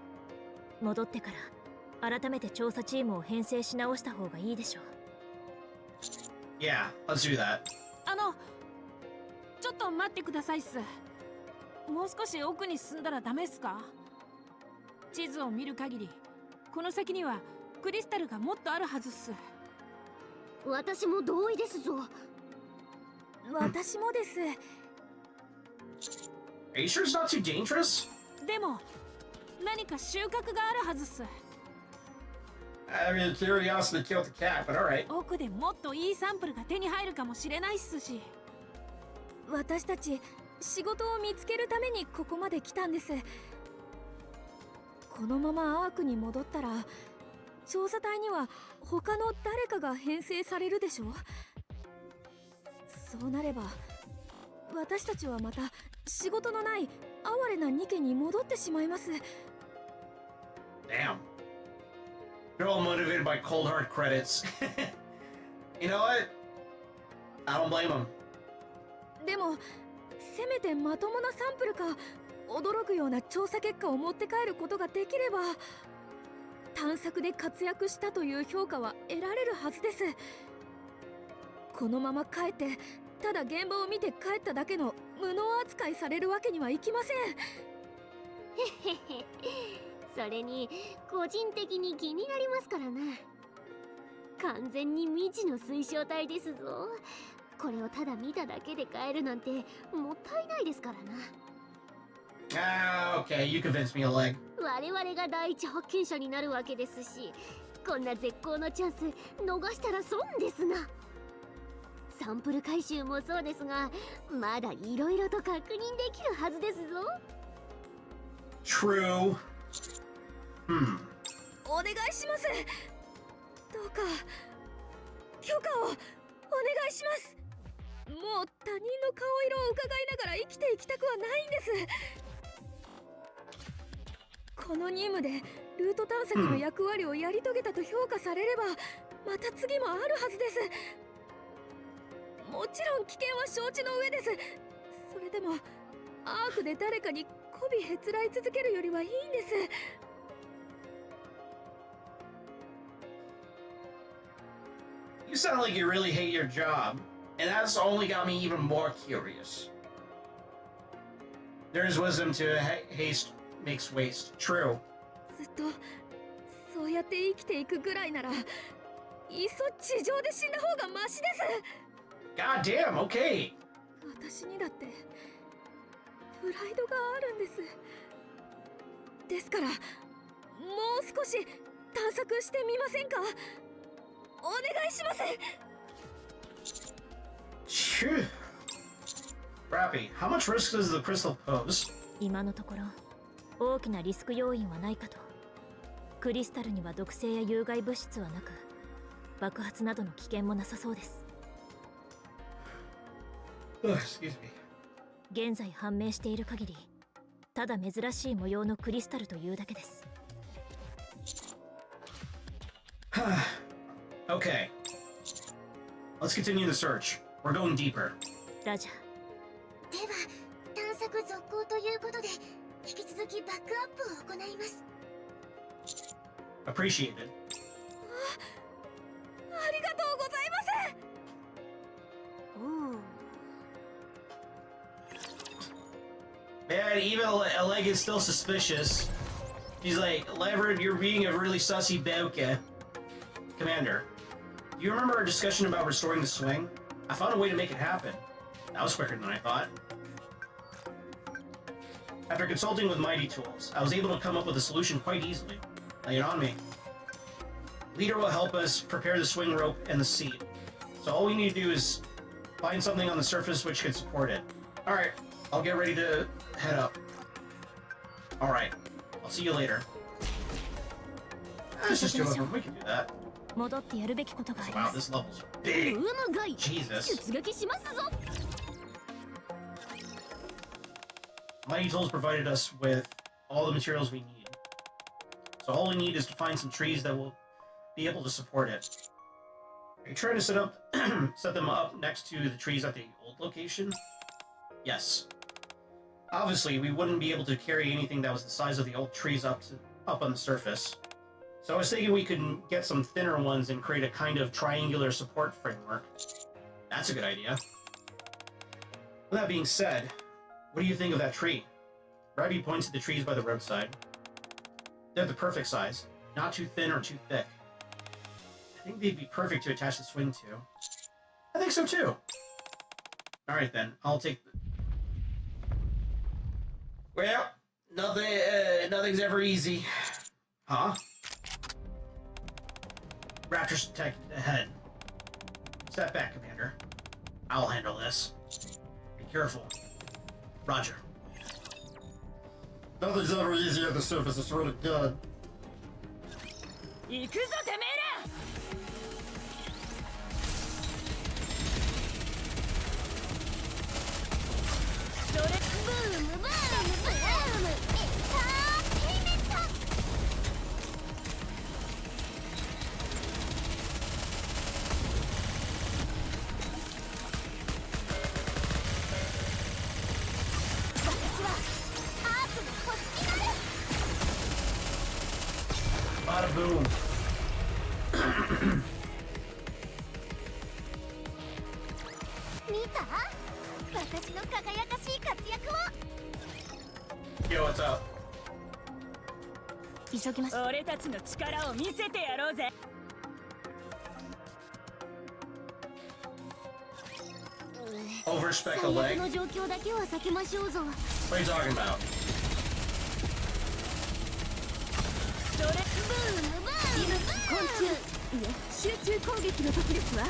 戻ってから改めて調査チームを編成し直した方がいいでしょう。 Yeah, let's do that. ちょっと待ってくださいっす。もう少し奥に進んだらダメっすか？地図を見る限りこの先にはクリスタルがもっとあるはずっす。私も同意ですぞ。私もです。 Are you sure it's not too dangerous? でも何か収穫があるはずっす。 I mean, curiosity killed the cat, but alright. 奥でもっといいサンプルが手に入るかもしれないっすし。私たち仕事を見つけるためにここまで来たんです。このままアークに戻ったら調査隊には他の誰かが編成されるでしょう。そうなれば私たちはまた仕事のない哀れなニケに戻ってしまいます。 Damn. They're all motivated by cold hard credits. You know what? I don't blame them. でもせめてまともなサンプルか驚くような調査結果を持って帰ることができれば探索で活躍したという評価は得られるはずです。このまま帰ってただ現場を見て帰っただけの無能扱いされるわけにはいきません。へへ、それに個人的に気になりますからな。完全に未知の水晶体ですぞ。これをただ見ただけで買えるなんてもったいないですからな。Okay, you convinced me, Elegg. 我々が第一発見者になるわけですし、こんな絶好のチャンス逃したら損ですな。サンプル回収もそうですが、まだいろいろと確認できるはずですぞ。True. お願いします。どうか許可をお願いします。もう他人の顔色を伺いながら生きていきたくはないんです。この任務でルート探索の役割をやり遂げたと評価されれば、また次もあるはずです。もちろん危険は承知の上です。それでもアークで誰かに媚びへつらい続けるよりはいいんです。You sound like you really hate your job, and that's only got me even more curious. There is wisdom to haste makes waste. True. ずっとそうやって生きていくぐらいなら、いっそ地上で死んだ方がマシです。 God damn, okay. 私にだってプライドがあるんです。ですからもう少し探索してみませんか。お願いします。 Phew. Rappy, how much risk does the crystal pose? 今のところ大きなリスク要因はないかと。クリスタルには毒性や有害物質はなく、爆発などの危険もなさそうです。Excuse me. 現在判明している限り、ただ珍しい模様のクリスタルというだけです。Okay. Let's continue the search. We're going deeper. ラジャー。では探索続行ということで引き続きバックアップを行います。 Appreciated. ありがとうございます。Man, even Elegg is still suspicious. She's like, Leverett, you're being a really sussy bokeh. Commander, do you remember our discussion about restoring the swing? I found a way to make it happen. That was quicker than I thought. After consulting with Mighty Tools, I was able to come up with a solution quite easily. Lay it on me. Leader will help us prepare the swing rope and the seat. So all we need to do is find something on the surface which could support it. Alright, I'll get ready to head up. Alright, I'll see you later. Let's just do it. We can do that. 戻ってやるべきことがあり Wow, ます。 this level's big. うむがい、 Jesus. 出撃しますぞ。 Mighty Tools provided us with all the materials we need. So all we need is to find some trees that will be able to support it. Are you trying to set them up next to the trees at the old location? Yes. Obviously, we wouldn't be able to carry anything that was the size of the old trees up on the surface. So I was thinking we could get some thinner ones and create a kind of triangular support framework. That's a good idea. With that being said, what do you think of that tree? Rabi points at the trees by the roadside. They're the perfect size, not too thin or too thick. I think they'd be perfect to attach the swing to. I think so too. Alright then, I'll take the... Well, nothing's ever easy. Huh? Raptors attack ahead. Step back, Commander. I'll handle this. Be careful. Roger. Nothing's ever easy at the surface, I swear to God. 行くぞてめえら。それブームブームブームエンターテイメント。私はアークの星になる。 Bada boom. 見た？私の輝かしい活躍を。 Yo, what's up? 急ぎましょう。俺たちの力を見せてやろうぜ。Overspec 最 Elegg? 悪の状況だけは避けましょうぞ。 What are you talking about? それブームブーム今昆虫いえ集中攻撃の時ですわ。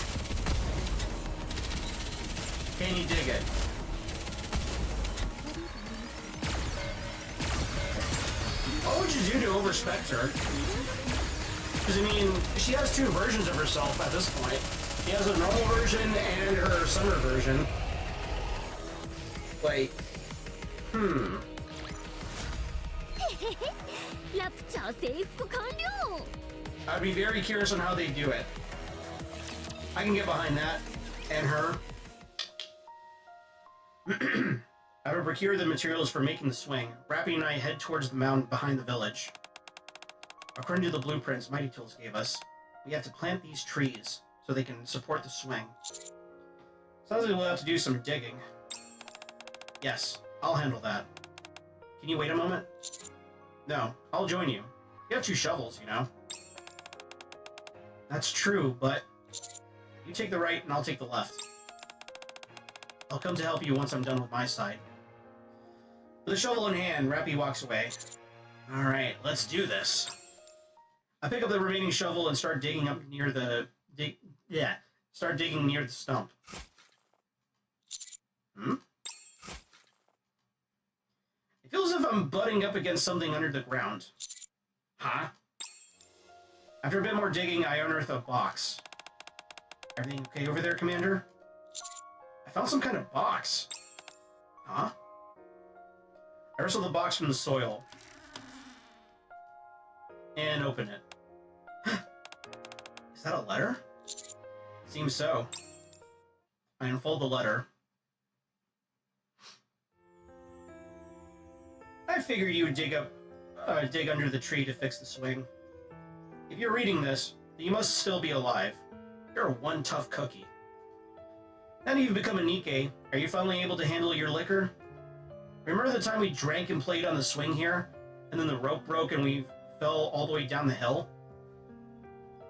Can you dig it? What would you do to overspec her? Because, I mean, she has two versions of herself at this point. She has a normal version and her summer version. Like, ラプチャー征服完了。 I'd be very curious on how they do it. I can get behind that. And her. I will procure the materials for making the swing. Rappy and I head towards the mountain behind the village. According to the blueprints Mighty Tools gave us, we have to plant these trees so they can support the swing. Sounds like we'll have to do some digging. Yes, I'll handle that. Can you wait a moment? No, I'll join you. You have two shovels, you know. That's true, but you take the right and I'll take the left. I'll come to help you once I'm done with my side. With a shovel in hand, Rappy walks away. Alright, let's do this. I pick up the remaining shovel and start digging up near the... start digging near the stump. It feels as if I'm butting up against something under the ground. Huh? After a bit more digging, I unearth a box. Everything okay over there, Commander? I found some kind of box. Huh? I wrestle the box from the soil. And open it. Is that a letter? Seems so. I unfold the letter. I figured you would dig under the tree to fix the swing. If you're reading this, then you must still be alive. You're one tough cookie. Now that you've become a NIKKE, are you finally able to handle your liquor? Remember the time we drank and played on the swing here, and then the rope broke and we fell all the way down the hill?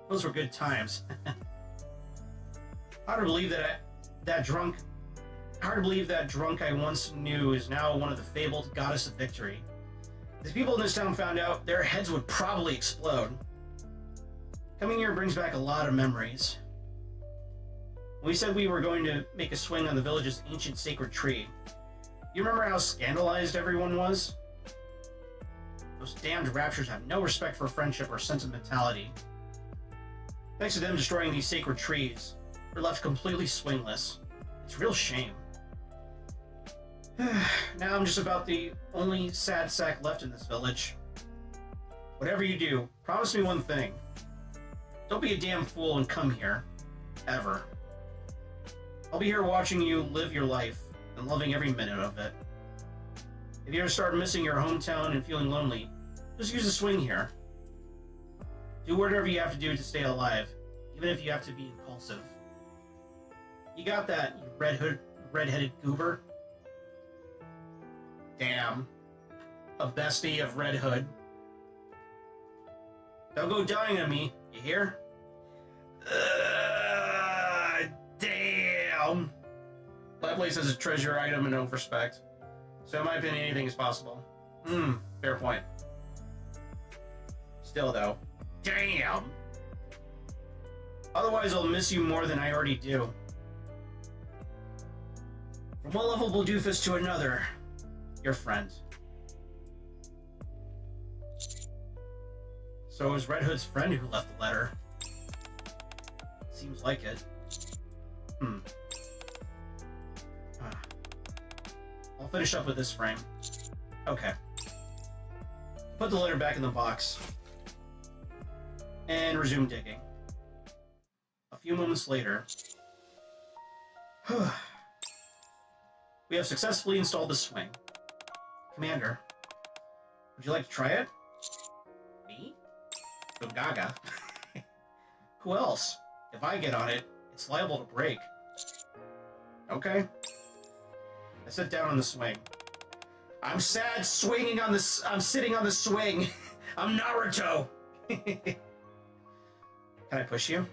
Those were good times. Hard to believe that drunk I once knew is now one of the fabled goddess of victory. If the people in this town found out, their heads would probably explode. Coming here brings back a lot of memories. We said we were going to make a swing on the village's ancient sacred tree. You remember how scandalized everyone was? Those damned raptures have no respect for friendship or sentimentality. Thanks to them destroying these sacred trees, we're left completely swingless. It's a real shame. Now I'm just about the only sad sack left in this village. Whatever you do, promise me one thing. Don't be a damn fool and come here. Ever. I'll be here watching you live your life and loving every minute of it. If you ever start missing your hometown and feeling lonely, just use the swing here. Do whatever you have to do to stay alive, even if you have to be impulsive. You got that, you red-headed goober? Damn. A bestie of Red Hood. Don't go dying on me, you hear? Damn! That place has a treasure item and no respect. So in my opinion, anything is possible. Fair point. Still though, damn! Otherwise I'll miss you more than I already do. From one lovable doofus to another, your friend. So it was Red Hood's friend who left the letter. Seems like it. I'll finish up with this frame. Okay. Put the letter back in the box. And resume digging. A few moments later... we have successfully installed the swing. Commander, would you like to try it? Me? Go gaga. Who else? If I get on it, it's liable to break. Okay. I sit down on the swing. I'm sad swinging on this. I'm sitting on the swing. I'm Naruto. Can I push you?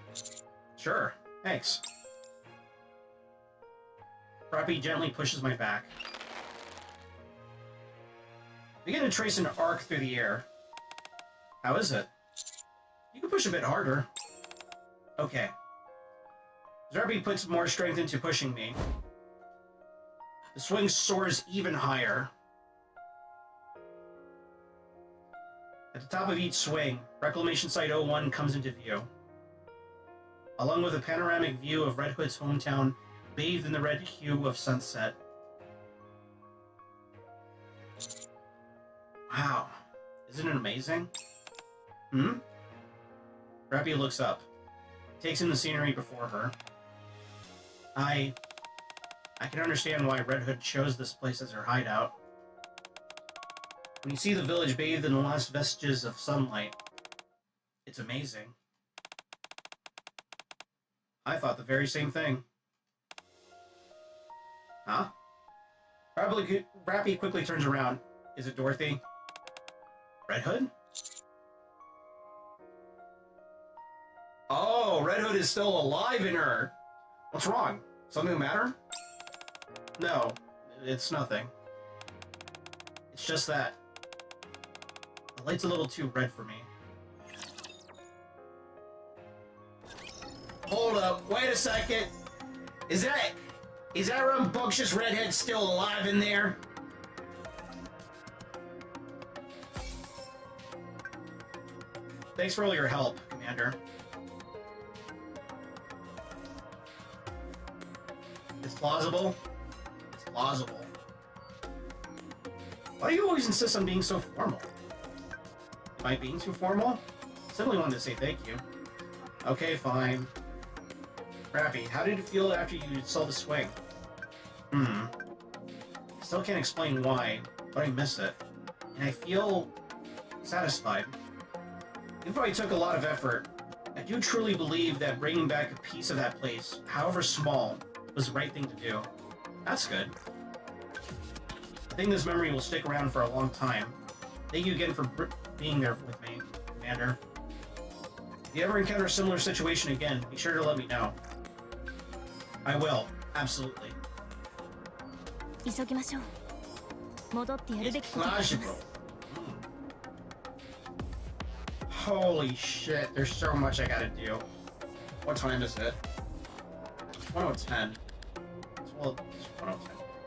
Sure. Thanks. Rappy gently pushes my back. Begin to trace an arc through the air. How is it? You can push a bit harder. Okay. Rappy puts more strength into pushing me. The swing soars even higher. At the top of each swing, Reclamation Site 01 comes into view. Along with a panoramic view of Red Hood's hometown, bathed in the red hue of sunset. Wow, isn't it amazing? Rappy looks up, takes in the scenery before her. I can understand why Red Hood chose this place as her hideout. When you see the village bathed in the last vestiges of sunlight, it's amazing. I thought the very same thing. Huh? Rappy quickly turns around. Is it Dorothy? Red Hood? Oh, Red Hood is still alive in her! What's wrong? Something the matter? No, it's nothing. It's just that the light's a little too red for me. Hold up, wait a second. Is that rambunctious redhead still alive in there? Thanks for all your help, Commander. It's plausible. It's plausible. Why do you always insist on being so formal? Am I being too formal? Simply wanted to say thank you. Okay, fine. Rappy, how did it feel after you saw the swing? Still can't explain why, but I miss it. And I feel satisfied. Even though it took a lot of effort, I do truly believe that bringing back a piece of that place, however small, was the right thing to do. That's good. I think this memory will stick around for a long time. Thank you again for being there with me, Commander. If you ever encounter a similar situation again, be sure to let me know. I will, absolutely. 急ぎましょう。戻ってやるべきことがあります。 Holy shit, there's so much I gotta do. What time is it? It's 1:10. It's 1:10.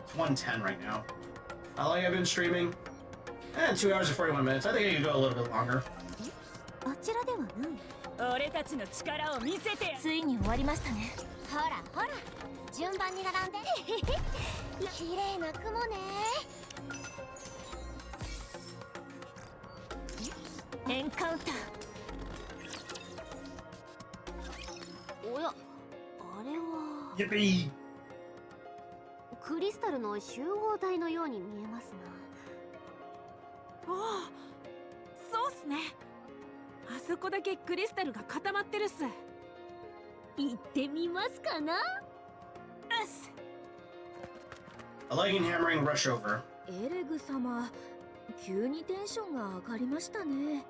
It's 1:10 right now. How long have I been streaming? 2 hours and 41 minutes. I think I could go a little bit longer. あちらではない。俺たちの力を見せて。ついに終わりましたね。ほらほら、順番に並んで。綺麗な雲ね。エンカウンター。おや、あれは Yippee! クリスタルの集合体のように見えますな。おお、そうっすね。あそこだけクリスタルが固まってるっす。行ってみますかな。よし。Elegg and hammering rush over. エレグ様、急にテンションが上がりましたね。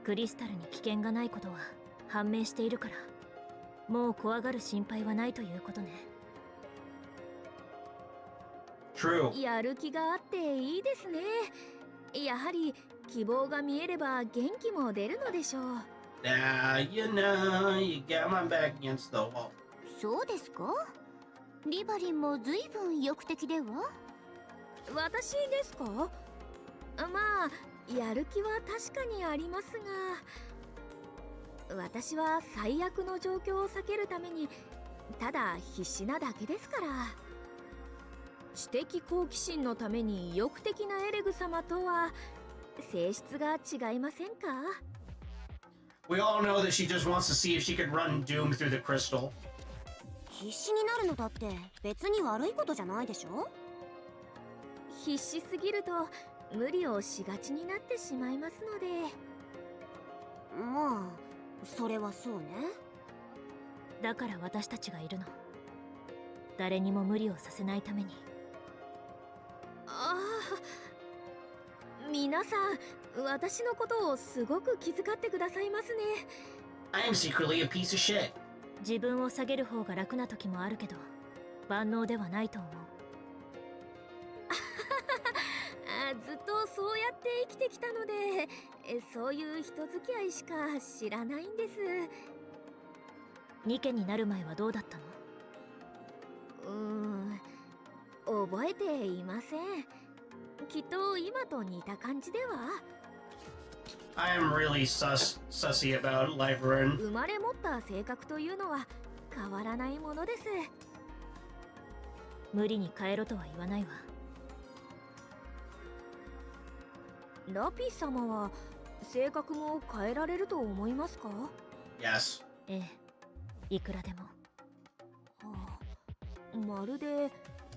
クリスタルに危険がないことは判明しているから、もう怖がる心配はないということね。True. やる気があっていいですね。やはり希望が見えれば元気も出るのでしょう。You know, you got my back against the wall. そうですか。リバリンも随分意欲的では。私ですか？まあ、やる気は確かにありますが、私は最悪の状況を避けるためにただ必死なだけですから。知的好奇心のために意欲的なエレグ様とは性質が違いませんか？ We all know that she just wants to see if she could run Doom through the crystal. 必死になるのだって別に悪いことじゃないでしょ。必死すぎると無理をしがちになってしまいますので。まあそれはそうね。だから私たちがいるの。誰にも無理をさせないために。あ皆さん、私のことをすごく気遣ってくださいますね。I am secretly a piece of shit. 自分を下げる方が楽な時もあるけど、万能ではないと思う。ずっとそうやって生きてきたので、そういう人付き合いしか知らないんです。ニケになる前はどうだったの？覚えていません。きっと今と似た感じでは。I am really sussy about Liverin. 生まれ持った性格というのは変わらないものです。無理に変えろとは言わないわ。ラピ様は性格も変えられると思いますか？ Yes. ええ、いくらでも。まるで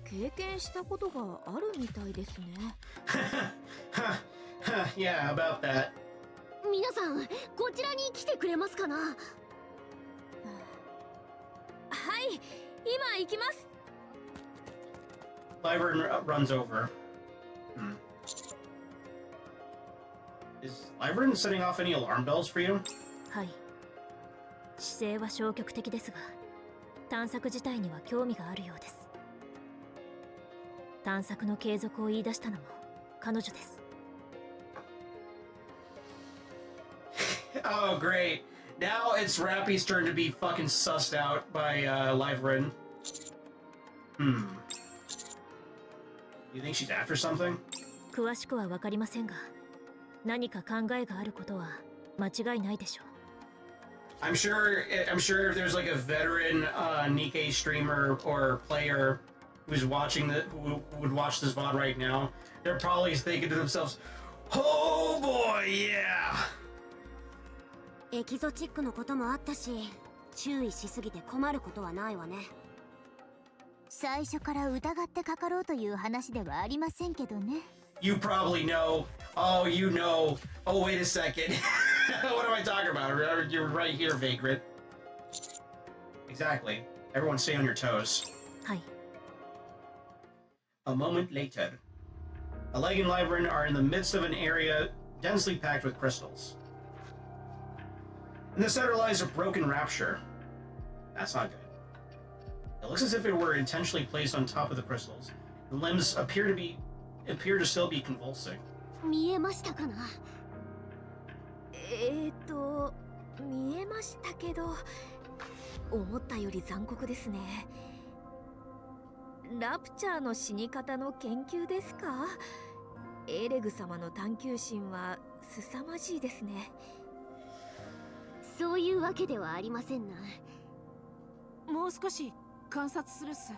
経験したことがあるみたいですね。Yeah, about that. 皆さんこちらに来てくれますかな？はい、今行きます。Liverin runs over. Is Liverin setting off any alarm bells for you? はい。姿勢は消極的ですが、探索自体には興味があるようです。探索の継続を言い出したのも彼女です。Oh, great. Now it's Rappy's turn to be fucking sussed out by Liverin. You think she's after something? 詳しくは分かりませんが、何か考えがあることは間違いないでしょう。I'm sure if there's like a veteran NIKKE streamer or player who's watching who would watch this VOD right now, they're probably thinking to themselves, "Oh boy, yeah." エキゾチックのこともあったし、注意しすぎて困ることはないわね。最初から疑ってかかろうという話ではありませんけどね。You probably know. Oh, you know. Oh, wait a second. What am I talking about? You're right here, Vagrant. Exactly. Everyone stay on your toes. はい。A moment later. Elegg and Liverin are in the midst of an area densely packed with crystals. In the center lies a broken rapture. That's not good. It looks as if it were intentionally placed on top of the crystals. The limbs appear to still be convulsing. 見えましたかな？見えましたけど、思ったより残酷ですね。ラプチャーの死に方の研究ですか？エレグ様の探求心は凄まじいですね。そういうわけではありませんな。もう少し観察するっす。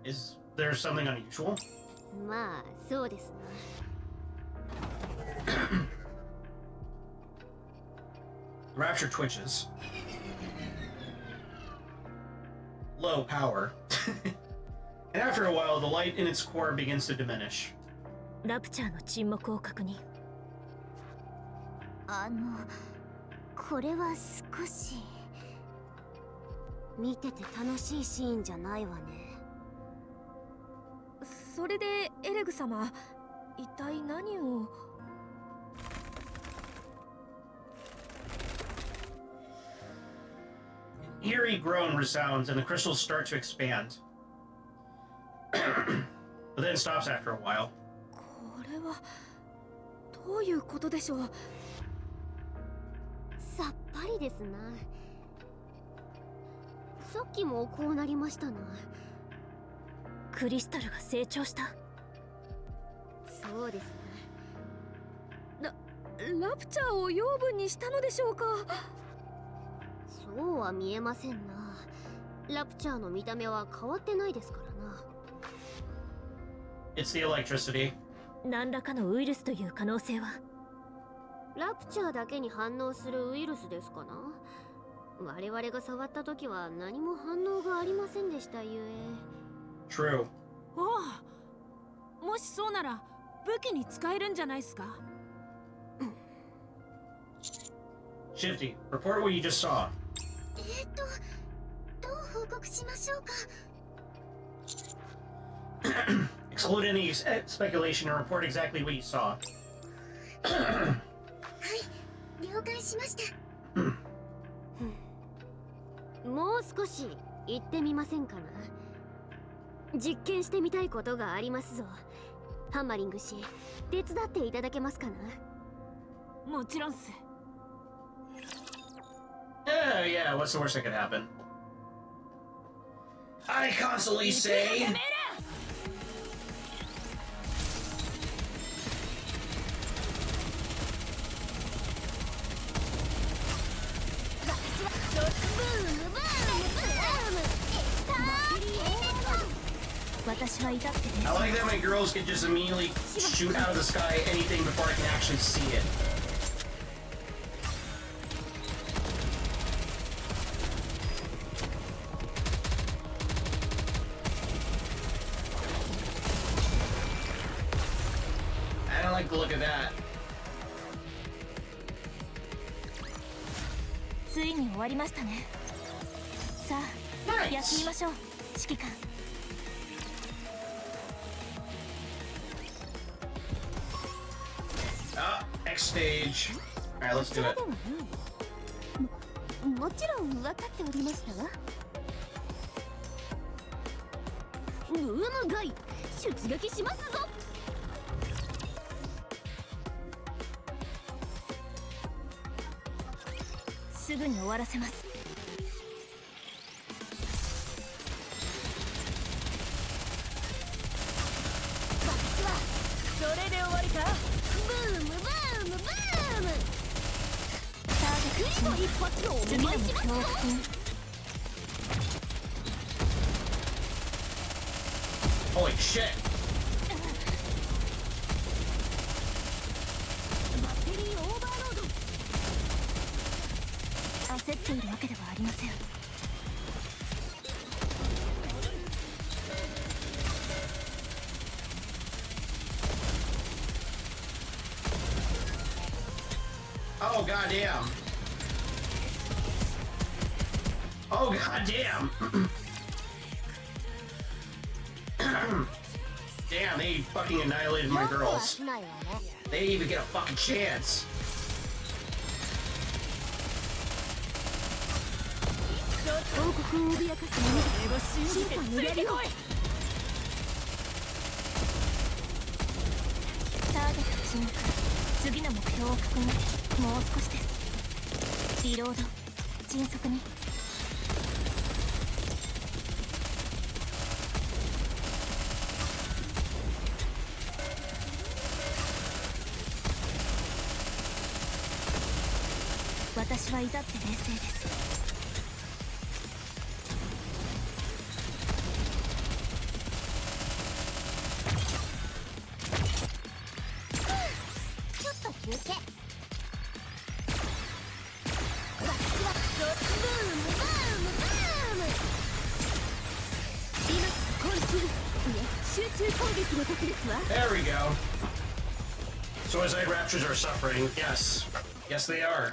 Is there something unusual? まあそうですな。The rapture twitches. Low power. And after a while, the light in its core begins to diminish. ラプチャーの沈黙を確認。これは少し見てて楽しいシーンじゃないわね。それでエレグ様、一体何を？ An eerie groan resounds and the crystals start to expand. But then stops after a while. これはどういうことでしょう？さっぱりですな。さっきもこうなりましたな。クリスタルが成長した。そうですな。ラプチャーを養分にしたのでしょうか？そうは見えませんな。ラプチャーの見た目は変わってないですからな。It's the electricity. 何らかのウイルスという可能性は？ラプチャーだけに反応するウイルスですかな。我々が触った時は何も反応がありませんでしたゆえ。True. おお、もしそうなら武器に使えるんじゃないっすか。Shifty, report what you just saw. どう報告しましょうか？ exclude any speculation and report exactly what you saw. はい了解しました。もう少し行ってみませんかな。実験してみたいことがありますぞ。ハンマリング氏、手伝っていただけますかな。もちろんっす。Yeah, what's the worst that could happen? I constantly say... I like that my girls can just immediately shoot out of the sky anything before I can actually see it. I don't like the look of that. ついに終わりましたね。さあ、休みましょう、指揮官。Next stage. Alright, let's do it. もちろん分かっておりましたわ。ムームガイ、出撃しますぞ。すぐに終わらせます。私はそれで終わりか。ブームブームブーム。次の一発をお願いしますぞ。Holy shit! バッテリーオーバーロード。焦っているわけではありません。Oh goddamn! Oh goddamn! Damn, they fucking annihilated my girls. They didn't even get a fucking chance. Target 沈黙。次の目標を確認。もう少しです。リロード。迅速に。私は至って冷静です。ちょっと休憩。私はブームブームブーム。今今週いえ集中攻撃の時ですわ。 There we go. Suicide raptures are suffering. Yes. Yes, they are.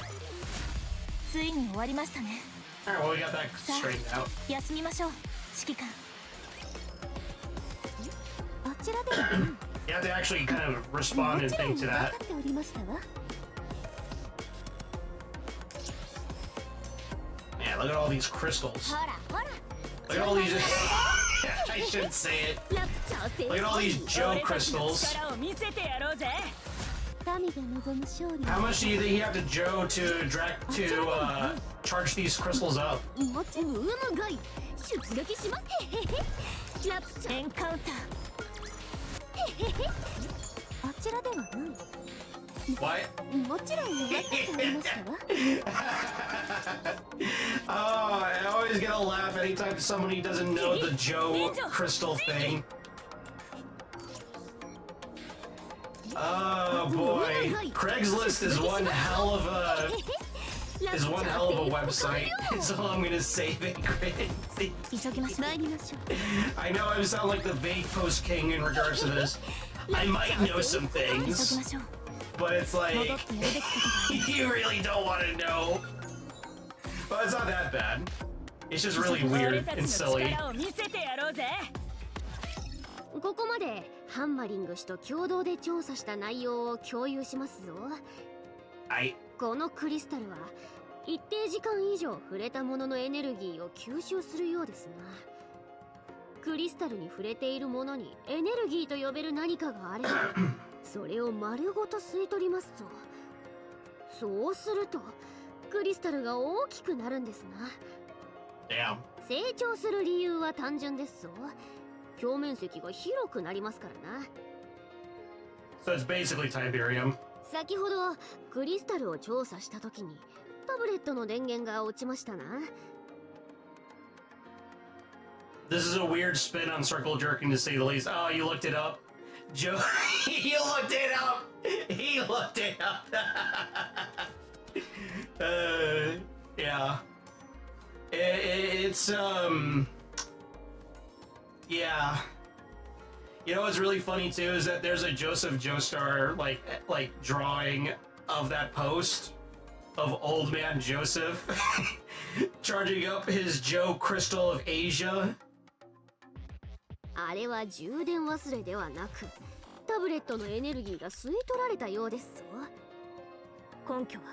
ついに終わりましたね。Alright, well, we got that straightened out. 休みましょう、指揮官。あちらで You have to actually kind of respond and think to 分 that. かっておりましたわ。 Man, look at all these crystals. ほらほら。 Look at all these. I shouldn't say it. ラプチャー Look at all these Joe crystals. 力を見せてやろうぜ。民が望む勝利。 How much do you think you have to Joe to charge these crystals up? もちムームガイ出撃します。へへへ。ラプチャーエンカウンター。あちらではない。 What? もちろん分かっておりましたわ。 Oh, I always get a laugh anytime somebody doesn't know the Joe crystal thing. Oh boy, Craigslist is one hell of a website. Is all I'm gonna say. I know I sound like the vague post king in regards to this. I might know some things, but it's like you really don't want to know. But it's not that bad. It's just really weird and silly. ここまでハンマリング氏と共同で調査した内容を共有しますぞ。はい。このクリスタルは一定時間以上触れたもののエネルギーを吸収するようですな。クリスタルに触れているものにエネルギーと呼べる何かがあればそれを丸ごと吸い取りますぞ。そうするとクリスタルが大きくなるんですな。Damn. 成長する理由は単純ですぞ。表面積が広くなりますからな。 So it's basically Tiberium. 先ほどクリスタルを調査した時にタブレットの電源が落ちましたな。 This is a weird spin on circle jerking to say the least. Oh, you looked it up? Joe, you looked it up! He looked it up! Yeah. It's, yeah. You know what's really funny too is that there's a Joseph Joestar like drawing of that post of old man Joseph charging up his Joe Crystal of Asia. あれは充電忘れではなくタブレットのエネルギーが吸い取られたようですぞ。根拠は？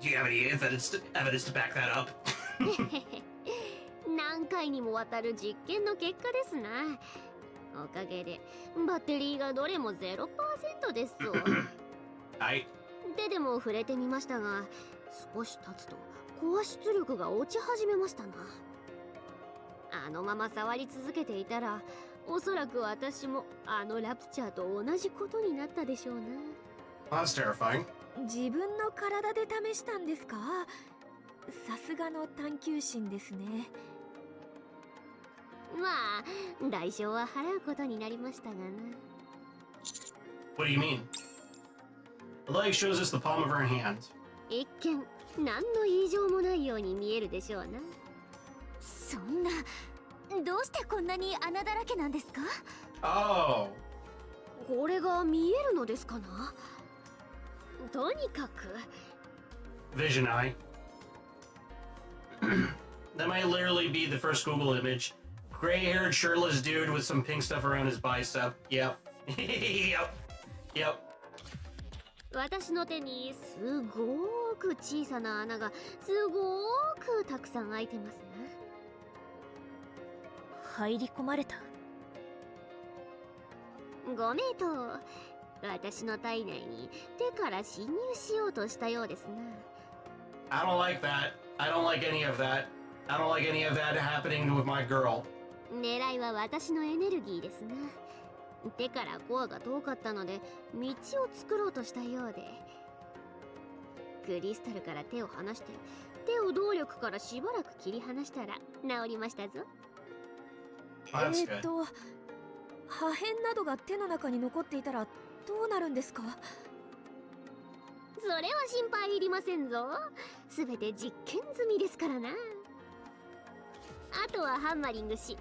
Do you have any evidence to back that up? 何回にもわたる実験の結果ですな。おかげでバッテリーがどれも 0% ですぞ。はい。手でも触れてみましたが少し経つと高出力が落ち始めましたな。あのまま触り続けていたらおそらく私もあのラプチャーと同じことになったでしょうな。 That's terrifying. 自分の体で試したんですか？さすがの探求心ですね。まあ代償は払うことになりましたがな。 What do you mean? The leg shows us the palm of her hand. 一見何の異常もないように見えるでしょうな。そんな、どうしてこんなに穴だらけなんですか？ Oh. これが見えるのですかな。とにかく Vision eye. That might literally be the first Google image. Gray-haired, shirtless dude with some pink stuff around his bicep. Yep. Yep. 私の手にすごーく小さな穴がすごーくたくさん開いてますな。入り込まれた。ご名答。私の体内に手から侵入しようとしたようですな。 I don't like that. I don't like any of that. I don't like any of that happening with my girl. 狙いは私のエネルギーですな。手からコアが遠かったので道を作ろうとしたようで、クリスタルから手を離して手を動力からしばらく切り離したら治りましたぞ。Oh, that's good. 破片などが手の中に残っていたらどうなるんですか？それは心配いりませんぞ。すべて実験済みですからな。あとはハンマリングし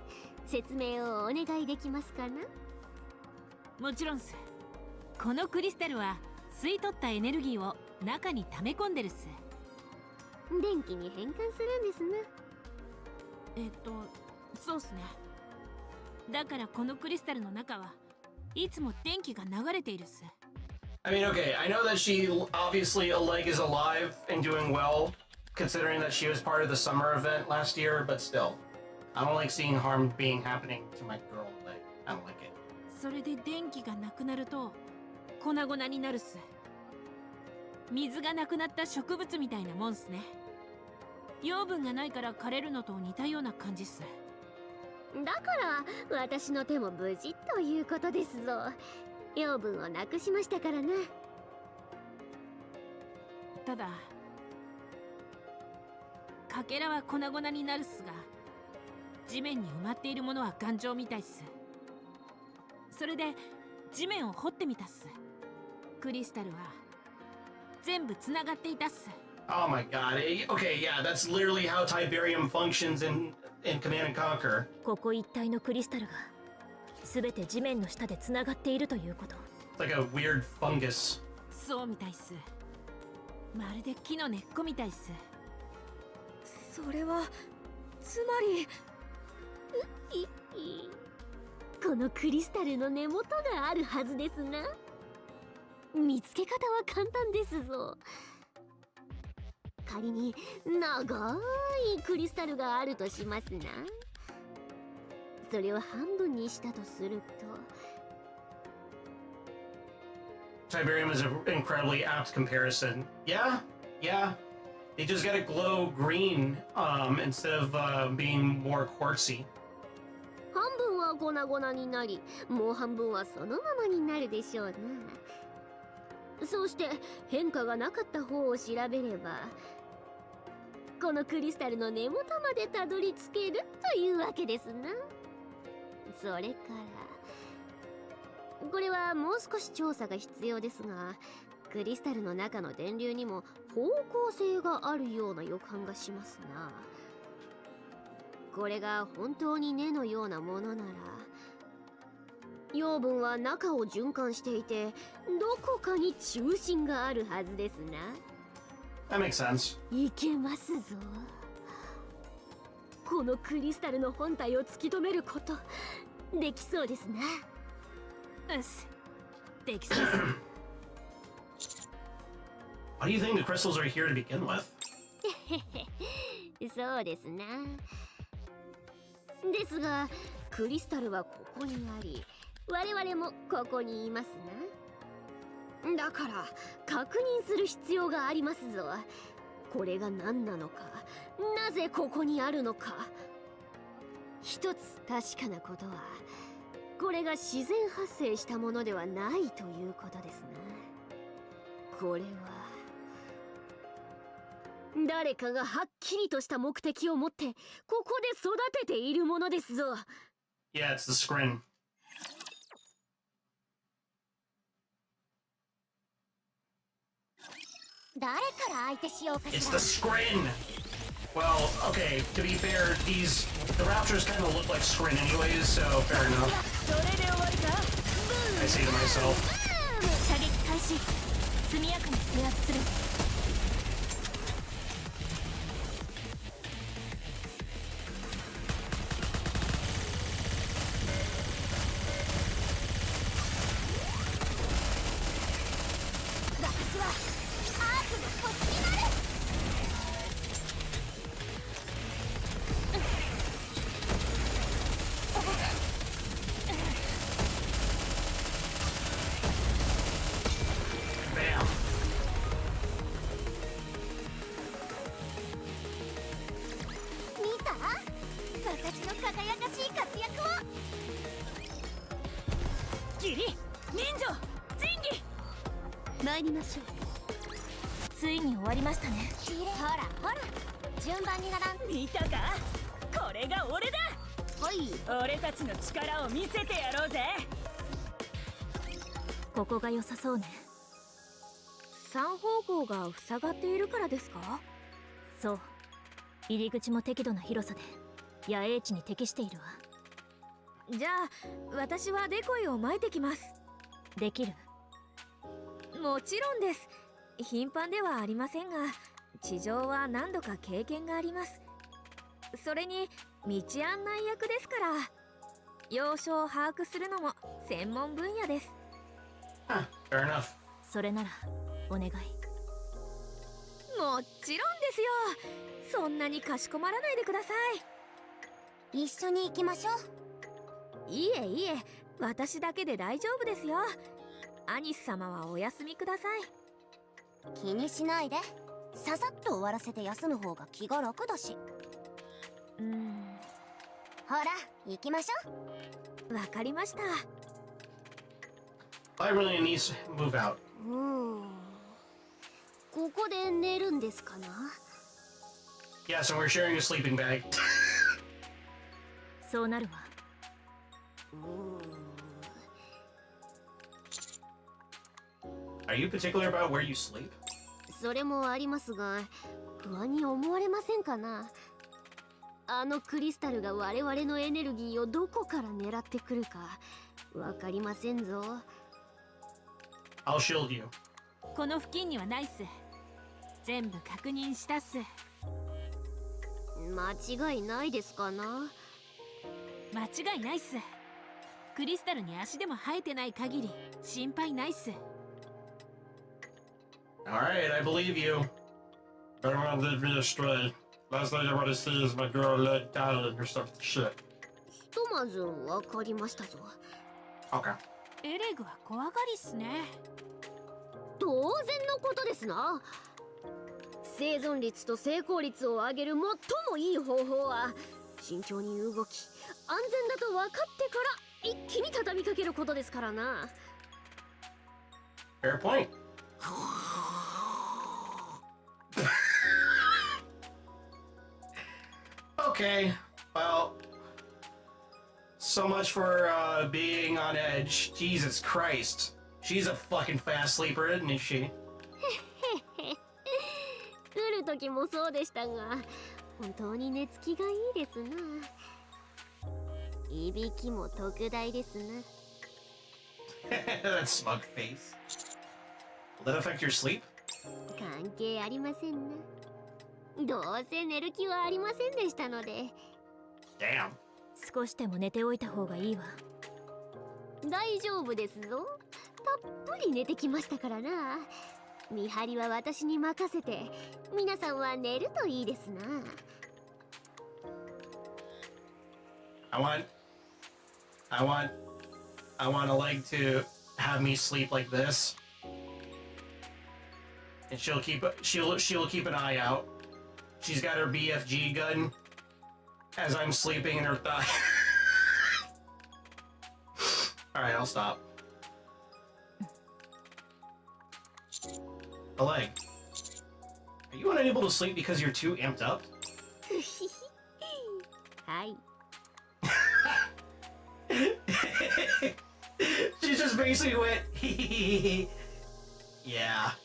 説明をお願いできますかな。もちろんっす。このクリスタルは吸い取ったエネルギーを中に溜め込んでるっす。電気に変換するんですな。そうっすね。だからこのクリスタルの中はいつも電気が流れているっす。I mean, okay, I know that she obviously Elegg is alive and doing well, considering that she was part of the summer event last year, but still, I don't like seeing harm being happening to my girl. Like, I don't like it. それで電気がなくなると粉々になるっす。水がなくなった植物みたいなもんっすね。養分がないから枯れるのと似たような感じっす。だから私の手も無事ということですぞ。養分をなくしましたからな。ただかけらは粉々になるっすが、地面に埋まっているものは頑丈みたいっす。それで地面を掘ってみたっす。クリスタルは全部つながっていたっす。Oh my god. Okay, yeah, that's literally how Tiberium functions in Command and Conquer. ここ一帯のクリスタルが全て地面の下でつながっているということ。 It's like a weird fungus. そうみたいっす。まるで木の根っこみたいっす。それはつまりこのクリスタルの根元があるはずですな。見つけ方は簡単ですぞ。仮に長いクリスタルがあるとしますな。それを半分にしたとすると、 Tiberium is an incredibly apt comparison. Yeah, yeah. They just gotta glow green instead of being more quartzy. 半分は粉々になり、もう半分はそのままになるでしょうな。そうして変化がなかった方を調べれば、このクリスタルの根元までたどり着けるというわけですな。それからこれはもう少し調査が必要ですが、クリスタルの中の電流にも方向性があるような予感がしますな。これが本当に根のようなものなら、養分は中を循環していて、どこかに中心があるはずですな。That makes sense. いけますぞ。このクリスタルの本体を突き止めることできそうですな。よし、できそうです。Why do you think the crystals are here to begin with? そうですな。ですがクリスタルはここにあり、我々もここにいますな。だから確認する必要がありますぞ。これが何なのか、なぜここにあるのか。一つ確かなことは、これが自然発生したものではないということですな。これは誰かがはっきりとした目的を持ってここで育てているものですぞ。Yeah, it's the scrin. 誰から相手しようかしら。 It's the scrin! Well, okay, to be fair, the raptors kind of look like scrin anyways, so fair enough. それで終わりか。 I say to myself. 射撃開始。速やかに制圧する。私はアークの星になる。 Bam. 見た？私の輝かしい活躍を。ギリ、忍女、仁義。参りましょう。ついに終わりましたね。ほらほら、順番に並んで。見たか？これが俺だ。はい。俺たちの力を見せてやろうぜ。ここが良さそうね。三方向が塞がっているからですか？そう。入り口も適度な広さで野営地に適しているわ。じゃあ私はデコイを撒いてきます。できる？もちろんです。頻繁ではありませんが、地上は何度か経験があります。それに道案内役ですから、要所を把握するのも専門分野です。 Huh, fair enough. それならお願い。もちろんですよ。そんなにかしこまらないでくださ一緒に行きましょう。い。いえいえ、私だけで大丈夫ですよ。アニス様はお休みください。気にしないで。ささっと終わらせて休む方が気が楽だし。ほら行きましょう。わかりました。I really need to move out. ここで寝るんですかな。 Yeah, so we're sharing a sleeping bag. そうなるわ。Are you particular about where you sleep? それもありますが、不安に思われませんかな。あのクリスタルが我々のエネルギーをどこから狙ってくるかわかりませんぞ。 I'll shield you. この付近にはないっす。全部確認したっす。間違いないですかな。間違いないっす。クリスタルに足でも生えてない限り心配ないっす。 Alright, I believe you. I don't want to lead me astray. Last thing I want to see is my girl Elegg dying or some shit. ひとまずわかりましたぞ。 Okay. エレグは怖がりっすね。当然のことですな。生存率と成功率を上げる最もいい方法は慎重に動き安全だと分かってから一気に畳みかけることですからな。 Fair point. Okay, well, so much for being on edge. Jesus Christ. She's a fucking fast sleeper, isn't she? 来る時もそうでしたが本当に寝つきがいいですな。いびきも特大ですな。That smug face. Will that affect your sleep? 関係ありませんな。どうせ寝る気はありませんでしたので。 Damn. 少しでも寝ておいた方がいいわ。大丈夫ですぞ。たっぷり寝てきましたからな。見張りは私に任せて皆さんは寝るといいですな。 I want Elegg to have me sleep like this. And she'll keep an eye out. She's got her BFG gun as I'm sleeping in her thigh. Alright, I'll stop. Elegg, are you unable to sleep because you're too amped up? はい。She just basically went, yeah.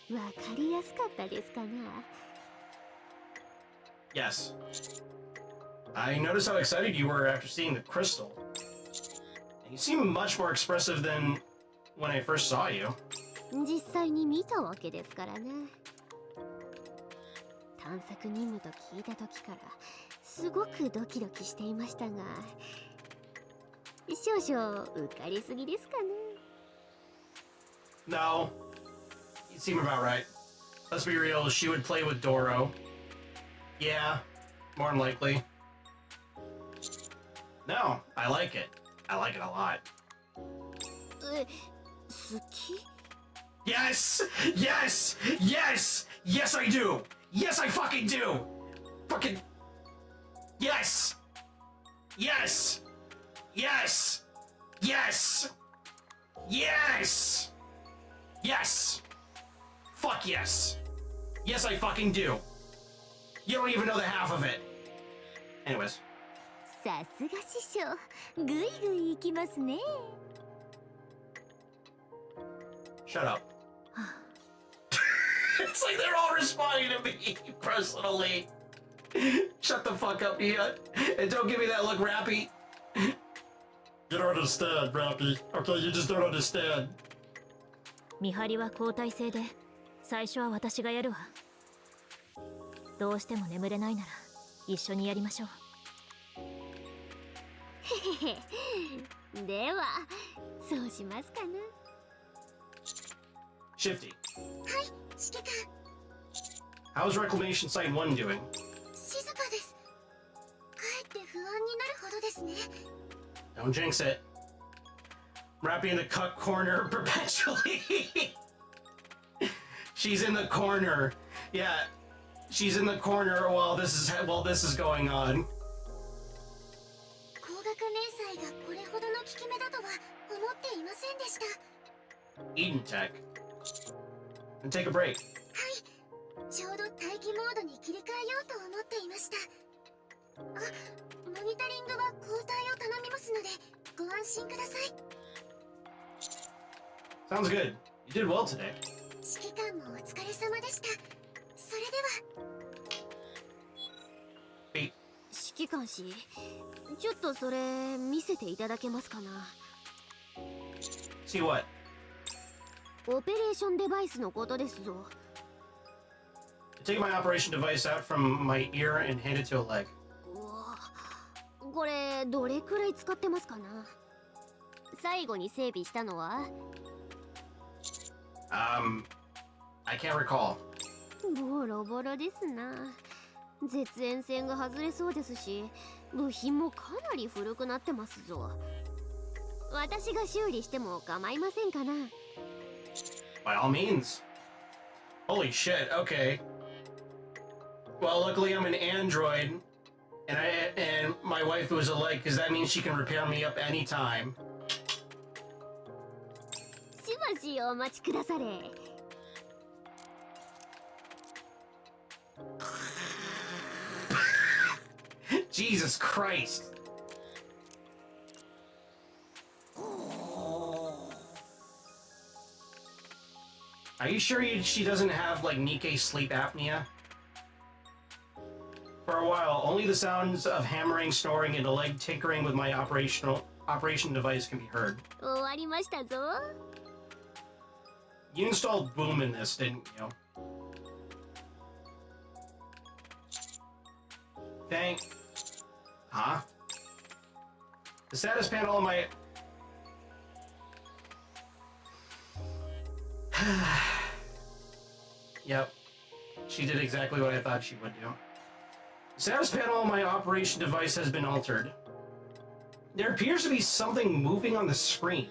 わかりやすかったですかな。 Yes. I noticed how excited you were after seeing the crystal. You seem much more expressive than when I first saw you. 実際に見たわけですからね。探索任務と聞いた時からすごくドキドキしていましたが、少々浮かれすぎですかね。 No. You seem about right. Let's be real, she would play with Doro. Yeah, more than likely. No, I like it. I like it a lot. 好き？ Yes! Yes! Yes! Yes, I do! Yes, I fucking do! Fucking... Yes! Yes! Yes! Yes! Yes! Yes! Fuck yes! Yes, I fucking do! You don't even know the half of it! Anyways. さすが師匠、ぐいぐい行きますね。 Shut up. It's like they're all responding to me personally. Shut the fuck up, Nia. And don't give me that look, Rappy. You don't understand, Rappy. Okay, you just don't understand. 見張りは交代制で最初は私がやるわ。どうしても眠れないなら一緒にやりましょう。ではそうしますかな。 Shifty. はい、指揮官。 How's Reclamation Site 1 doing? 静かです。かえって不安になるほどですね。 Don't jinx it. Rappy in the cut corner perpetually. She's in the corner. Yeah, she's in the corner while this is going on. 工学迷彩がこれほどの効き目だとは思っていませんでした。 Eden Tech. And take a break. はい、ちょうど待機モードに切り替えようと思っていました。あ、モニタリングは交代を頼みますのでご安心ください。 Sounds good. You did well today. 指揮官もお疲れ様でした。それでは。 Hey, 指揮官氏、ちょっとそれ見せていただけますかな。 see what? オペレーションデバイスのことですぞ。 Take my operation device out from my ear and hand it to Elegg. うわ、これどれくらい使ってますかな。最後に整備したのは？ I can't recall. ボロボロですな。絶縁線が外れそうですし、部品もかなり古くなってますぞ。私が修理しても構いませんかな？ By all means. Holy shit, okay. Well, luckily I'm an android, and my wife was Elegg, because that means she can repair me up anytime. しばしお待ちくだされ。Jesus Christ. Are you sure she doesn't have, like, NIKKE sleep apnea? For a while, only the sounds of hammering, snoring, and Elegg tinkering with my operation device can be heard. 終わりましたぞ。You installed Boom in this, didn't you? Huh? The status panel on my... Yep. She did exactly what I thought she would do. The status panel on my operation device has been altered. There appears to be something moving on the screen.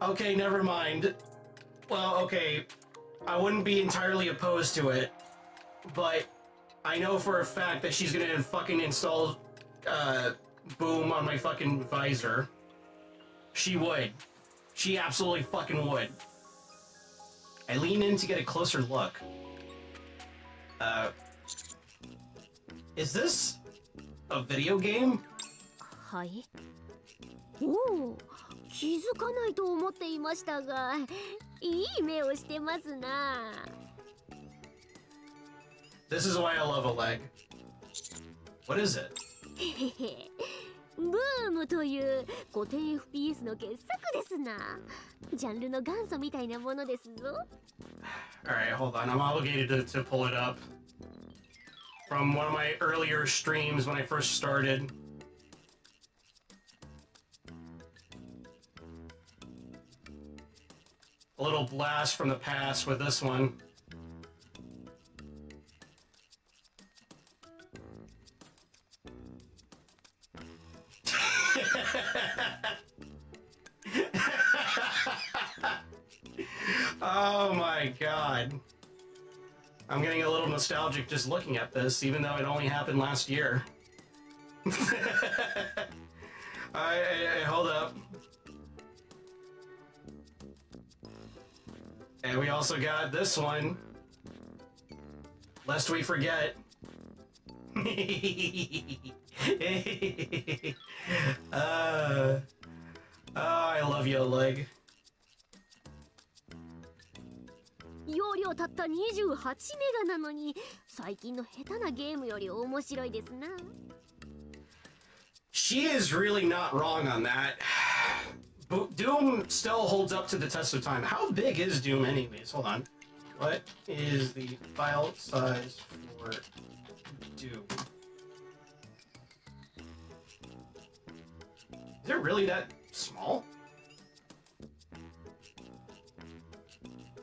Okay, never mind. Well, okay. I wouldn't be entirely opposed to it, but I know for a fact that she's gonna fucking install, Boom on my fucking visor. She would. She absolutely fucking would. I lean in to get a closer look. Is this a video game? はい。おお、気づかないと思っていましたが、いい目をしてますな。This is why I love Elegg. What is it? へへへ。ブームという古典 FPS の傑作ですな。ジャンルの元祖みたいなものですぞ。Alright, hold on. I'm obligated to pull it up. From one of my earlier streams when I first started. A little blast from the past with this one. Oh my god. I'm getting a little nostalgic just looking at this, even though it only happened last year. Hold up. And we also got this one. Lest we forget. I love you, Elegg. 容量たった28メガなのに、最近の下手なゲームより面白いですな。She is really not wrong on that. Doom still holds up to the test of time. How big is Doom anyways? Hold on. What is the file size for Doom? Is it really that small?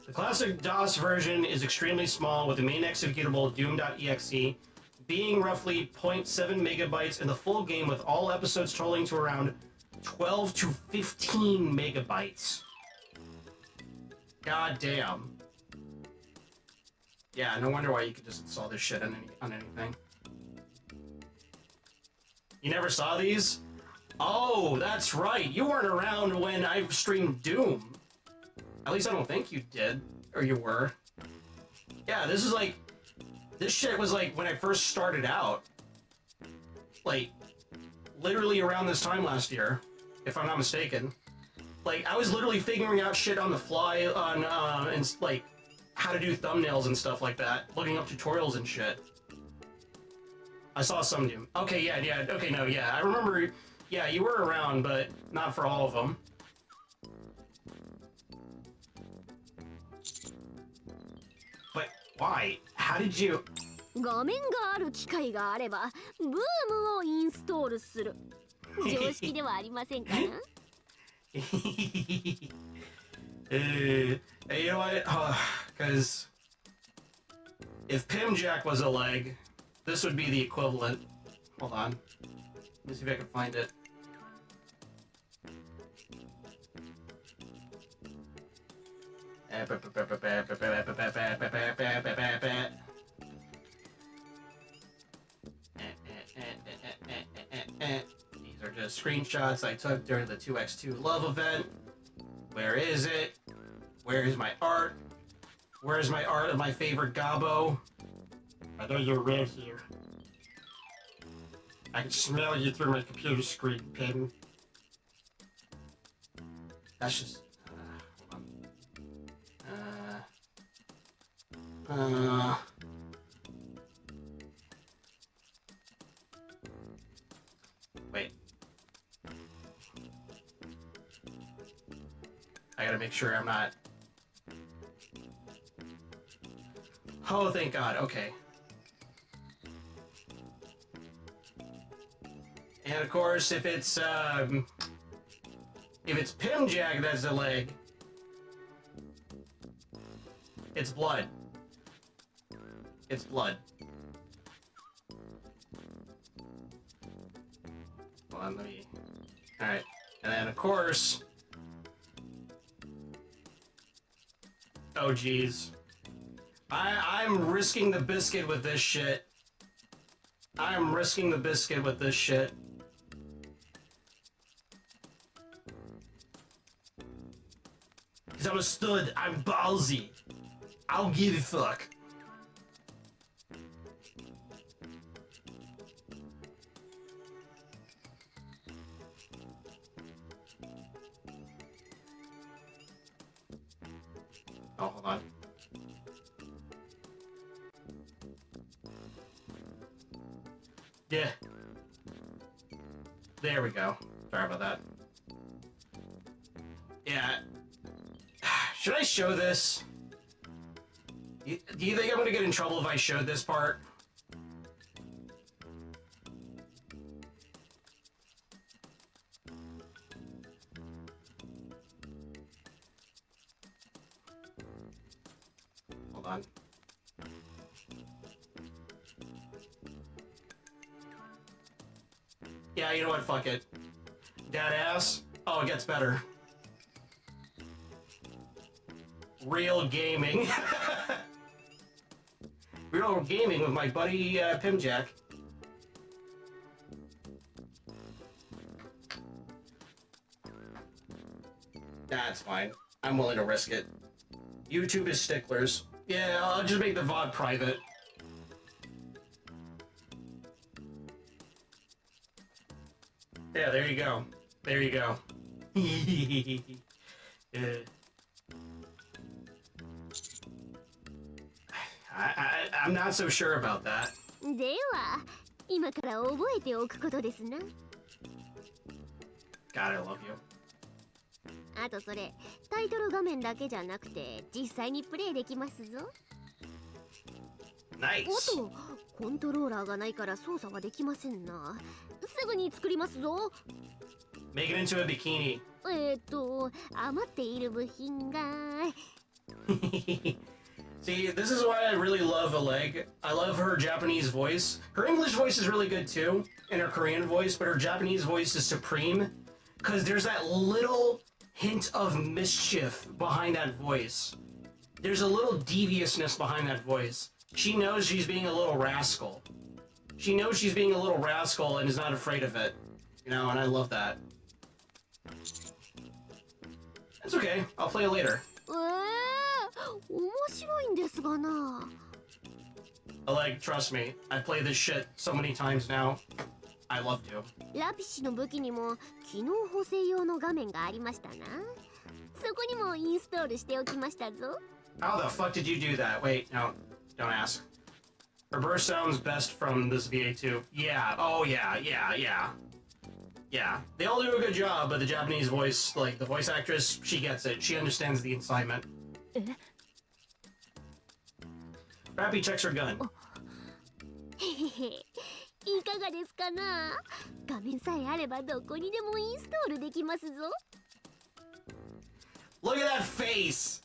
The classic DOS version is extremely small, with the main executable Doom.exe being roughly 0.7 megabytes, and the full game with all episodes totaling to around 12 to 15 megabytes. God damn. Yeah, no wonder why you could just install this shit on anything. You never saw these? Oh, that's right. You weren't around when I streamed Doom. At least I don't think you did. Or you were. Yeah, this is like... This shit was like when I first started out. Like, literally around this time last year, if I'm not mistaken. Like, I was literally figuring out shit on the fly on, and like, how to do thumbnails and stuff like that. Looking up tutorials and shit. I saw some Doom. Okay, yeah, okay, no, yeah. I remember, yeah, you were around, but not for all of them. But why? How did you... 画面がある機械があれば、ブームをインストールする。常識ではありませんかな。You know what? Because if Pimjack was Elegg, this would be the equivalent. Hold on. Let me see if I can find it. These are just screenshots I took during the 2x2 love event. Where is it? Where is my art? Where's my art of my favorite Gabo? I know you're right here. I can smell you through my computer screen, Pim. That's just... hold on. Wait. I gotta make sure I'm not... Oh, thank God. Okay. And of course, if it's Pimjack that's the leg, it's blood. It's blood. Hold on, let me... Alright. And then, of course... Oh, jeez. I'm risking the biscuit with this shit. I'm risking the biscuit with this shit. Because I'm a stud. I'm ballsy. I don't give a fuck. Oh, hold on. Yeah. There we go. Sorry about that. Yeah. Should I show this? Do you think I'm gonna get in trouble if I show this part? Hold on. Yeah, you know what? Fuck it. That ass? Oh, it gets better. Real gaming. Real gaming with my buddy Pimjack. That's fine. I'm willing to risk it. YouTube is sticklers. Yeah, I'll just make the VOD private. Yeah, there you go. There you go. Yeah. I'm not so sure about that. では、今から覚えておくことですな。God, I love you. あとそれ、タイトル画面だけじゃなくて、実際にプレイできますぞ。Nice. おっと、コントローラーがないから操作はできませんな。すぐに作りますぞ。Make it into a bikini. 余っている部品が。See, this is why I really love Elegg. I love her Japanese voice. Her English voice is really good too, and her Korean voice, but her Japanese voice is supreme. Because there's that little hint of mischief behind that voice. There's a little deviousness behind that voice. She knows she's being a little rascal. She knows she's being a little rascal and is not afraid of it. You know, and I love that. It's okay. I'll play it later. 面白いんですがな。Elegg, trust me. I play this shit so many times now. I love to. ラピシの武器にも機能補正用の画面がありましたな。そこにもインストールしておきましたぞ。How the fuck did you do that? Wait, no. Don't ask. Her burst sounds best from this VA2. Yeah. Oh, yeah. Yeah. They all do a good job, but the Japanese voice, like, the voice actress, she gets it. She understands the incitement. Rappy checks her gun. へへへ。いかがですかな。画面さえあればどこにでもインストールできますぞ。 Look at that face!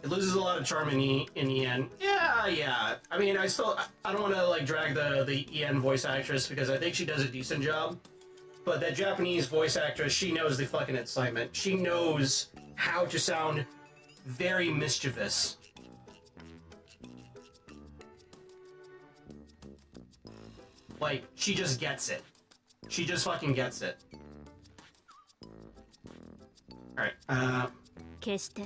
It loses a lot of charm in the end. Yeah. I mean, I don't want to like drag the EN voice actress because I think she does a decent job. But that Japanese voice actress, she knows the fucking assignment. She knows how to sound very mischievous. Like, she just gets it. She just fucking gets it. Alright, 決して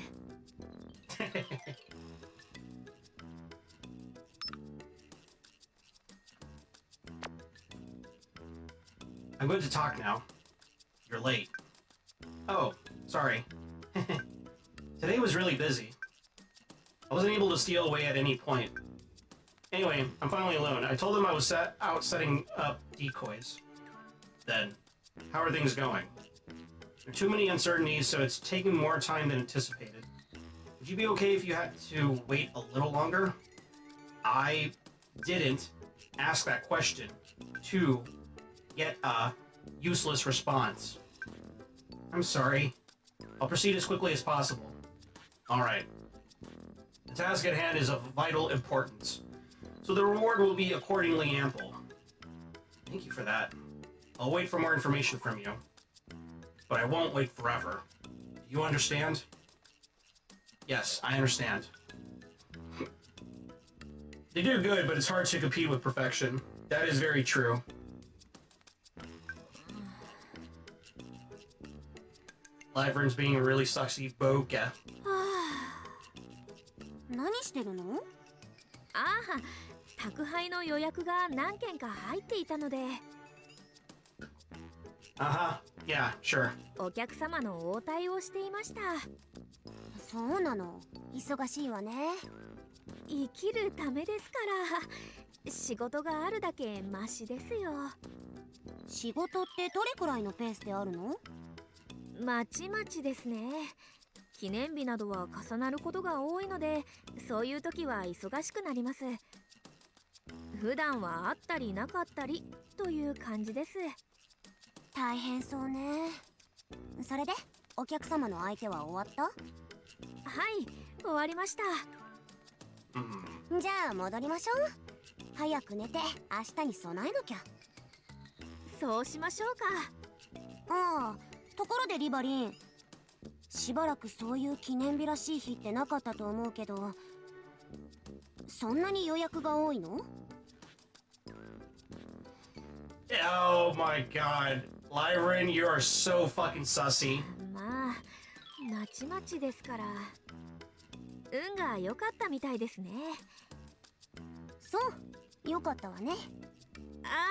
I'm going to talk now. You're late. Oh, sorry. Today was really busy. I wasn't able to steal away at any point. Anyway, I'm finally alone. I told them I was out setting up decoys. Then, how are things going? There are too many uncertainties, so it's taking more time than anticipated. Would you be okay if you had to wait a little longer? I didn't ask that question to get a useless response. I'm sorry. I'll proceed as quickly as possible. Alright. The task at hand is of vital importance, so the reward will be accordingly ample. Thank you for that. I'll wait for more information from you. But I won't wait forever. Do you understand? Yes, I understand. They do good, but it's hard to compete with perfection. That is very true. Lyvern's being a really sexy bokeh. 何してるの。ああ、宅配の予約が何件か入っていたので。Uh-huh. Yeah, sure. お客様の応対をしていました。そうなの。忙しいわね。生きるためですから。仕事があるだけマシですよ。仕事ってどれくらいのペースであるの。まちまちですね。記念日などは重なることが多いので、そういう時は忙しくなります。普段はあったりなかったりという感じです。大変そうね。それでお客様の相手は終わった。はい、終わりました。じゃあ戻りましょう。早く寝て明日に備えなきゃ。そうしましょうか。ああ、ところでリバリン、しばらくそういう記念日らしい日ってなかったと思うけど、そんなに予約が多いの。 Oh my god. Lyren, you are so fucking sussy. まあ、まちまちですから。運が良かったみたいですね。そう、良かったわね。あ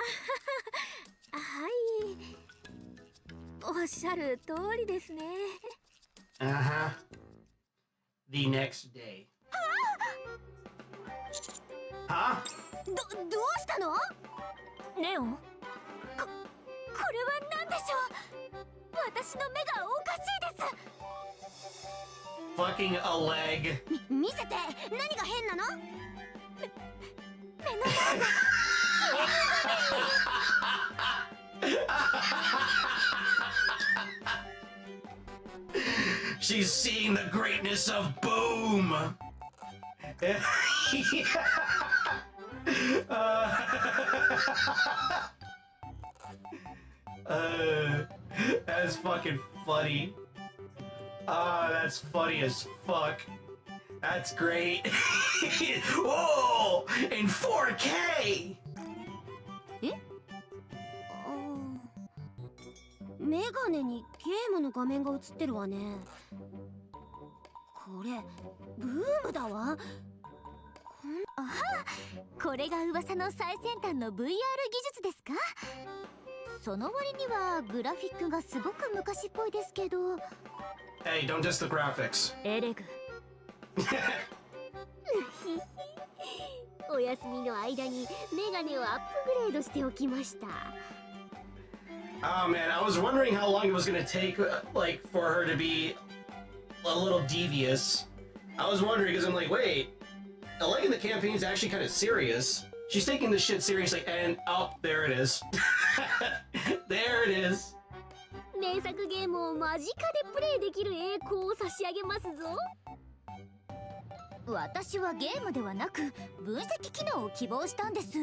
あ、はい。おっしゃる通りですね。Uh-huh. The next day. Huh? どうしたの。ネオン、これは何でしょう。私の目がおかしいです。Fucking Elegg. 見せて。何が変なの。目の前がShe's seeing the greatness of Boom. That's fucking funny. That's funny as fuck. That's great. Whoa! In 4K! メガネにゲームの画面が映ってるわね。これブームだわ。これが噂の最先端の VR 技術ですか。その割にはグラフィックがすごく昔っぽいですけど。 Hey, don't diss the graphics. エレグ、お休みの間にメガネをアップグレードしておきました。Oh man, I was wondering how long it was gonna take, like, for her to be a little devious. I was wondering because I'm like, wait, Elegg in the campaign is actually kind of serious. She's taking this shit seriously, and oh, there it is. There it is. 名作ゲームを間近でプレイできる栄光を差し上げますぞ。私はゲームではなく分析機能を希望したんです。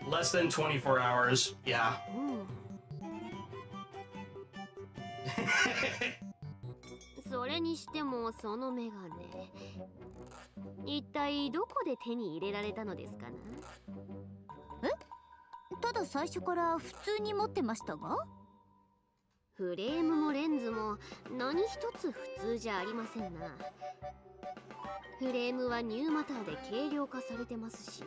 Less than 24 hours. Yeah. それにしてもそのメガネ、一体どこで手に入れられたのですかな。ただ最初から普通に持ってましたが。フレームもレンズも何一つ普通じゃありませんな。フレームはニューマターで軽量化されてますし、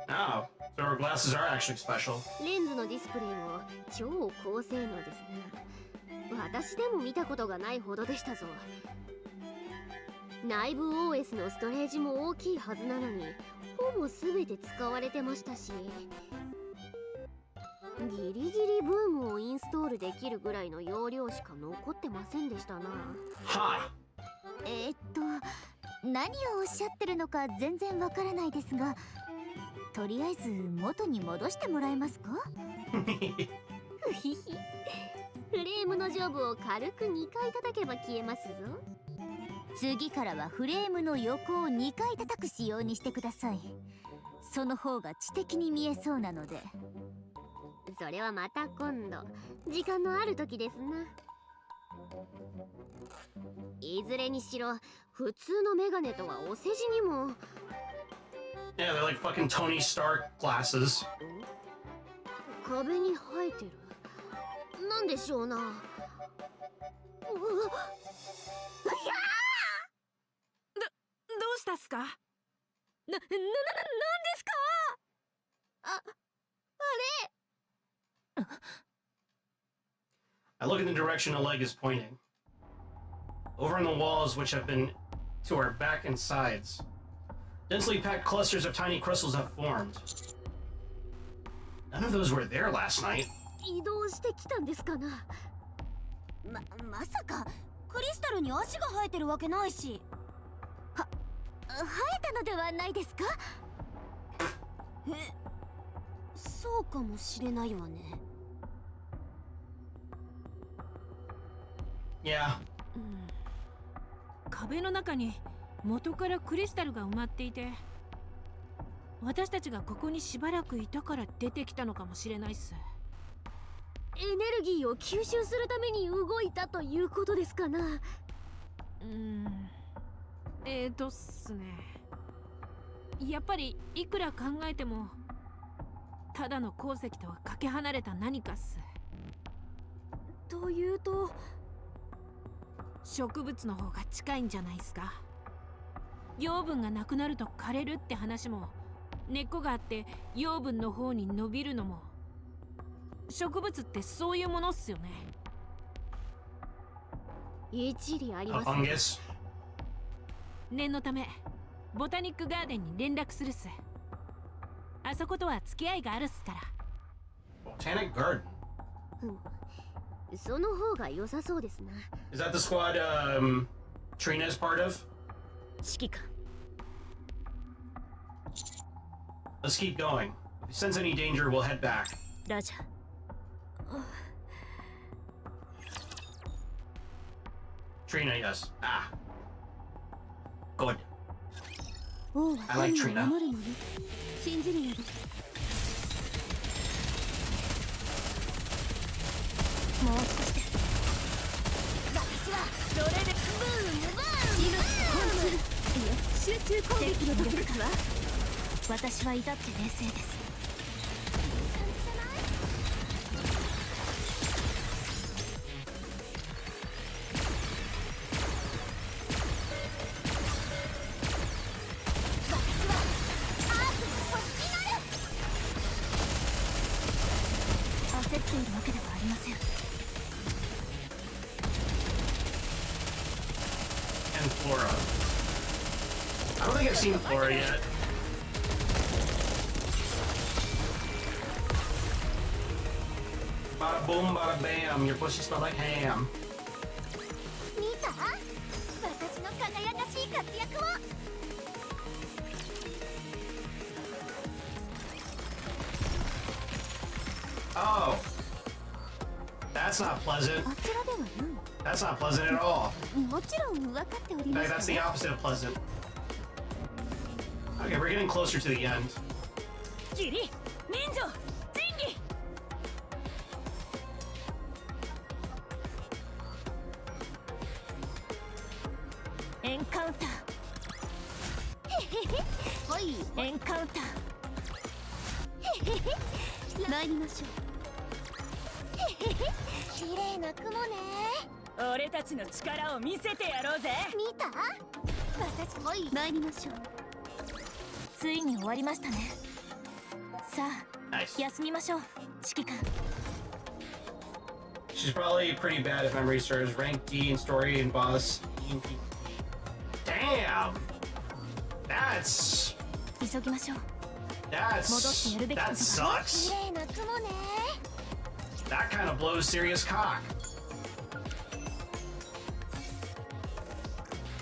Oh, so her glasses are actually special. レンズのディスプレイも超高性能ですね。私でも見たことがないほどでしたぞ。内部 OS のストレージも大きいはずなのにほぼ全て使われてましたし、ギリギリブームをインストールできるぐらいの容量しか残ってませんでしたな。は何をおっしゃってるのか全然わからないですが、とりあえず元に戻してもらえますか？ふひひ。フレームの上部を軽く2回叩けば消えますぞ。次からはフレームの横を2回叩く仕様にしてください。その方が知的に見えそうなので。それはまた今度、時間のある時ですな。いずれにしろ普通のメガネとはお世辞にも。 Yeah, they're like fucking Tony Stark glasses. 壁に生えてる。なんでしょうな。うわっ、どうしたっすか？なんですか？あれ。I look in the direction Elegg is pointing. Over on the walls, which have been to our back and sides, densely packed clusters of tiny crystals have formed. None of those were there last night. 移動してきたんですかな。まさかクリスタルに足が生えてるわけないし。生えたのではないですか？そうかもしれないわね。Yeah. 壁の中に元からクリスタルが埋まっていて、私たちがここにしばらくいたから出てきたのかもしれないっす。エネルギーを吸収するために動いたということですかな。っすね。やっぱりいくら考えてもただの鉱石とはかけ離れた何かっす。というと植物の方が近いんじゃないですか。養分がなくなると枯れるって話も、根っこがあって養分の方に伸びるのも、植物ってそういうものっすよね。一理あります。Fungus. 念のためボタニックガーデンに連絡するっす。あそことは付き合いがあるっすから。 Botanic Garden. その方が良さそうですな。 Is that the squad Trina is part of? 指揮官。 Let's keep going. If we sense any danger, we'll head back. ラジャー。Trina, yes. Ah. Good. 王は I like 神を Trina. 守るもの。信じるのです。もう少しです。私はそれでブーム集中攻撃の時ですわ。私は至って冷静です。焦っているわけではありません。 And Flora. I don't think I've seen Flora yet. Bada boom, bada bam. Your pussy smells like ham. 見た？私の輝かしい活躍を。 Oh, that's not pleasant. あちらではない。 That's not pleasant at all. もちろん分かっており In ま fact, す that's the が。 opposite of pleasant. Okay, we're getting closer to the end. ギリ忍者仁義。エンカウンター。はい。エンカウンター。参りましょう。綺麗な雲ね。俺たちの力を見せてやろうぜ。見た？私、はい。参りましょう。ついに終わりましたね。さあ、 Nice. 休みましょう指揮官。 She's probably pretty bad if memory serves. Rank D in story and boss. Damn! That's 急ぎましょう。 that 戻ってやるべきことが。 sucks. 綺麗な雲ね。 That kind of blows serious cock.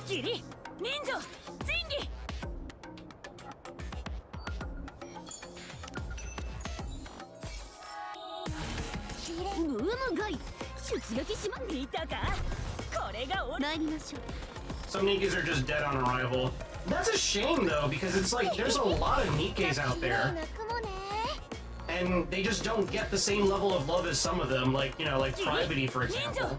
ギリ忍者仁義。ムームガイ出撃しま。見たか。これが俺。参りましょう。 Some Nikkes are just dead on arrival. That's a shame though, because it's like there's a lot of Nikkes out 綺麗 there, な雲ね。 and they just don't get the same level of love as some of them. Like, you know, like Privity, for example.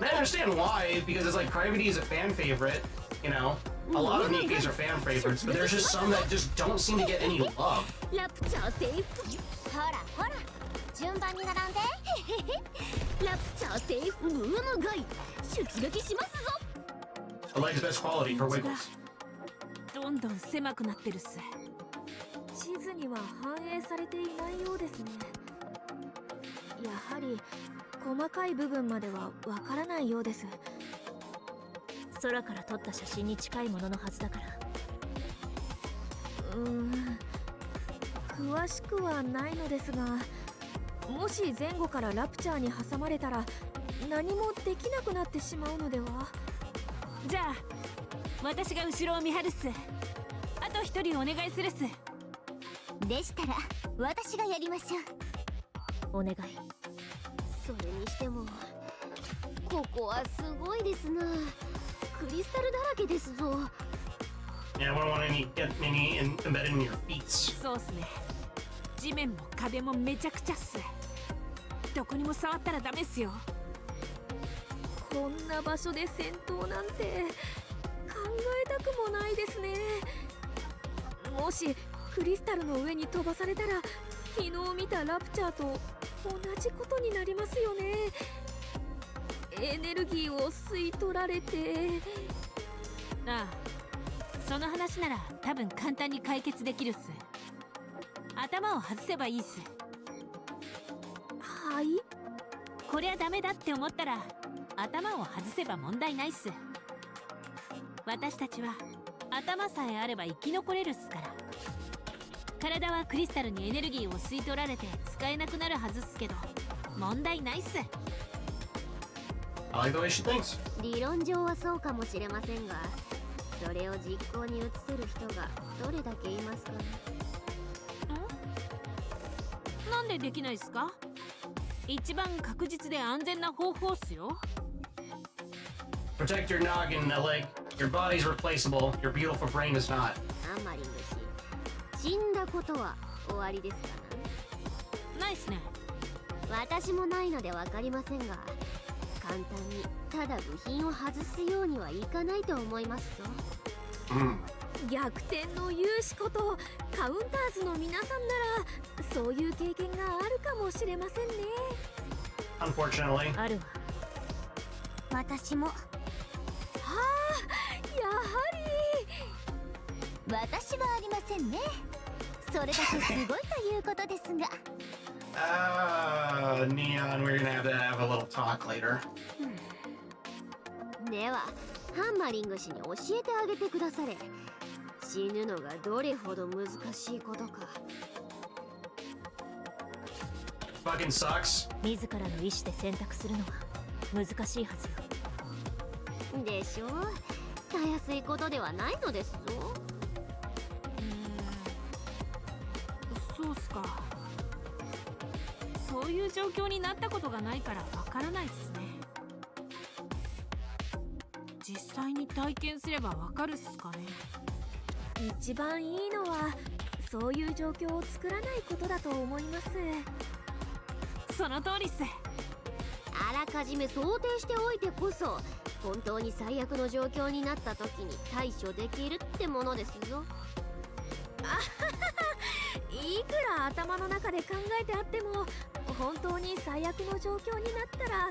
And I understand why, because it's like Privity is a fan favorite. You know, a lot of Nikkes are fan favorites, but there's just some that just don't seem to get any love. ラプチャーセーフ。ほらほら、順番に並んで。ラプチャーセーフ。ムームガイ出撃しますぞ。 Eleg's best quality for Wiggles. どんどん狭くなってるっす。地図には反映されていないようですね。やはり細かい部分まではわからないようです。空から撮った写真に近いもののはずだから。詳しくはないのですが、もし前後からラプチャーに挟まれたら何もできなくなってしまうのでは。じゃあ私が後ろを見張るっす。あと一人お願いするっす。でしたら私がやりましょお願い。う。それにしてもここはすごいですな。クリスタルだらけですぞ。 Yeah, I wouldn't want any get any embedded in your feet. そうっすね。地面も壁もめちゃくちゃっす。どこにも触ったらダメっすよ。こんな場所で戦闘なんて考えたくもないですね。もしクリスタルの上に飛ばされたら昨日見たラプチャーと同じことになりますよね。エネルギーを吸い取られて。ああ、その話なら多分簡単に解決できるっす。頭を外せばいいっす。はい。こりゃダメだって思ったら頭を外せば問題ないっす。私たちは頭さえあれば生き残れるっすから。体はクリスタルにエネルギーを吸い取られて使えなくなるはずっすけど、問題ないっす。 I like the way she thinks. 理論上はそうかもしれませんが、それを実行に移せる人がどれだけいますかね。なんでできないっすか。一番確実で安全な方法っすよ。 Protect your noggin, Elegg. Your body's replaceable. Your beautiful brain is not. アンマリング氏、死んだことは終わりですかないっすね。な。私もないので分かりませんが、簡単にただ部品を外すようにはいかないと思いますぞ。逆転の勇士ことカウンターズの皆さんならそういう経験があるかもしれませんね。 Unfortunately. あるわ。私も。はあ、やはり。私はありませんね。それだけすごいということですが。Neon, we're gonna have to have a little talk later. ではハンマリング氏に教えてあげてくだされ。死ぬのがどれほど難しいことか。 Fucking sucks. 自らの意思で選択するのは難しいはずよ。でしょう。たやすいことではないのですぞ。そうっすか。そういう状況になったことがないからわからないっすね。実際に体験すればわかるっすかね。一番いいのはそういう状況を作らないことだと思います。その通りっす。あらかじめ想定しておいてこそ本当に最悪の状況になった時に対処できるってものですぞ。いくら頭の中で考えてあっても本当に最悪の状況になったら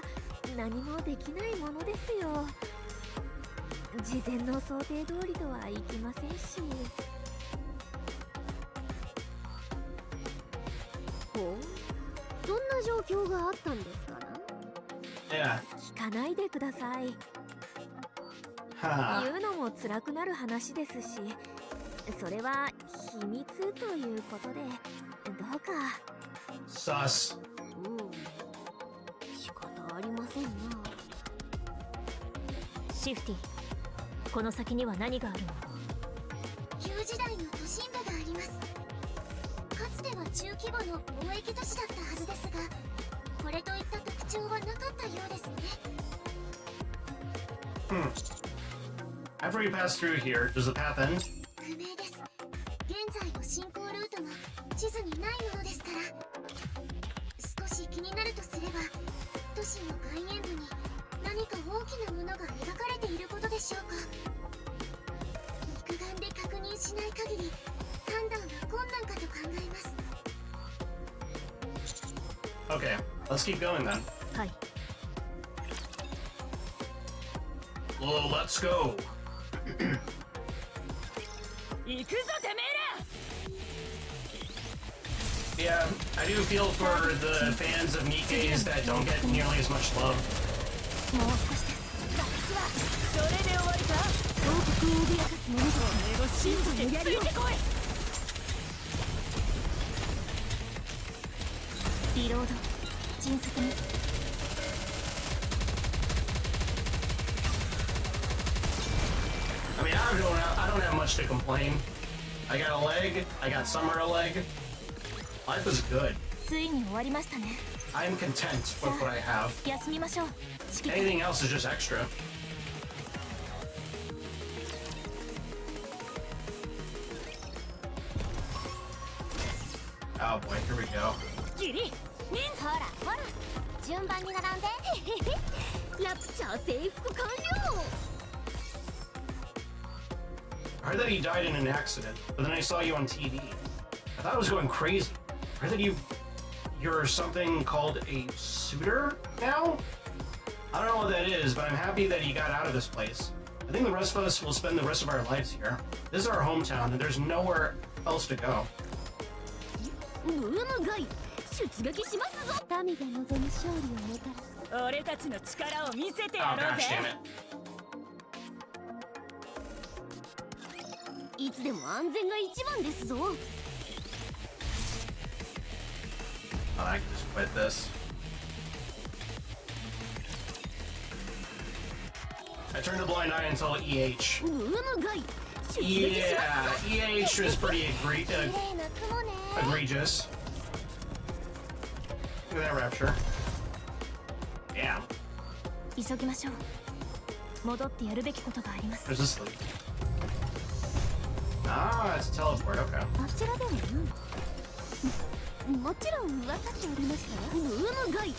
何もできないものですよ。事前の想定通りとはいきませんし。ほう、そんな状況があったんですかな。Yeah. 聞かないでください。 Ha. 言うのも辛くなる話ですし、それは秘密ということでどうか。 Sus. 仕方ありませんな。シフティ、この先には何があるの？旧時代の都心部があります。かつては中規模の貿易都市だったはずですが、これといった特徴はなかったようですね。After you pass through here, does the path end? 不明です。現在の進行ルートも地図にないものですから。少し気になるとすれば、都市の外縁部に何か大きなものが描かれていることでしょうか。肉眼で確認しない限り判断は困難かと考えます。 Okay, let's keep going then. はい。Well, let's go. 行くぞてめえら。 Yeah, I do feel for the fans of NIKKEs that don't get nearly as much love. もう少しです。私はそれで終わりか。王国を脅かす者とお前を信じてついてこい。リロード、迅速に。I mean, I don't have much to complain. I got Elegg, I got Summer Elegg. Life is good. ついに終わりましたね。I am content with what I have. 休みましょう。指揮官。 Anything else is just extra. Oh boy, here we go. ギリ、ほらほら、順番に並んで。ラプチャー征服完了。 I heard that he died in an accident, but then I saw you on TV. I thought I was going crazy. I heard that you're something called a suitor now? I don't know what that is, but I'm happy that you got out of this place. I think the rest of us will spend the rest of our lives here. This is our hometown, and there's nowhere else to go. ムームガイ、出撃しますぞ。民が望む勝利をもたらす。俺たちの力を見せて Oh やろう gosh ぜ。 damn it. いつでも安全が一番ですぞ。 Oh, I can just quit this. I turned a blind eye until EH. ムームガイ、出撃し Yeah, ますぞ。 EH was pretty 綺麗な雲ね。 egregious. Look at that rapture. Damn. 急ぎましょう。戻ってやるべきことがあります。 There's this leak. Ah, it's a teleport, okay. あちらではもちろん分かっておりましたよ。ムームガイ、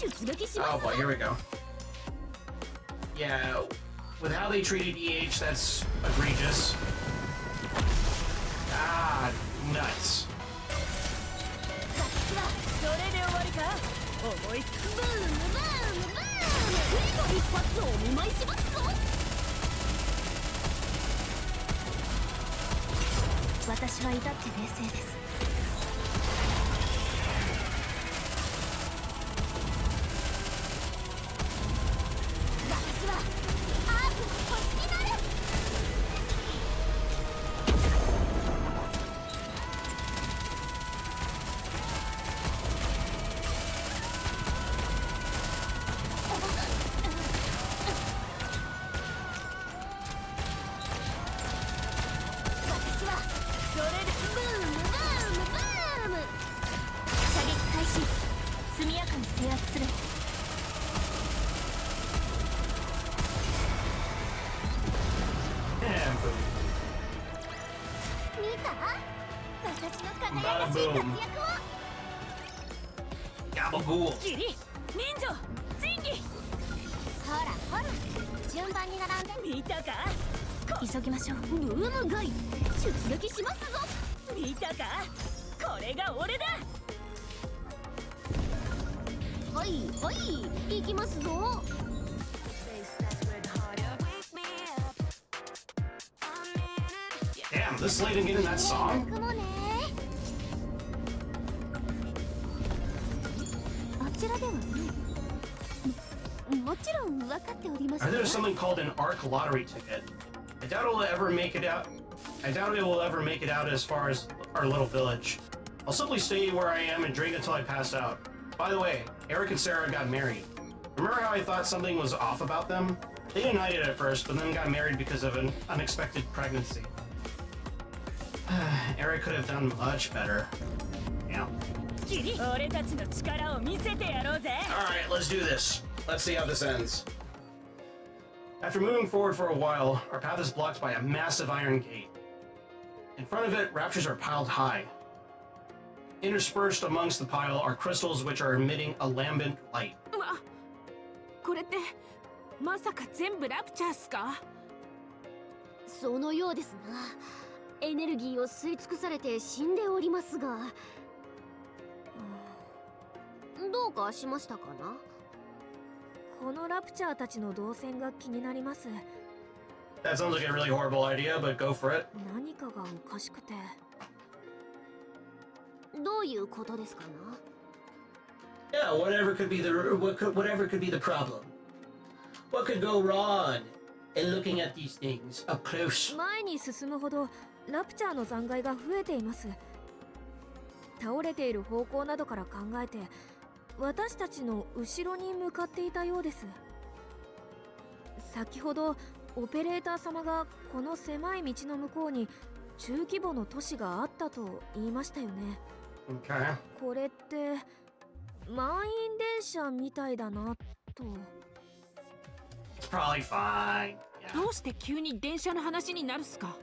出撃し Oh ますぞ。 boy, here we go. Yeah, with how they treated EH, that's egregious. Ah, nuts. 私はそれで終わりか。思いっきりブームブームブーム。次の一発をお見舞いしますぞ。私は至って冷静です。私はアークの星になる。私の輝か Bada しい boom. 活躍を。 Gabagool. キリ忍者仁義ほらほら、順番に並んで。見たか急ぎましょう。ブームガイ出撃しますぞ。見たかこれが俺だ。はいはい行きますぞ。 Damn, this lady getting that song? 僕もね。あちらではね。もちろん分かっております Or よ。 there's something called an ARC lottery ticket. I doubt it will ever make it out. I doubt it will ever make it out as far as our little village. I'll simply stay where I am and drink until I pass out. By the way, Eric and Sarah got married. Remember how I thought something was off about them? They denied it at first, but then got married because of an unexpected pregnancy. Eric could have done much better. Yeah. キリ俺たちの力を見せてやろうぜ。 Alright, let's do this. Let's see how this ends. After moving forward for a while, our path is blocked by a massive iron gate. In front of it, raptures are piled high. Interspersed amongst the pile are crystals which are emitting a lambent light. うわこれってまさか全部ラプチャーっすか。そのようですな。エネルギーを吸い尽くされて死んでおりますが、どうかしましたかな。このラプチャーたちの動線が気になります。 That sounds like a really horrible idea, but go for it. 何かがおかしくて。どういうことですかな。 Yeah, whatever could be the problem. What could go wrong in looking at these things up close? 前に進むほどラプチャーの残骸が増えています。倒れている方向などから考えて私たちの後ろに向かっていたようです。先ほどオペレーター様がこの狭い道の向こうに中規模の都市があったと言いましたよね。 Okay. これって満員電車みたいだなと。 It's probably fine. Yeah. どうして急に電車の話になるっすか。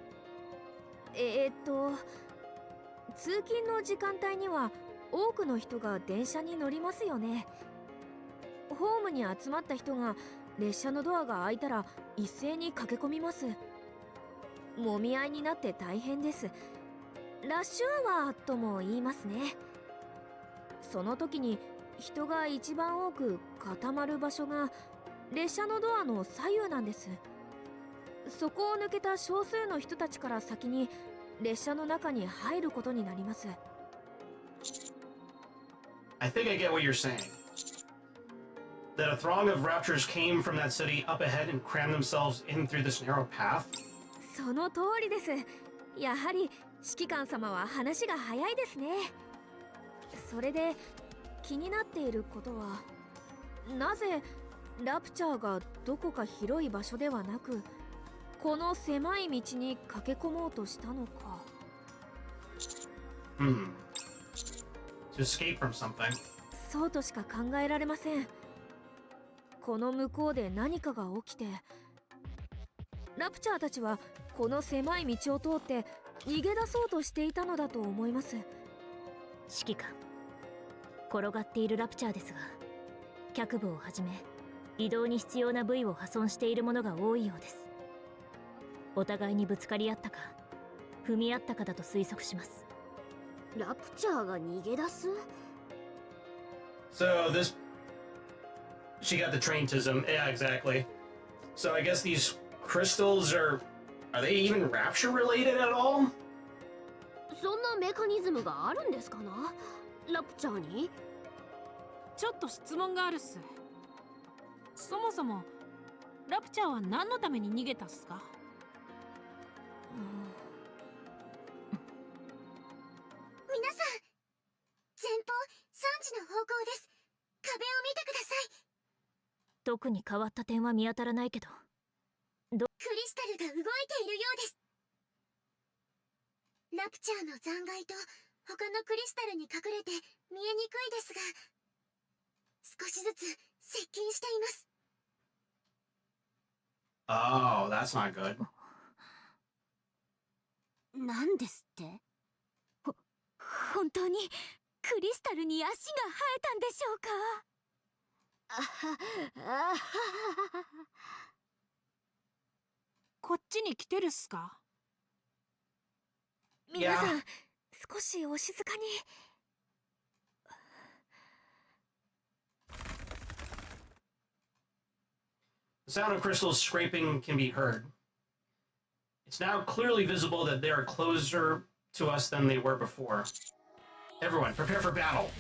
通勤の時間帯には多くの人が電車に乗りますよね。ホームに集まった人が列車のドアが開いたら一斉に駆け込みます。もみ合いになって大変です。ラッシュアワーとも言いますね。その時に人が一番多く固まる場所が列車のドアの左右なんです。そこを抜けた少数の人たちから先に列車の中に入ることになります。 I think I get what you're saying. That a throng of raptors came from that city up ahead and crammed themselves in through this narrow path? その通りです。やはり指揮官様は話が早いですね。それで気になっていることは、なぜラプチャーがどこか広い場所ではなくこの狭い道に駆け込もうとしたのか。To escape from something. そうとしか考えられません。この向こうで何かが起きてラプチャーたちはこの狭い道を通って逃げ出そうとしていたのだと思います。指揮官、転がっているラプチャーですが脚部をはじめ移動に必要な部位を破損しているものが多いようです。お互いにぶつかり合ったか踏み合ったかだと推測します。ラプチャーが逃げ出す。 So this... She got the traintism. Yeah, exactly. So I guess these crystals are... Are they even rapture related at all? そんなメカニズムがあるんですかな、ラプチャーに。ちょっと質問があるっす。そもそもラプチャーは何のために逃げたっすか。皆さん、前方3時の方向です。壁を見てください。特に変わった点は見当たらないけど。クリスタルが動いているようです。ラプチャーの残骸と他のクリスタルに隠れて見えにくいですが、少しずつ接近しています。 Oh, that's not good. なんですって？本当にクリスタルに足が生えたんでしょうか？こっちに来てるっすか？皆さん、少しお静かに。The sound of crystals scraping can be heard. It's now clearly visible that they are closer to us than they were before. Everyone, prepare for battle.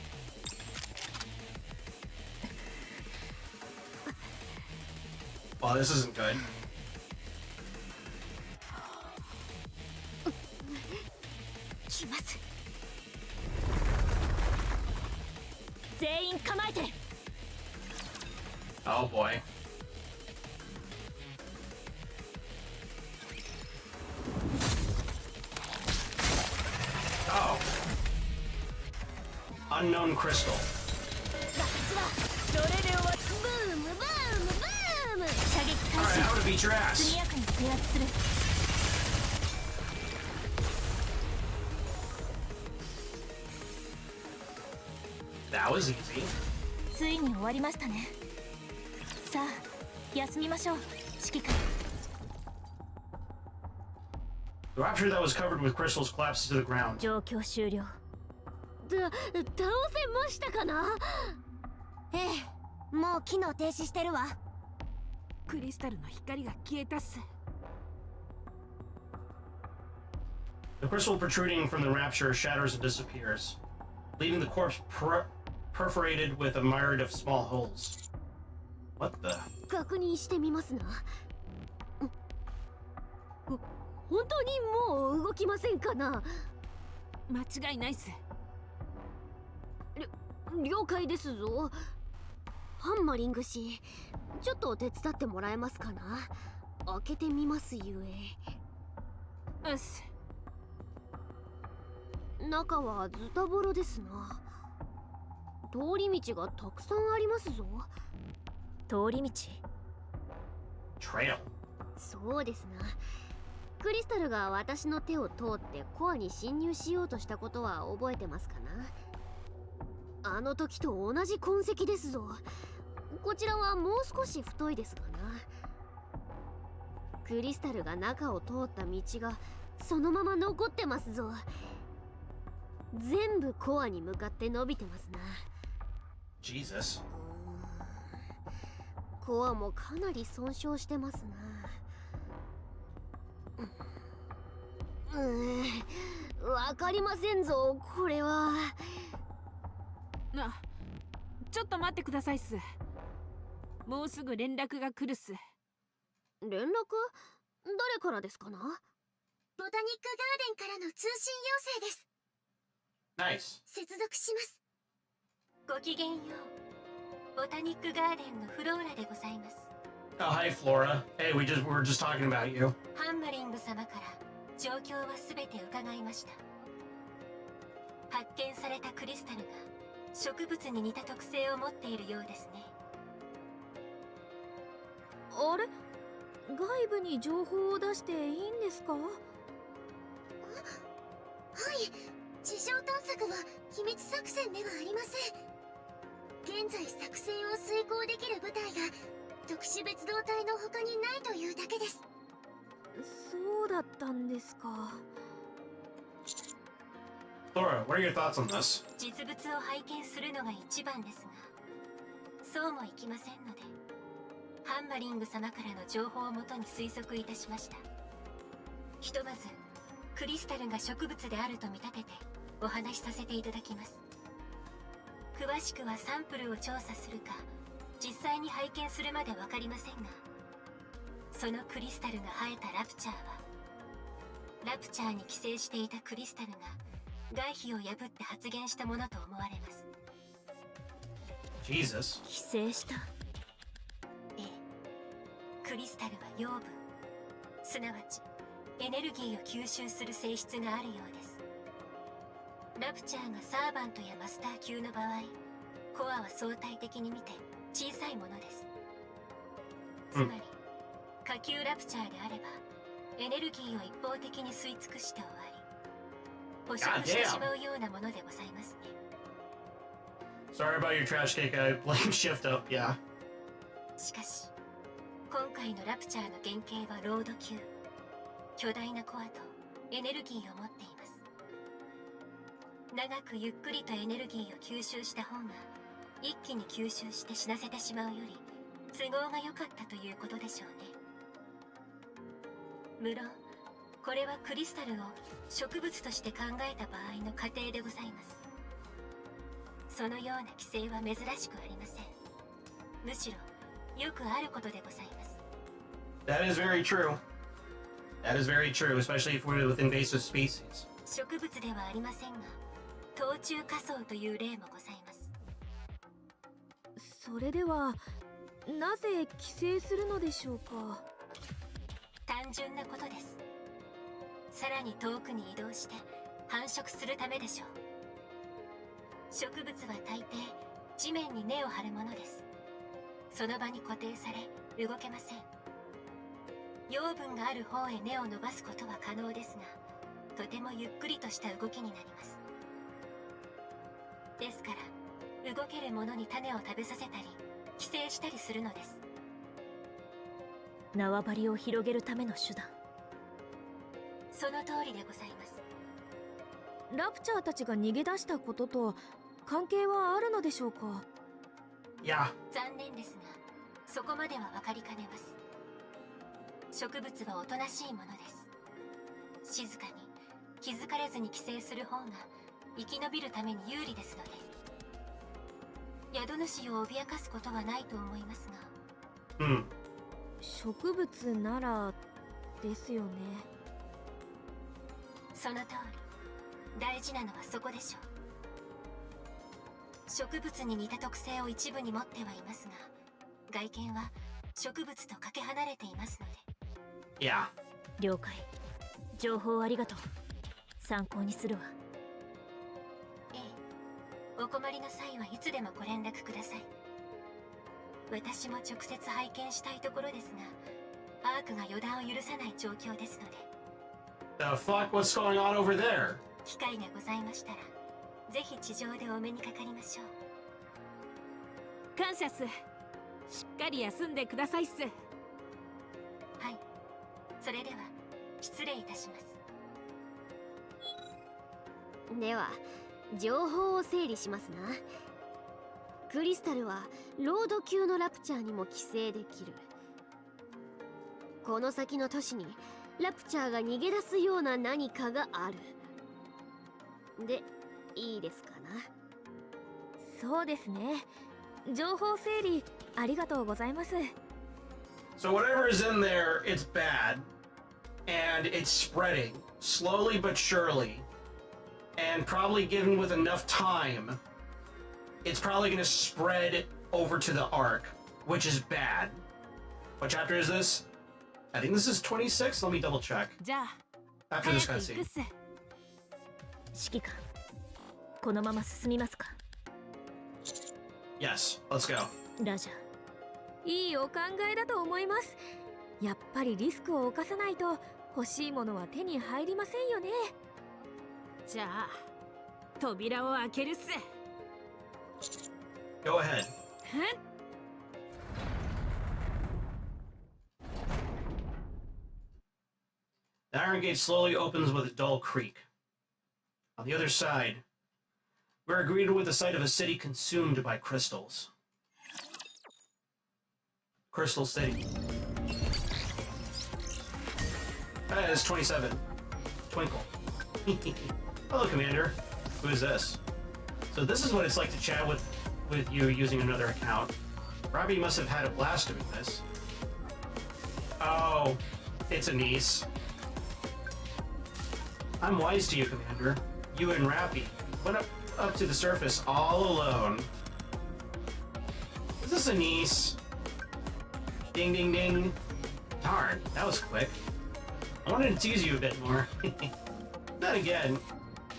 Well, this isn't good. 来ます。全員構えて。Oh boy. Oh. Unknown crystal. 私はそれで終わブームブームブーム。射撃開 Alright, 始。 how to beat your ass. 速やかに制圧する。That was easy. ついに終わりましたね。さあ、休みましょう、指揮官。The rapture that was covered with crystals collapses to the ground. 状況終了。倒せましたかな？ええ、もう機能停止してるわ。クリスタルの光が消えたっす。The crystal protruding from the rapture shatters and disappears, leaving the corpse perforated with a myriad of small holes. What the? 確認してみますな。本当にもう動きませんかな？間違いないっす。了解ですぞ。ハンマリング氏、ちょっと手伝ってもらえますかな？開けてみますゆえ。うっす。中はズタボロですな。通り道がたくさんありますぞ。通り道？ Trail. そうですな。クリスタルが私の手を通ってコアに侵入しようとしたことは覚えてますかな？あの時と同じ痕跡ですぞ。こちらはもう少し太いですがな。クリスタルが中を通った道がそのまま残ってますぞ。全部コアに向かって伸びてますな。Jesus. コアもかなり損傷してますな。わかりませんぞ、これは。ちょっと待ってくださいっす。もうすぐ連絡が来るっす。連絡？誰からですかな？ボタニックガーデンからの通信要請です。Nice. 接続します。ごきげんよう。ボタニックガーデンのフローラでございます。 Oh, hi, Flora. Hey, we were just talking about you. ハンマリング様から状況はすべて伺いました。発見されたクリスタルが植物に似た特性を持っているようですね。あれ、外部に情報を出していいんですか？はい、地上探索は秘密作戦ではありません。現在作戦を遂行できる部隊が特殊別動隊の他にないというだけです。そうだったんですか。Flora, what are your thoughts on this? 実物を拝見するのが一番ですが、そうもいきませんので、ハンマリング様からの情報をもとに推測いたしました。ひとまずクリスタルが植物であると見立ててお話しさせていただきます。詳しくはサンプルを調査するか実際に拝見するまで分かりませんが、そのクリスタルが生えたラプチャーはラプチャーに寄生していたクリスタルが外皮を破って発現したものと思われます。 Jesus. 寄生した？ええ、クリスタルは養分、すなわちエネルギーを吸収する性質があるようです。ラプチャーがサーバントやマスター級の場合、コアは相対的に見て小さいものです。つまり下級ラプチャーであればエネルギーを一方的に吸い尽くして終わり、捕食してしまうようなものでございますね。Sorry about your trash cake. I blame shift up. Yeah. しかし、今回のラプチャーの原型はロード級。巨大なコアとエネルギーを持っています。長くゆっくりとエネルギーを吸収した方が、一気に吸収して死なせてしまうより都合が良かったということでしょうね。無論これはクリスタルを植物として考えた場合の過程でございます。そのような規制は珍しくありません。むしろよくあることでございます。 That is very true. That is very true, especially if we're with invasive species. 植物ではありませんが、冬虫夏草という例もございます。それではなぜ規制するのでしょうか。単純なことです。さらに遠くに移動して繁殖するためでしょう。植物は大抵地面に根を張るものです。その場に固定され動けません。養分がある方へ根を伸ばすことは可能ですが、とてもゆっくりとした動きになります。ですから動けるものに種を食べさせたり寄生したりするのです。縄張りを広げるための手段。その通りでございます。ラプチャーたちが逃げ出したことと関係はあるのでしょうか。いや、残念ですがそこまでは分かりかねます。植物はおとなしいものです。静かに気づかれずに寄生する方が生き延びるために有利ですので、宿主を脅かすことはないと思いますが。植物ならですよね。その通り。大事なのはそこでしょう。植物に似た特性を一部に持ってはいますが、外見は植物とかけ離れていますので。いや。了解。情報ありがとう。参考にするわ。ええ、お困りの際はいつでもご連絡ください。私も直接拝見したいところですが、アークが予断を許さない状況ですので。The fuck? What's going on over there? 機会がございましたら、ぜひ地上でお目にかかりましょう。感謝っす。しっかり休んでくださいっす。はい。それでは失礼いたします。では情報を整理しますな。クリスタルはロード級のラプチャーにも寄生できる。この先の都市にラプチャーが逃げ出すような何かがある。で、いいですかな。そうですね。情報整理ありがとうございます。 So whatever is in there, it's bad. And it's spreading, slowly but surely. And probably given with enough time, it's probably going to spread over to the Ark, which is bad. What chapter is this? I think this is 26. Let me double check. じゃあ After this 早く行く cutscene. っす。指揮官、このまま進みますか。 Yes, let's go. ラジャー。いいお考えだと思います。やっぱりリスクを冒さないと欲しいものは手に入りませんよね。じゃあ扉を開けるっす。 Go ahead. The iron gate slowly opens with a dull creak. On the other side, we're greeted with the sight of a city consumed by crystals. Crystal City. That is 27. Twinkle. Hello, Commander. Who is this? So this is what it's like to chat with you using another account. Robbie must have had a blast doing this. Oh, it's a niece. I'm wise to you, Commander. You and Rappy went up to the surface all alone. Is this a niece? Ding, ding, ding. Darn, that was quick. I wanted to tease you a bit more. Then again,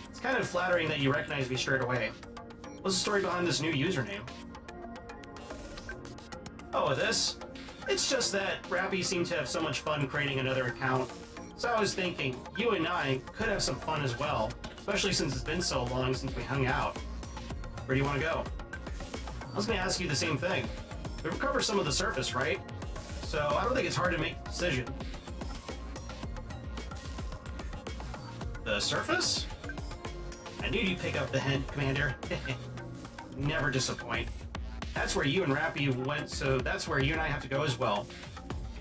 it's kind of flattering that you recognize me straight away. What's the story behind this new username? Oh, this? It's just that Rappy seemed to have so much fun creating another account, So I was thinking, you and I could have some fun as well, especially since it's been so long since we hung out. Where do you want to go? I was going to ask you the same thing. We've covered some of the surface, right? So I don't think it's hard to make a decision. The surface? I knew you'd pick up the hint, Commander. Never disappoint. That's where you and Rappy went, so that's where you and I have to go as well.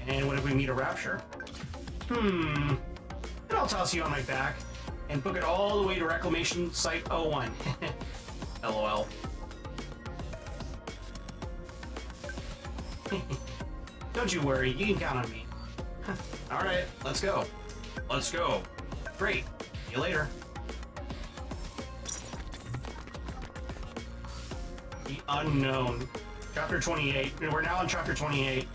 And what if we meet a rapture? Then I'll toss you on my back and book it all the way to Reclamation Site 01. LOL. Don't you worry, you can count on me. Alright, let's go. Let's go. Great. See you later. The Unknown. Chapter 28. We're now on Chapter 28.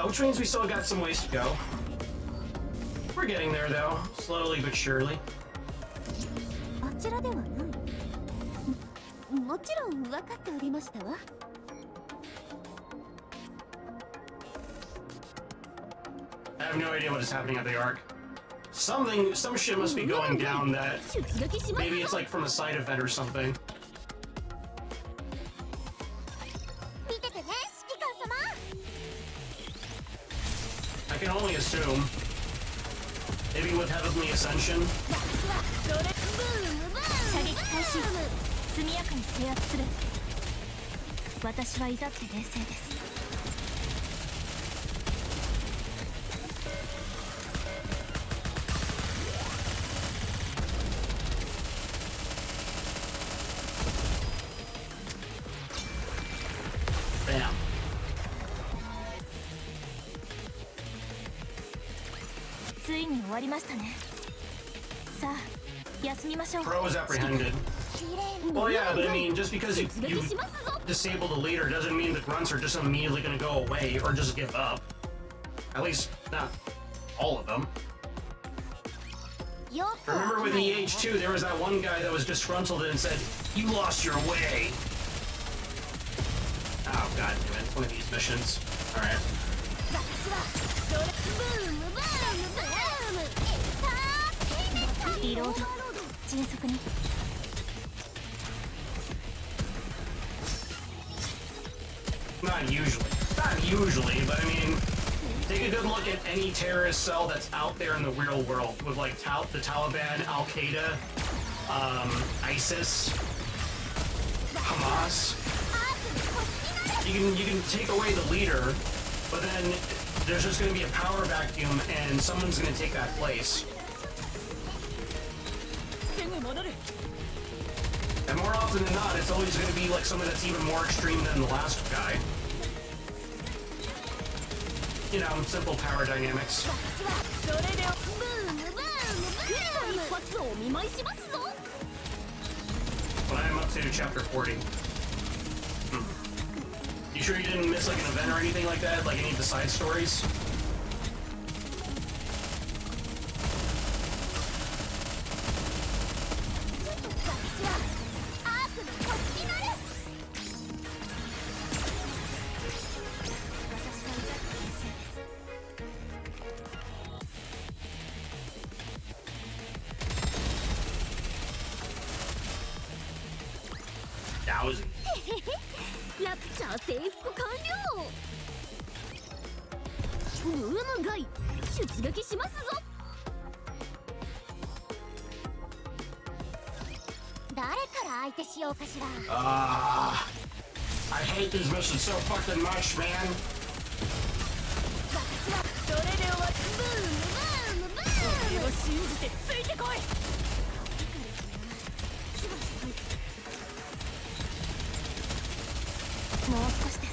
Which means we still got some ways to go. We're getting there, though. Slowly but surely. あちらではない。もちろん分かっておりましたわ。I have no idea what is happening at the Ark. Some shit must be going down that maybe it's like from a side event or something. 見ててね、指揮官様。 I can only assume. Maybe with Heavenly Ascension. 射撃開始。速やかに制圧する。私は至って冷静です。 Bam. ついに終わりましたね。さあ、休みましょう。 Pro was apprehended. Well, yeah, but I mean, just because you disable the leader doesn't mean the grunts are just immediately going to go away or just give up. At least, not all of them. Remember with EH2, there was that one guy that was disgruntled and said, "You lost your way." Oh, god damn it. One of these missions. Alright. Reload. 迅速に。 Not usually, but I mean, take a good look at any terrorist cell that's out there in the real world with like the Taliban, Al Qaeda, ISIS, Hamas. You can take away the leader, but then there's just going to be a power vacuum, and someone's going to take that place. And more often than not, it's always going to be like someone that's even more extreme than the last guy. You know, simple power dynamics. But I'm up to chapter 40. You sure you didn't miss like an event or anything like that? Like any of the side stories? Thousand. ラプチャー征服完了。ムームガイ出撃しますぞ。誰から相手しようかしら。I hate these missions so fucking much, man. 私はそれで終わる。ブームブームブーム。俺を信じてついてこい。もう少しです。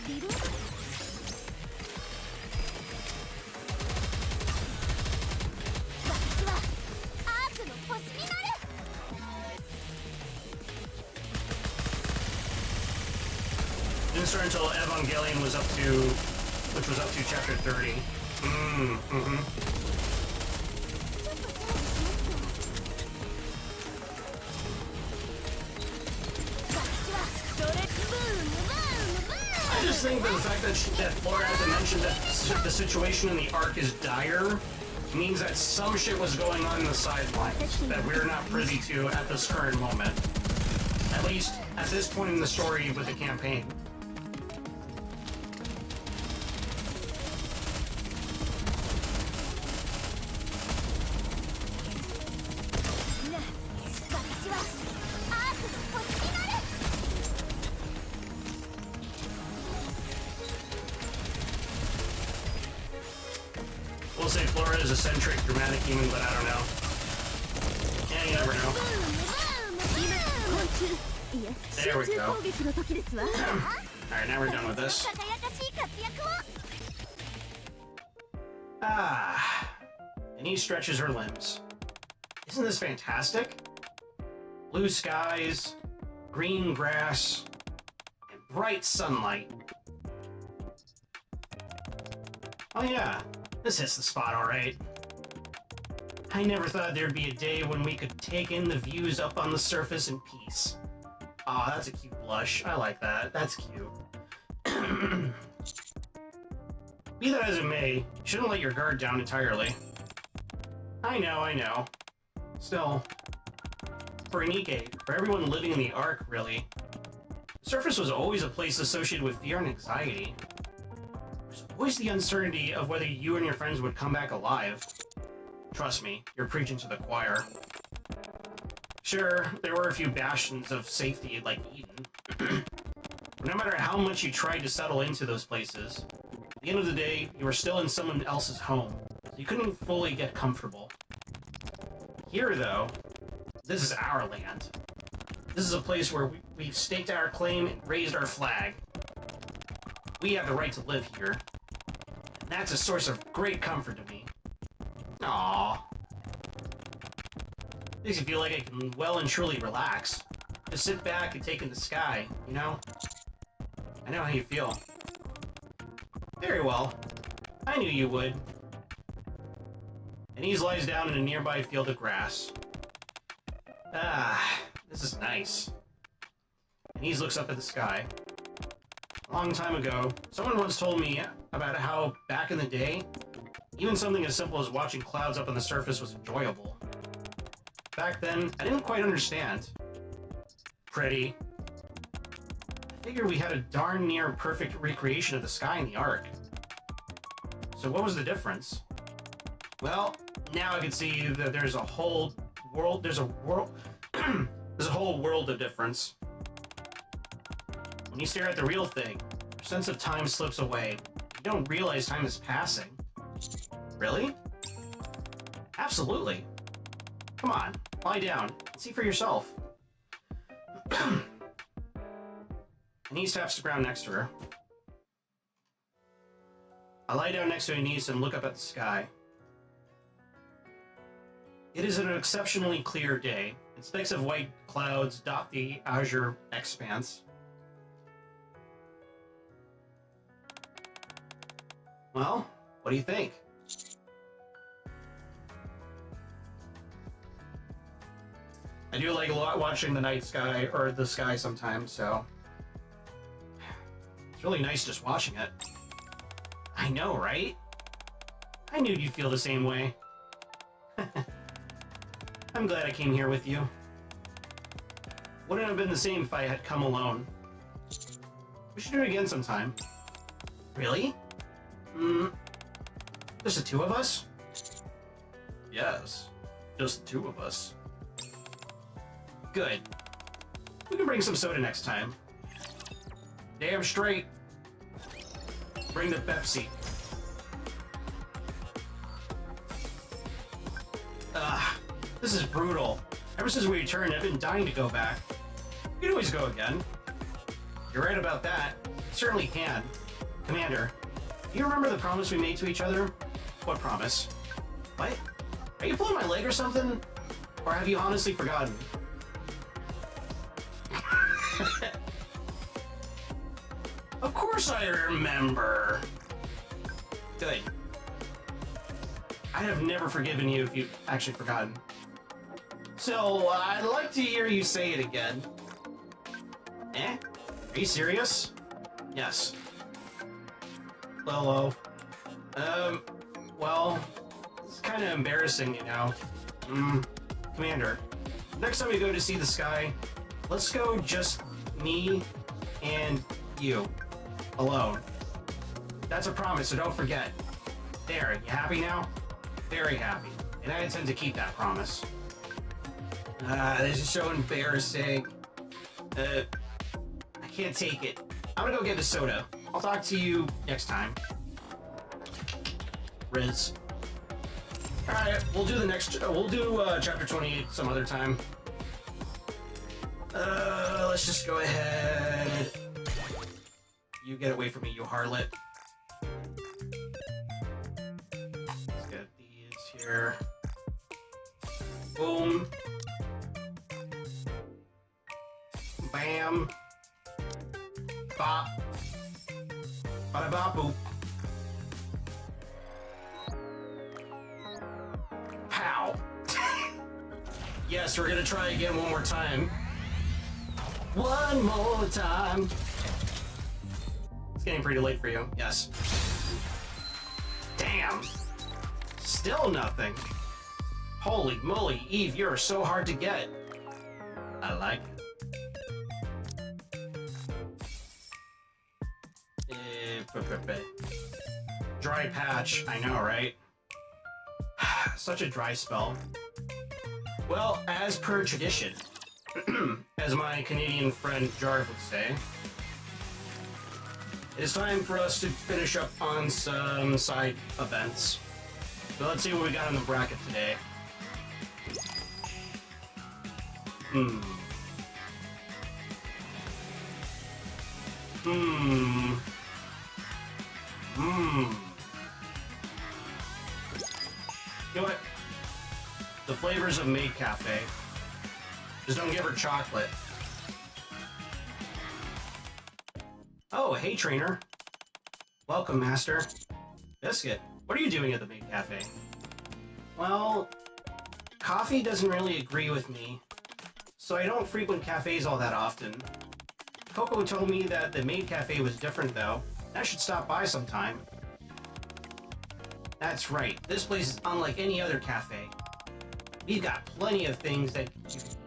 リロード。私はアークの星になる。 Didn't start until Evangelion was up to, which was up to chapter 30. just think that the fact that Flora hasn't mentioned that the situation in the Ark is dire means that some shit was going on in the sidelines that we're not privy to at this current moment. At least at this point in the story with the campaign. We'll say Flora is eccentric, dramatic human, but I don't know. Yeah, you never know. There we go. Alright, now we're done with this. Ah. And he stretches her limbs. Isn't this fantastic? Blue skies, green grass, and bright sunlight. Oh yeah. This hits the spot all right. I never thought there'd be a day when we could take in the views up on the surface in peace. Aw, that's a cute blush. I like that. That's cute. Be that as it may, you shouldn't let your guard down entirely. I know. Still, for NIKKE, for everyone living in the Ark, really, the surface was always a place associated with fear and anxiety. There's always the uncertainty of whether you and your friends would come back alive. Trust me, you're preaching to the choir. Sure, there were a few bastions of safety like Eden. But no matter how much you tried to settle into those places, at the end of the day, you were still in someone else's home, so you couldn't fully get comfortable. Here, though, this is our land. This is a place where we've staked our claim and raised our flag. We have the right to live here. And that's a source of great comfort to me. Aww. Makes you feel like I can well and truly relax. Just sit back and take in the sky, you know? I know how you feel. Very well. I knew you would. And he lies down in a nearby field of grass. Ah, this is nice. And he looks up at the sky. A long time ago, someone once told me about how, back in the day, even something as simple as watching clouds up on the surface was enjoyable. Back then, I didn't quite understand. Pretty. I figured we had a darn near perfect recreation of the sky in the Ark. So what was the difference? Well, now I can see that there's a whole world, there's a whole world of difference. When you stare at the real thing, your sense of time slips away. You don't realize time is passing. Really? Absolutely. Come on, lie down and see for yourself. And he taps the ground next to her. I lie down next to Anise and look up at the sky. It is an exceptionally clear day, and specks of white clouds dot the azure expanse. Well, what do you think? I do like a lot watching the night sky, or the sky sometimes, so... It's really nice just watching it. I know, right? I knew you'd feel the same way. I'm glad I came here with you. Wouldn't have been the same if I had come alone. We should do it again sometime. Really? Just the two of us? Yes, just the two of us. Good. We can bring some soda next time. Damn straight. Bring the Pepsi. This is brutal. Ever since we returned, I've been dying to go back. We can always go again. You're right about that. You certainly can. Commander, do you remember the promise we made to each other? What promise? What? Are you pulling my leg or something? Or have you honestly forgotten? Of course I remember. Good. I have never forgiven you if you've actually forgotten. So, I'd like to hear you say it again. Eh? Are you serious? Yes. Lolo. Well, it's kind of embarrassing, you know. Commander, next time we go to see the sky, let's go just me and you. Alone. That's a promise, so don't forget. There, you happy now? Very happy. And I intend to keep that promise. This is so embarrassing. I can't take it. I'm gonna go get a soda. I'll talk to you next time. Riz. Alright, we'll do the next, we'll do chapter 28 some other time. Let's just go ahead. You get away from me, you harlot. Let's get these here. Boom. Bam. Bop. Bada bop boop. Pow. Yes, we're gonna try again one more time. One more time. It's getting pretty late for you. Yes. Damn. Still nothing. Holy moly, Eve, you're so hard to get. I like it. Dry patch, I know, right? Such a dry spell. Well, as per tradition, as my Canadian friend Jarv would say, it's time for us to finish up on some side events. So let's see what we got in the bracket today. You know what? The flavors of Maid Cafe. Just don't give her chocolate. Oh, hey trainer. Welcome, master. Biscuit, what are you doing at the Maid Cafe? Well, coffee doesn't really agree with me, so I don't frequent cafes all that often. Coco told me that the Maid Cafe was different though. I should stop by sometime. That's right, this place is unlike any other cafe. We've got plenty of things that you can eat.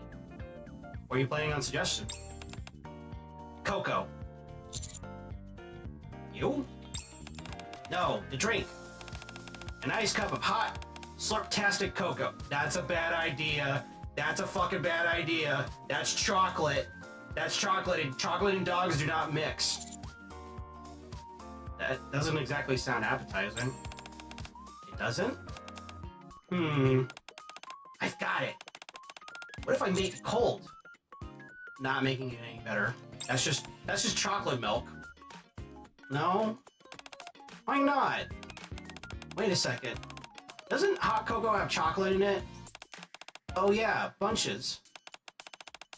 What are you planning on suggesting? Coco. You? No, the drink. A nice cup of hot, slurptastic cocoa. That's a bad idea. That's a fucking bad idea. That's chocolate. That's chocolate, and chocolate and dogs do not mix. That doesn't exactly sound appetizing. It doesn't? I've got it. What if I make it cold? Not making it any better. That's just chocolate milk. No? Why not? Wait a second. Doesn't hot cocoa have chocolate in it? Oh yeah, bunches.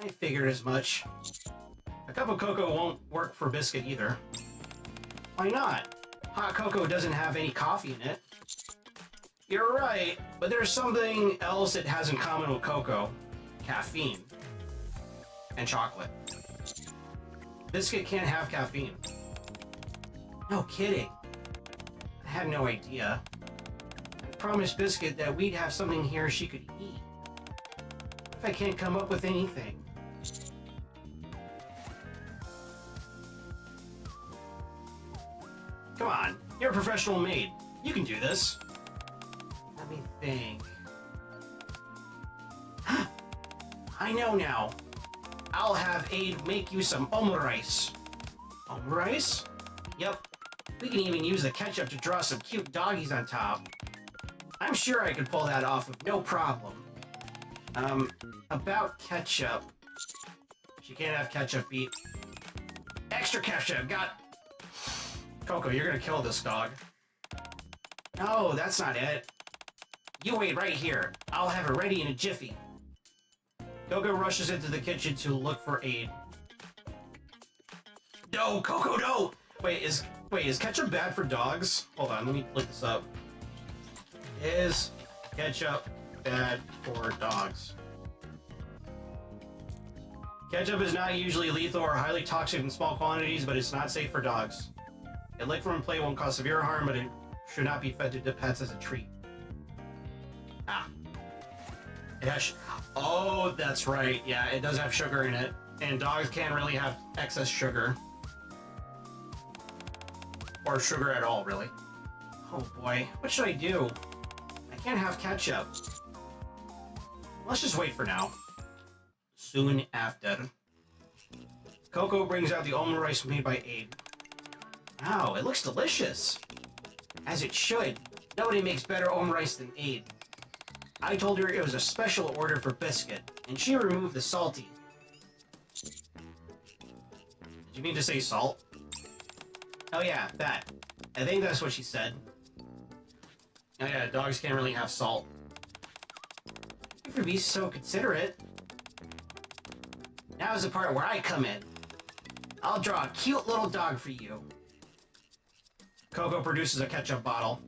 I figured as much. A cup of cocoa won't work for biscuit either. Why not? Hot cocoa doesn't have any coffee in it. You're right, but there's something else it has in common with cocoa. Caffeine. And chocolate. Biscuit can't have caffeine. No kidding. I had no idea. I promised Biscuit that we'd have something here she could eat. What if I can't come up with anything? Come on, you're a professional maid. You can do this. Let me think. I know now. I'll have Aid make you some omurice. Omurice? Yep. We can even use the ketchup to draw some cute doggies on top. I'm sure I could pull that off with no problem. About ketchup. She can't have ketchup, beat. Extra ketchup, got... Coco, you're gonna kill this dog. No, that's not it. You wait right here. I'll have it ready in a jiffy. Coco rushes into the kitchen to look for Aid. No, Coco, no! Wait, is ketchup bad for dogs? Hold on, let me look this up. Is ketchup bad for dogs? Ketchup is not usually lethal or highly toxic in small quantities, but it's not safe for dogs. Elegg from play won't cause severe harm, but it should not be fed to pets as a treat. Ah. It has... Oh, that's right. Yeah, it does have sugar in it. And dogs can't really have excess sugar. Or sugar at all, really. Oh boy, what should I do? I can't have ketchup. Let's just wait for now. Soon after. Coco brings out the almond rice made by Abe. Wow, it looks delicious. As it should. Nobody makes better almond rice than Abe. I told her it was a special order for Biscuit, and she removed the salty. Did you mean to say salt? Oh yeah, that. I think that's what she said. Oh yeah, dogs can't really have salt. Thank you for being so considerate. Now is the part where I come in. I'll draw a cute little dog for you. Coco produces a ketchup bottle.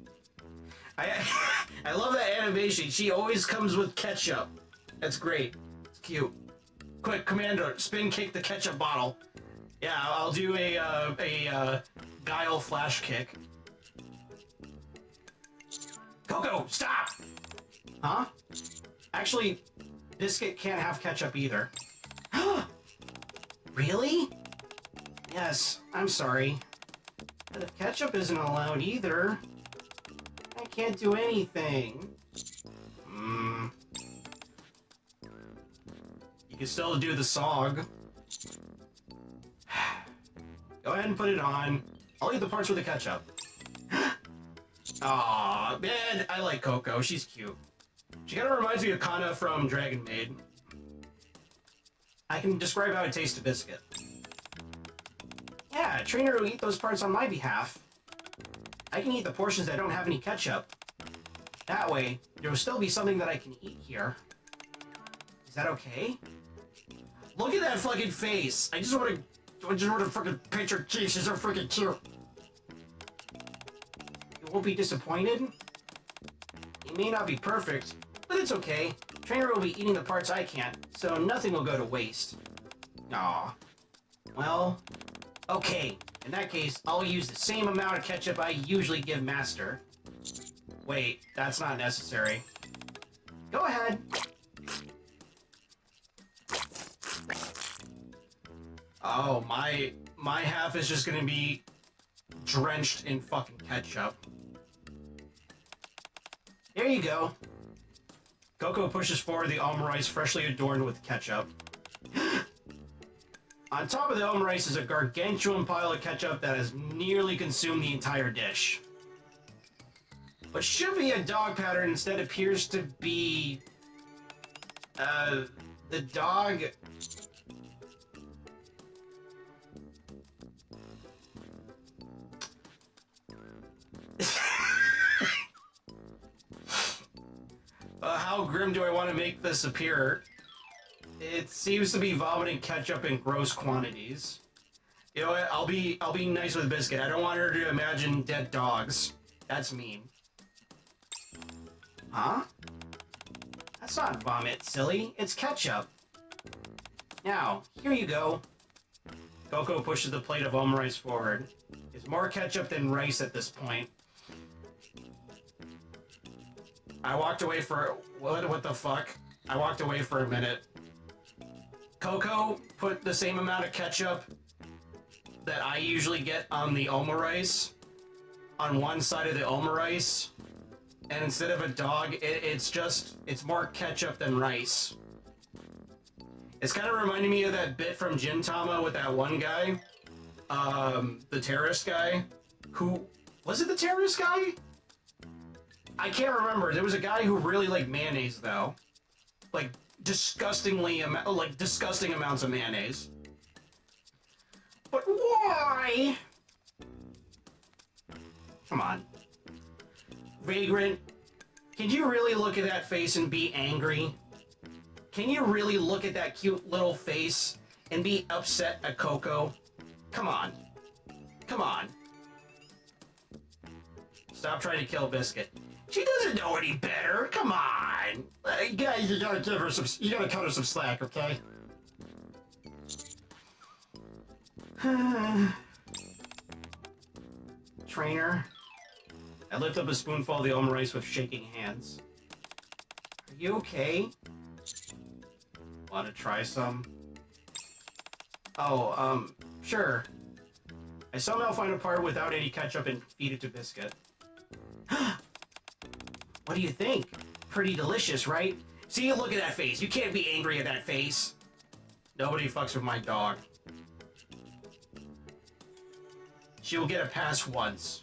I love that animation. She always comes with ketchup. That's great. It's cute. Quick, Commander, spin kick the ketchup bottle. Yeah, I'll do a guile flash kick. Coco, stop! Huh? Actually, Biscuit can't have ketchup either. Really? Yes, I'm sorry. But if ketchup isn't allowed either, I can't do anything. You can still do the song. Go ahead and put it on. I'll eat the parts with the ketchup. Aw, man, I like Coco. She's cute. She kind of reminds me of Kana from Dragon Maid. I can describe how it tastes to Biscuit. Yeah, Trainer will eat those parts on my behalf. I can eat the portions that don't have any ketchup. That way, there will still be something that I can eat here. Is that okay? Look at that fucking face! I just want to fucking picture cheese. She's so freaking cute. You won't be disappointed? It may not be perfect, but it's okay. Trainer will be eating the parts I can't, so nothing will go to waste. Aw. Well, okay. In that case, I'll use the same amount of ketchup I usually give Master. Wait, that's not necessary. Go ahead. Oh, my half is just gonna be drenched in fucking ketchup. There you go. Coco pushes forward the almond rice freshly adorned with ketchup. On top of the almond rice is a gargantuan pile of ketchup that has nearly consumed the entire dish. What should be a dog pattern instead appears to be... the dog... how grim do I want to make this appear? It seems to be vomiting ketchup in gross quantities. You know what? I'll be nice with Biscuit. I don't want her to imagine dead dogs. That's mean. Huh? That's not vomit, silly. It's ketchup. Now, here you go. Coco pushes the plate of almond rice forward. It's more ketchup than rice at this point. I walked away for... What the fuck? I walked away for a minute. Coco put the same amount of ketchup that I usually get on the almond rice on one side of the almond rice. And instead of a dog, it's more ketchup than rice. It's kind of reminding me of that bit from Gintama with that one guy. The terrorist guy. Who... Was it the terrorist guy? I can't remember. There was a guy who really liked mayonnaise, though. Like, disgusting amounts of mayonnaise. But why? Come on. Vagrant, can you really look at that face and be angry? Can you really look at that cute little face and be upset at Coco? Come on. Come on. Stop trying to kill Biscuit. She doesn't know any better. Come on. Guys, you gotta give her some. You gotta cut her some slack, okay? trainer. I lift up a spoonful of the omurice with shaking hands. Are you okay? Want to try some? Oh, sure. I somehow find a part without any ketchup and feed it to Biscuit. What do you think? Pretty delicious, right? See, look at that face. You can't be angry at that face. Nobody fucks with my dog. She will get a pass once.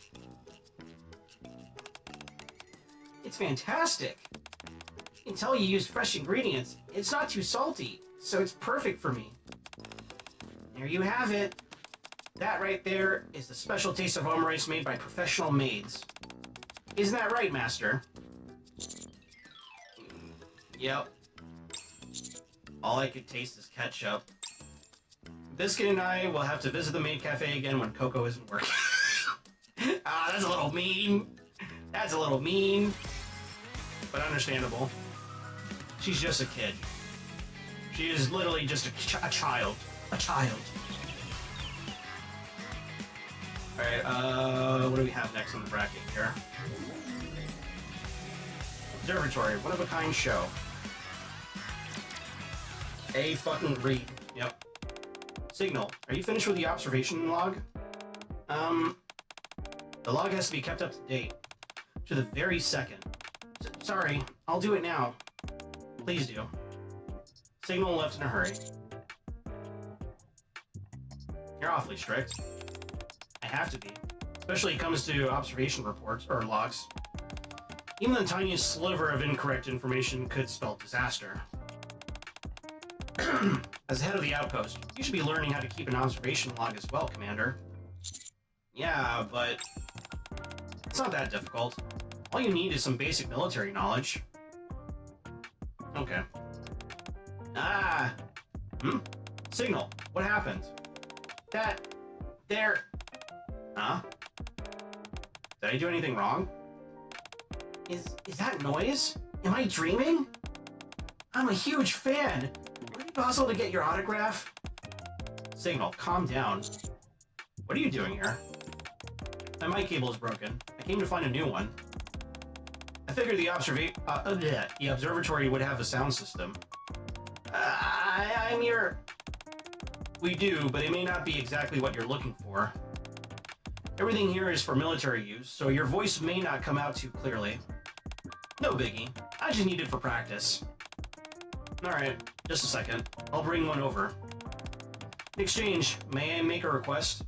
It's fantastic. I can tell you use fresh ingredients. It's not too salty, so it's perfect for me. There you have it. That right there is the special taste of omurice made by professional maids. Isn't that right, Master? Yep. All I could taste is ketchup. Biscuit and I will have to visit the maid cafe again when Coco isn't working. Ah, that's a little mean. That's a little mean. But understandable. She's just a kid. She is literally just a child. A child. Alright, what do we have next on the bracket here? Observatory, one-of-a-kind show. A fucking read. Yep. Signal, are you finished with the observation log? The log has to be kept up to date. To the very second. Sorry, I'll do it now. Please do. Signal left in a hurry. You're awfully strict. I have to be. Especially when it comes to observation reports, or logs. Even the tiniest sliver of incorrect information could spell disaster. As head of the outpost, you should be learning how to keep an observation log as well, Commander. Yeah, but it's not that difficult. All you need is some basic military knowledge. Okay. Ah! Signal, what happened? There... Huh? Did I do anything wrong? Is that noise? Am I dreaming? I'm a huge fan! Would it be possible to get your autograph? Signal, calm down. What are you doing here? My mic cable is broken. I came to find a new one. I figured the observatory would have a sound system. I'm your... We do, but it may not be exactly what you're looking for. Everything here is for military use, so your voice may not come out too clearly. No biggie. I just need it for practice. Alright, just a second. I'll bring one over. In exchange, may I make a request?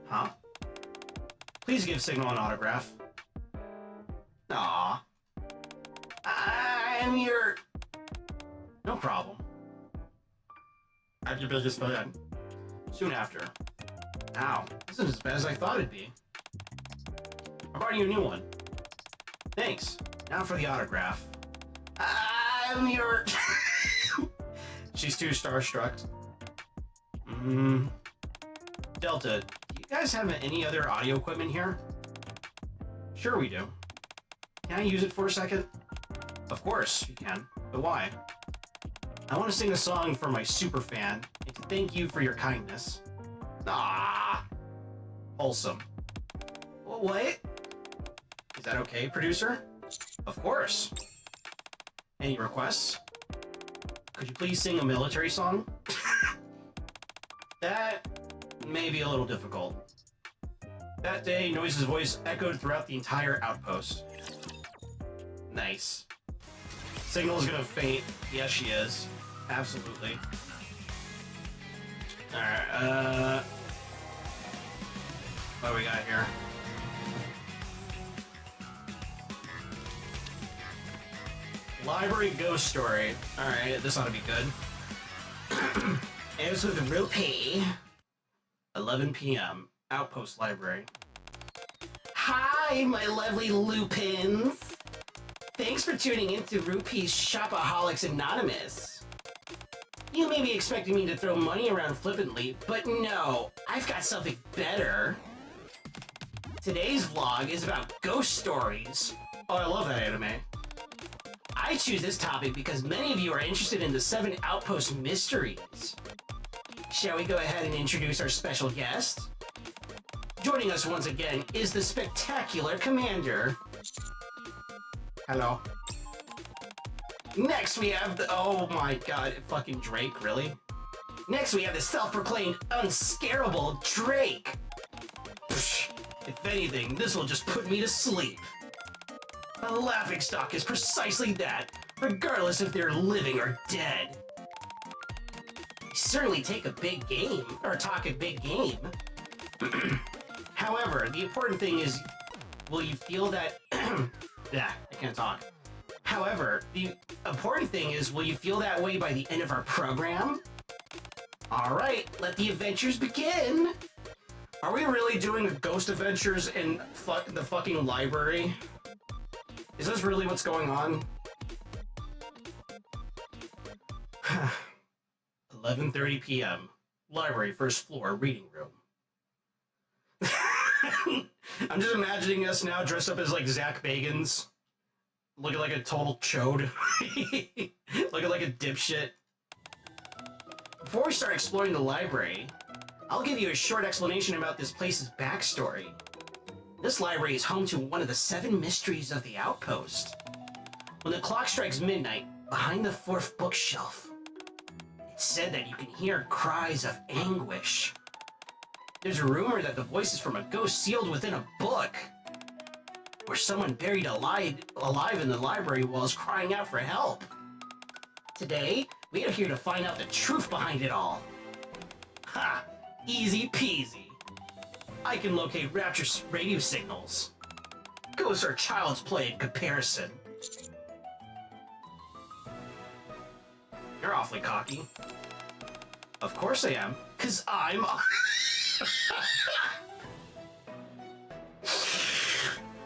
Huh? Please give Signal an autograph. Aww. I'm your... No problem. I'm your biggest fan. Soon after. Ow, this isn't as bad as I thought it'd be. I brought you a new one. Thanks. Now for the autograph. I'm your... She's too starstruck. Delta, do you guys have any other audio equipment here? Sure we do. Can I use it for a second? Of course you can, but why? I want to sing a song for my super fan and to thank you for your kindness. Ah, wholesome. What? Is that okay, producer? Of course. Any requests? Could you please sing a military song? That may be a little difficult. That day, Noise's voice echoed throughout the entire outpost. Nice. Signal's gonna faint. Yes, she is. Absolutely. Alright, what do we got here? Library ghost story. Alright, this ought to be good. It's with Rupee. 11 p.m. Outpost Library. Hi, my lovely Lupins! Thanks for tuning in to Rupee's Shopaholics Anonymous. You may be expecting me to throw money around flippantly, but no, I've got something better. Today's vlog is about ghost stories. Oh, I love that anime. I choose this topic because many of you are interested in the 7 Outpost mysteries. Shall we go ahead and introduce our special guest? Joining us once again is the spectacular Commander. Hello. Next we have the... Oh my god, fucking Drake, really? Next we have the self-proclaimed unscarable Drake. Psh, if anything, this will just put me to sleep. A laughingstock is precisely that, regardless if they're living or dead. You certainly take a big game, or talk a big game. However, the important thing is, will you feel that... Yeah, I can't talk. However, the important thing is, will you feel that way by the end of our program? Alright, let the adventures begin! Are we really doing Ghost Adventures in the fucking library? Is this really what's going on? 11:30 p.m. Library, first floor, reading room. I'm just imagining us now dressed up as like Zach Bagans. Looking like a total chode. Looking like a dipshit. Before we start exploring the library, I'll give you a short explanation about this place's backstory. This library is home to one of the 7 mysteries of the Outpost. When the clock strikes midnight, behind the 4th bookshelf, it's said that you can hear cries of anguish. There's a rumor that the voice is from a ghost sealed within a book, or someone buried alive in the library while crying out for help. Today, we are here to find out the truth behind it all. Ha! Easy peasy. I can locate Rapture's radio signals. Ghosts are child's play in comparison. You're awfully cocky. Of course I am, 'cause I'm...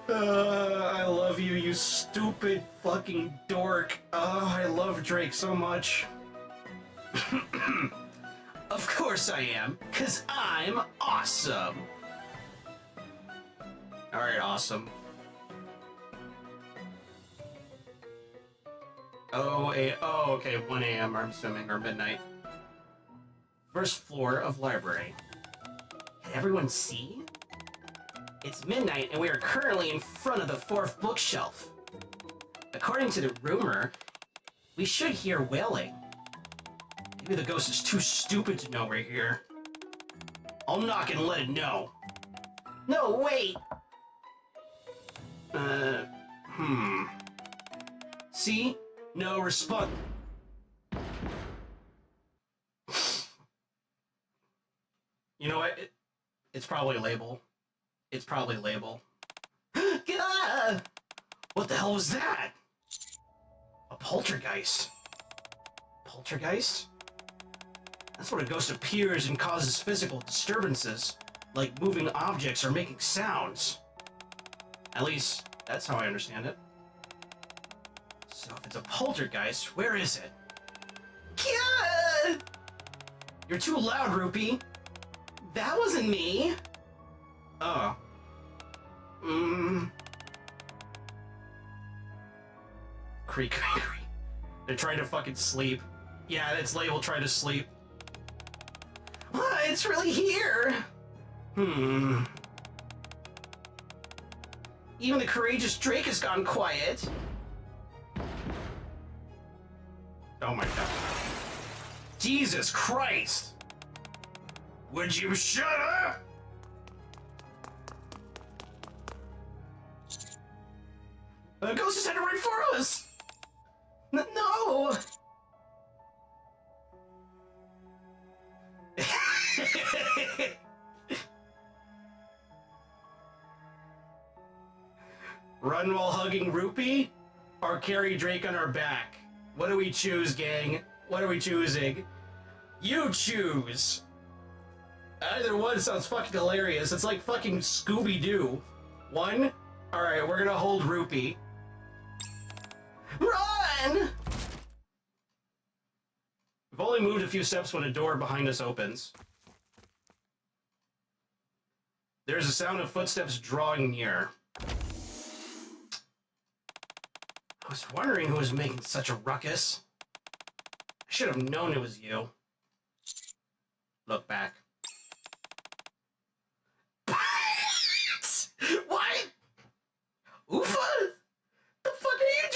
I love you, you stupid fucking dork. I love Drake so much. Of course I am, 'cause I'm awesome. Alright, awesome. Oh, okay, 1 a.m. I'm assuming, or midnight. First floor of library. Can everyone see? It's midnight and we are currently in front of the 4th bookshelf. According to the rumor, we should hear wailing. Maybe the ghost is too stupid to know we're here. I'll knock and let it know. No, wait! See? No response. You know what? It's probably a label. It's probably a label. Gah! What the hell was that? A poltergeist. Poltergeist? That's when a ghost appears and causes physical disturbances, like moving objects or making sounds. At least, that's how I understand it. So if it's a poltergeist, where is it? Gah! You're too loud, Rupee. That wasn't me. Oh. Creak, creak, creak. They're trying to fucking sleep. Yeah, it's labeled trying to sleep. It's really here. Even the courageous Drake has gone quiet. Oh my god. Jesus Christ! Would you shut up? The ghost is headed right for us! No! Run while hugging Rupee? Or carry Drake on our back? What do we choose, gang? What are we choosing? You choose! Either one sounds fucking hilarious. It's like fucking Scooby-Doo. One? Alright, we're gonna hold Rupee. Run! We've only moved a few steps when a door behind us opens. There's a sound of footsteps drawing near. I was wondering who was making such a ruckus. I should have known it was you. Look back.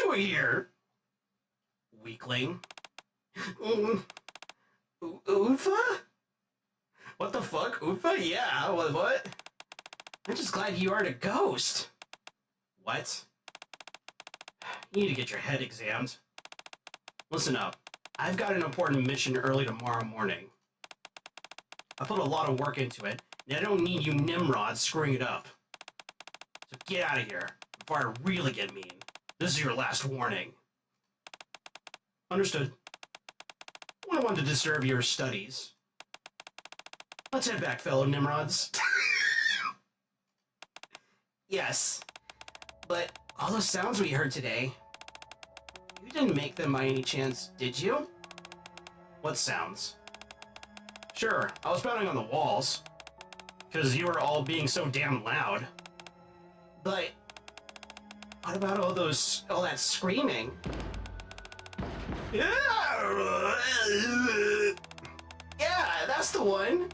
doing here? Weakling. Ufa? What the fuck? Ufa? Yeah, what? I'm just glad you aren't a ghost. What? You need to get your head examined. Listen up. I've got an important mission early tomorrow morning. I put a lot of work into it, and I don't need you Nimrods screwing it up. So get out of here, before I really get mean. This is your last warning. Understood. I don't want to disturb your studies. Let's head back, fellow Nimrods. Yes, but all those sounds we heard today, you didn't make them by any chance, did you? What sounds? Sure, I was pounding on the walls, because you were all being so damn loud. But what about all that screaming? Yeah, that's the one.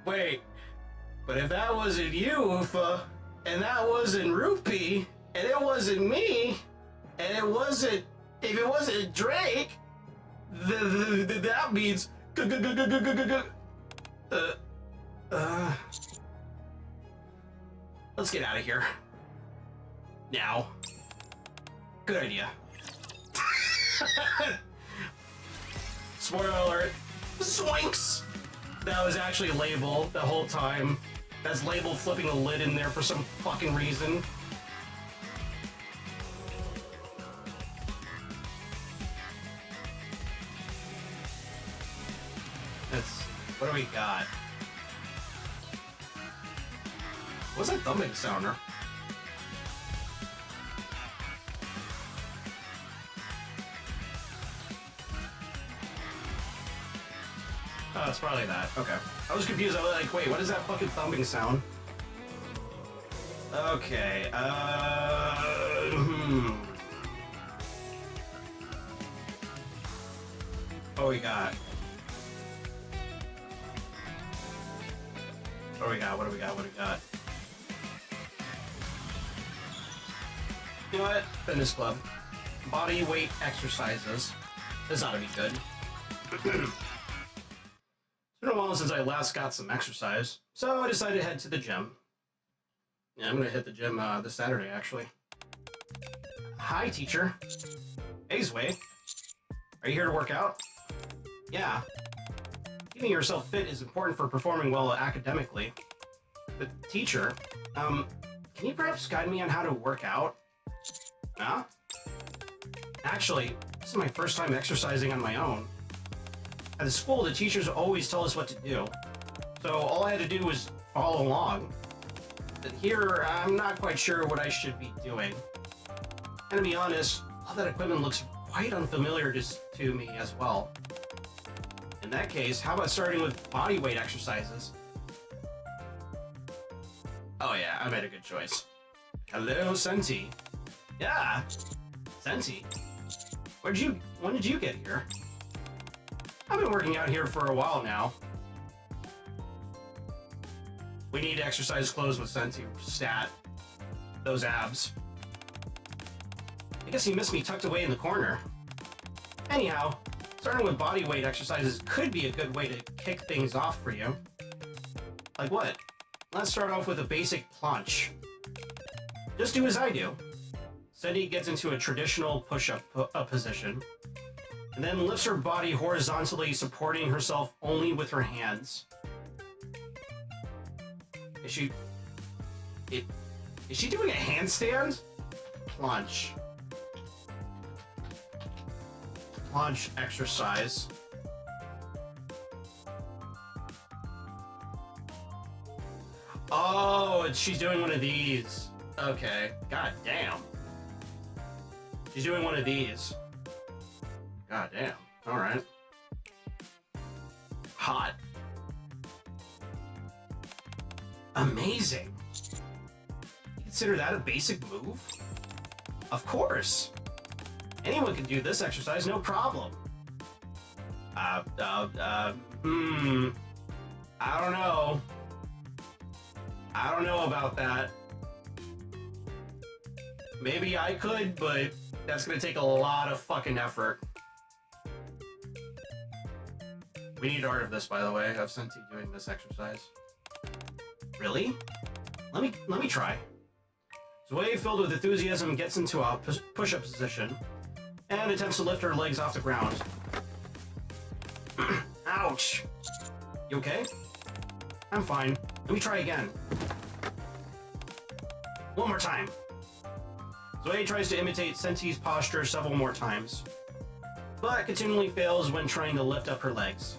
Wait, but if that wasn't you, Ufa, and that wasn't Rupee, and it wasn't me, and if it wasn't Drake, that means let's get out of here. Now. Good idea. Spoiler alert. Swinks! That was actually Label the whole time. That's Label flipping the lid in there for some fucking reason. What do we got? What's that thumbing sounder? Oh, it's probably that. Okay. I was confused. I was like, wait, what is that fucking thumbing sound? Okay, What we got? What do we got? What do we got? What do we got? You know what? Fitness club. Body weight exercises. This ought to be good. It's been a while since I last got some exercise, so I decided to head to the gym. Yeah, I'm gonna hit the gym this Saturday, actually. Hi, teacher. Hey, Zway. Are you here to work out? Yeah. Keeping yourself fit is important for performing well academically. But teacher, can you perhaps guide me on how to work out? Huh? Actually, this is my first time exercising on my own. At the school, the teachers always tell us what to do. So all I had to do was follow along. But here, I'm not quite sure what I should be doing. And to be honest, all that equipment looks quite unfamiliar to me as well. In that case, how about starting with body weight exercises? Oh yeah, I made a good choice. Hello, Senti. Yeah, Senti. When did you get here? I've been working out here for a while now. We need exercise clothes with Senti. Stat. Those abs. I guess you missed me tucked away in the corner. Anyhow, starting with body weight exercises could be a good way to kick things off for you. Like what? Let's start off with a basic planche. Just do as I do. Senti gets into a traditional push-up position, and then lifts her body horizontally, supporting herself only with her hands. Is she doing a handstand? Planche. Planche exercise. Oh, she's doing one of these. Okay. God damn. She's doing one of these. God damn. Alright. Hot. Amazing. You consider that a basic move? Of course. Anyone can do this exercise, no problem. I don't know. I don't know about that. Maybe I could, but that's gonna take a lot of fucking effort. We need art of this, by the way, of Senti doing this exercise. Really? Let me try. Zoe, filled with enthusiasm, gets into a push-up position and attempts to lift her legs off the ground. Ouch! You okay? I'm fine. Let me try again. One more time. Zoe tries to imitate Senti's posture several more times, but continually fails when trying to lift up her legs.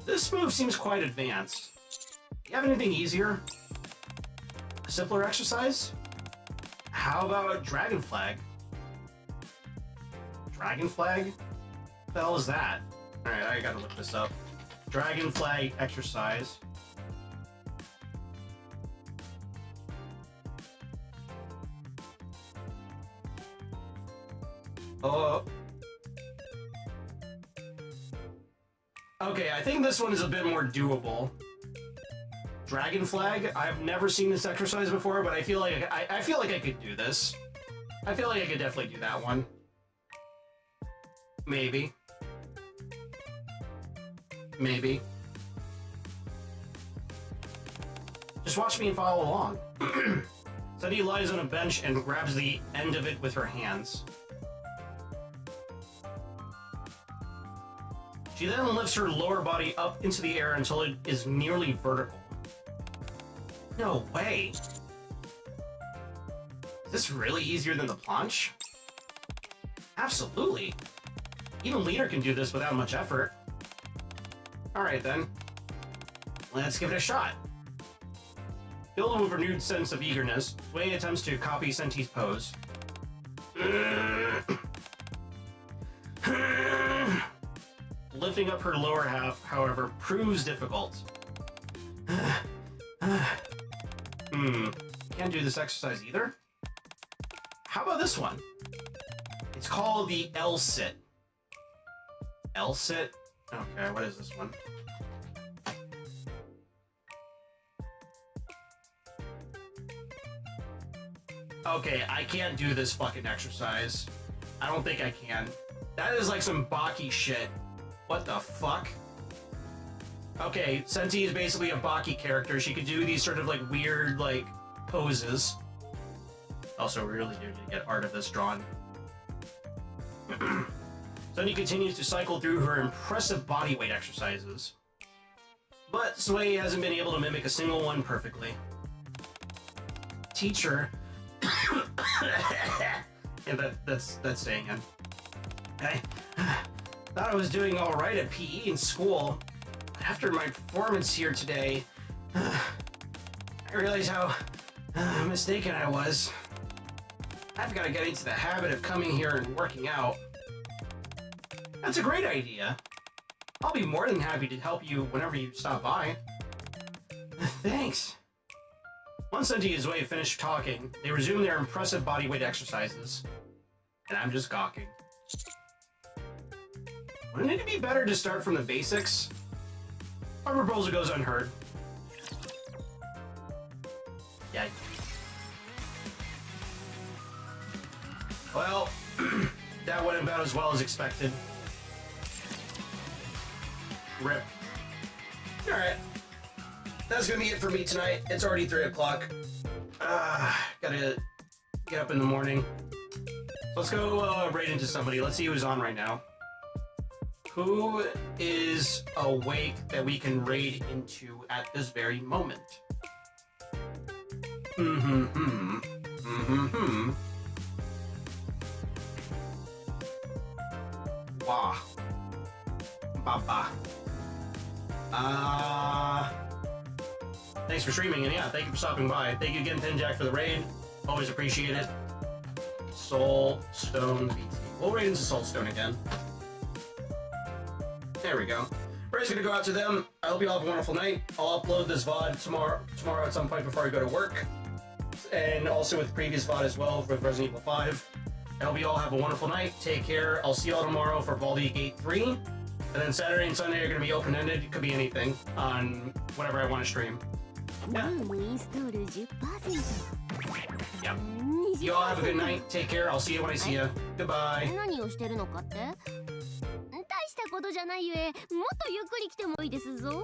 This move seems quite advanced. Do you have anything easier? A simpler exercise? How about Dragon Flag? Dragon Flag? What the hell is that? Alright, I gotta look this up. Dragon Flag exercise. Okay, I think this one is a bit more doable. Dragon Flag. I've never seen this exercise before, but I feel like I feel like I could do this. I feel like I could definitely do that one. Maybe. Maybe. Just watch me and follow along. Senti lies on a bench and grabs the end of it with her hands. She then lifts her lower body up into the air until it is nearly vertical. No way! Is this really easier than the planche? Absolutely! Even Leader can do this without much effort. Alright then. Let's give it a shot. Filled with a renewed sense of eagerness, Wei attempts to copy Senti's pose. Lifting up her lower half, however, proves difficult. Can't do this exercise either? How about this one? It's called the L-sit. L-sit? Okay, what is this one? Okay, I can't do this fucking exercise. I don't think I can. That is like some Baki shit. What the fuck? Okay, Senti is basically a Baki character. She could do these sort of like weird like poses. Also, we really do need to get art of this drawn. Senti continues to cycle through her impressive body weight exercises, but Sway hasn't been able to mimic a single one perfectly. Teacher. Yeah, that's staying in. I thought I was doing all right at PE in school, but after my performance here today, I realized how mistaken I was. I've got to get into the habit of coming here and working out. That's a great idea. I'll be more than happy to help you whenever you stop by. Thanks. Once Senti and Zoe finish talking, they resume their impressive bodyweight exercises. And I'm just gawking. Wouldn't it be better to start from the basics? Our proposal goes unheard. Yeah. Well, that went about as well as expected. Rip. Alright. That's gonna be it for me tonight. It's already 3 o'clock. Gotta get up in the morning. So let's go right into somebody. Let's see who's on right now. Who is awake that we can raid into at this very moment? Wah. Baba. Thanks for streaming, and yeah, thank you for stopping by. Thank you again, Pinjack, for the raid. Always appreciate it. Soulstone BT. We'll raid into Soulstone again. There we go. Raid's gonna go out to them. I hope you all have a wonderful night. I'll upload this VOD tomorrow at some point before I go to work. And also with the previous VOD as well with Resident Evil 5. I hope you all have a wonderful night. Take care. I'll see you all tomorrow for Baldi Gate 3. And then Saturday and Sunday are going to be open-ended. It could be anything on whatever I want to stream. Yeah. ルームインストール 10%。 Yep. You all have a good night. Take care. I'll see you when I see you. Goodbye. 何をしてるのかって？大したことじゃないゆえ、もっとゆっくり来てもいいですぞ。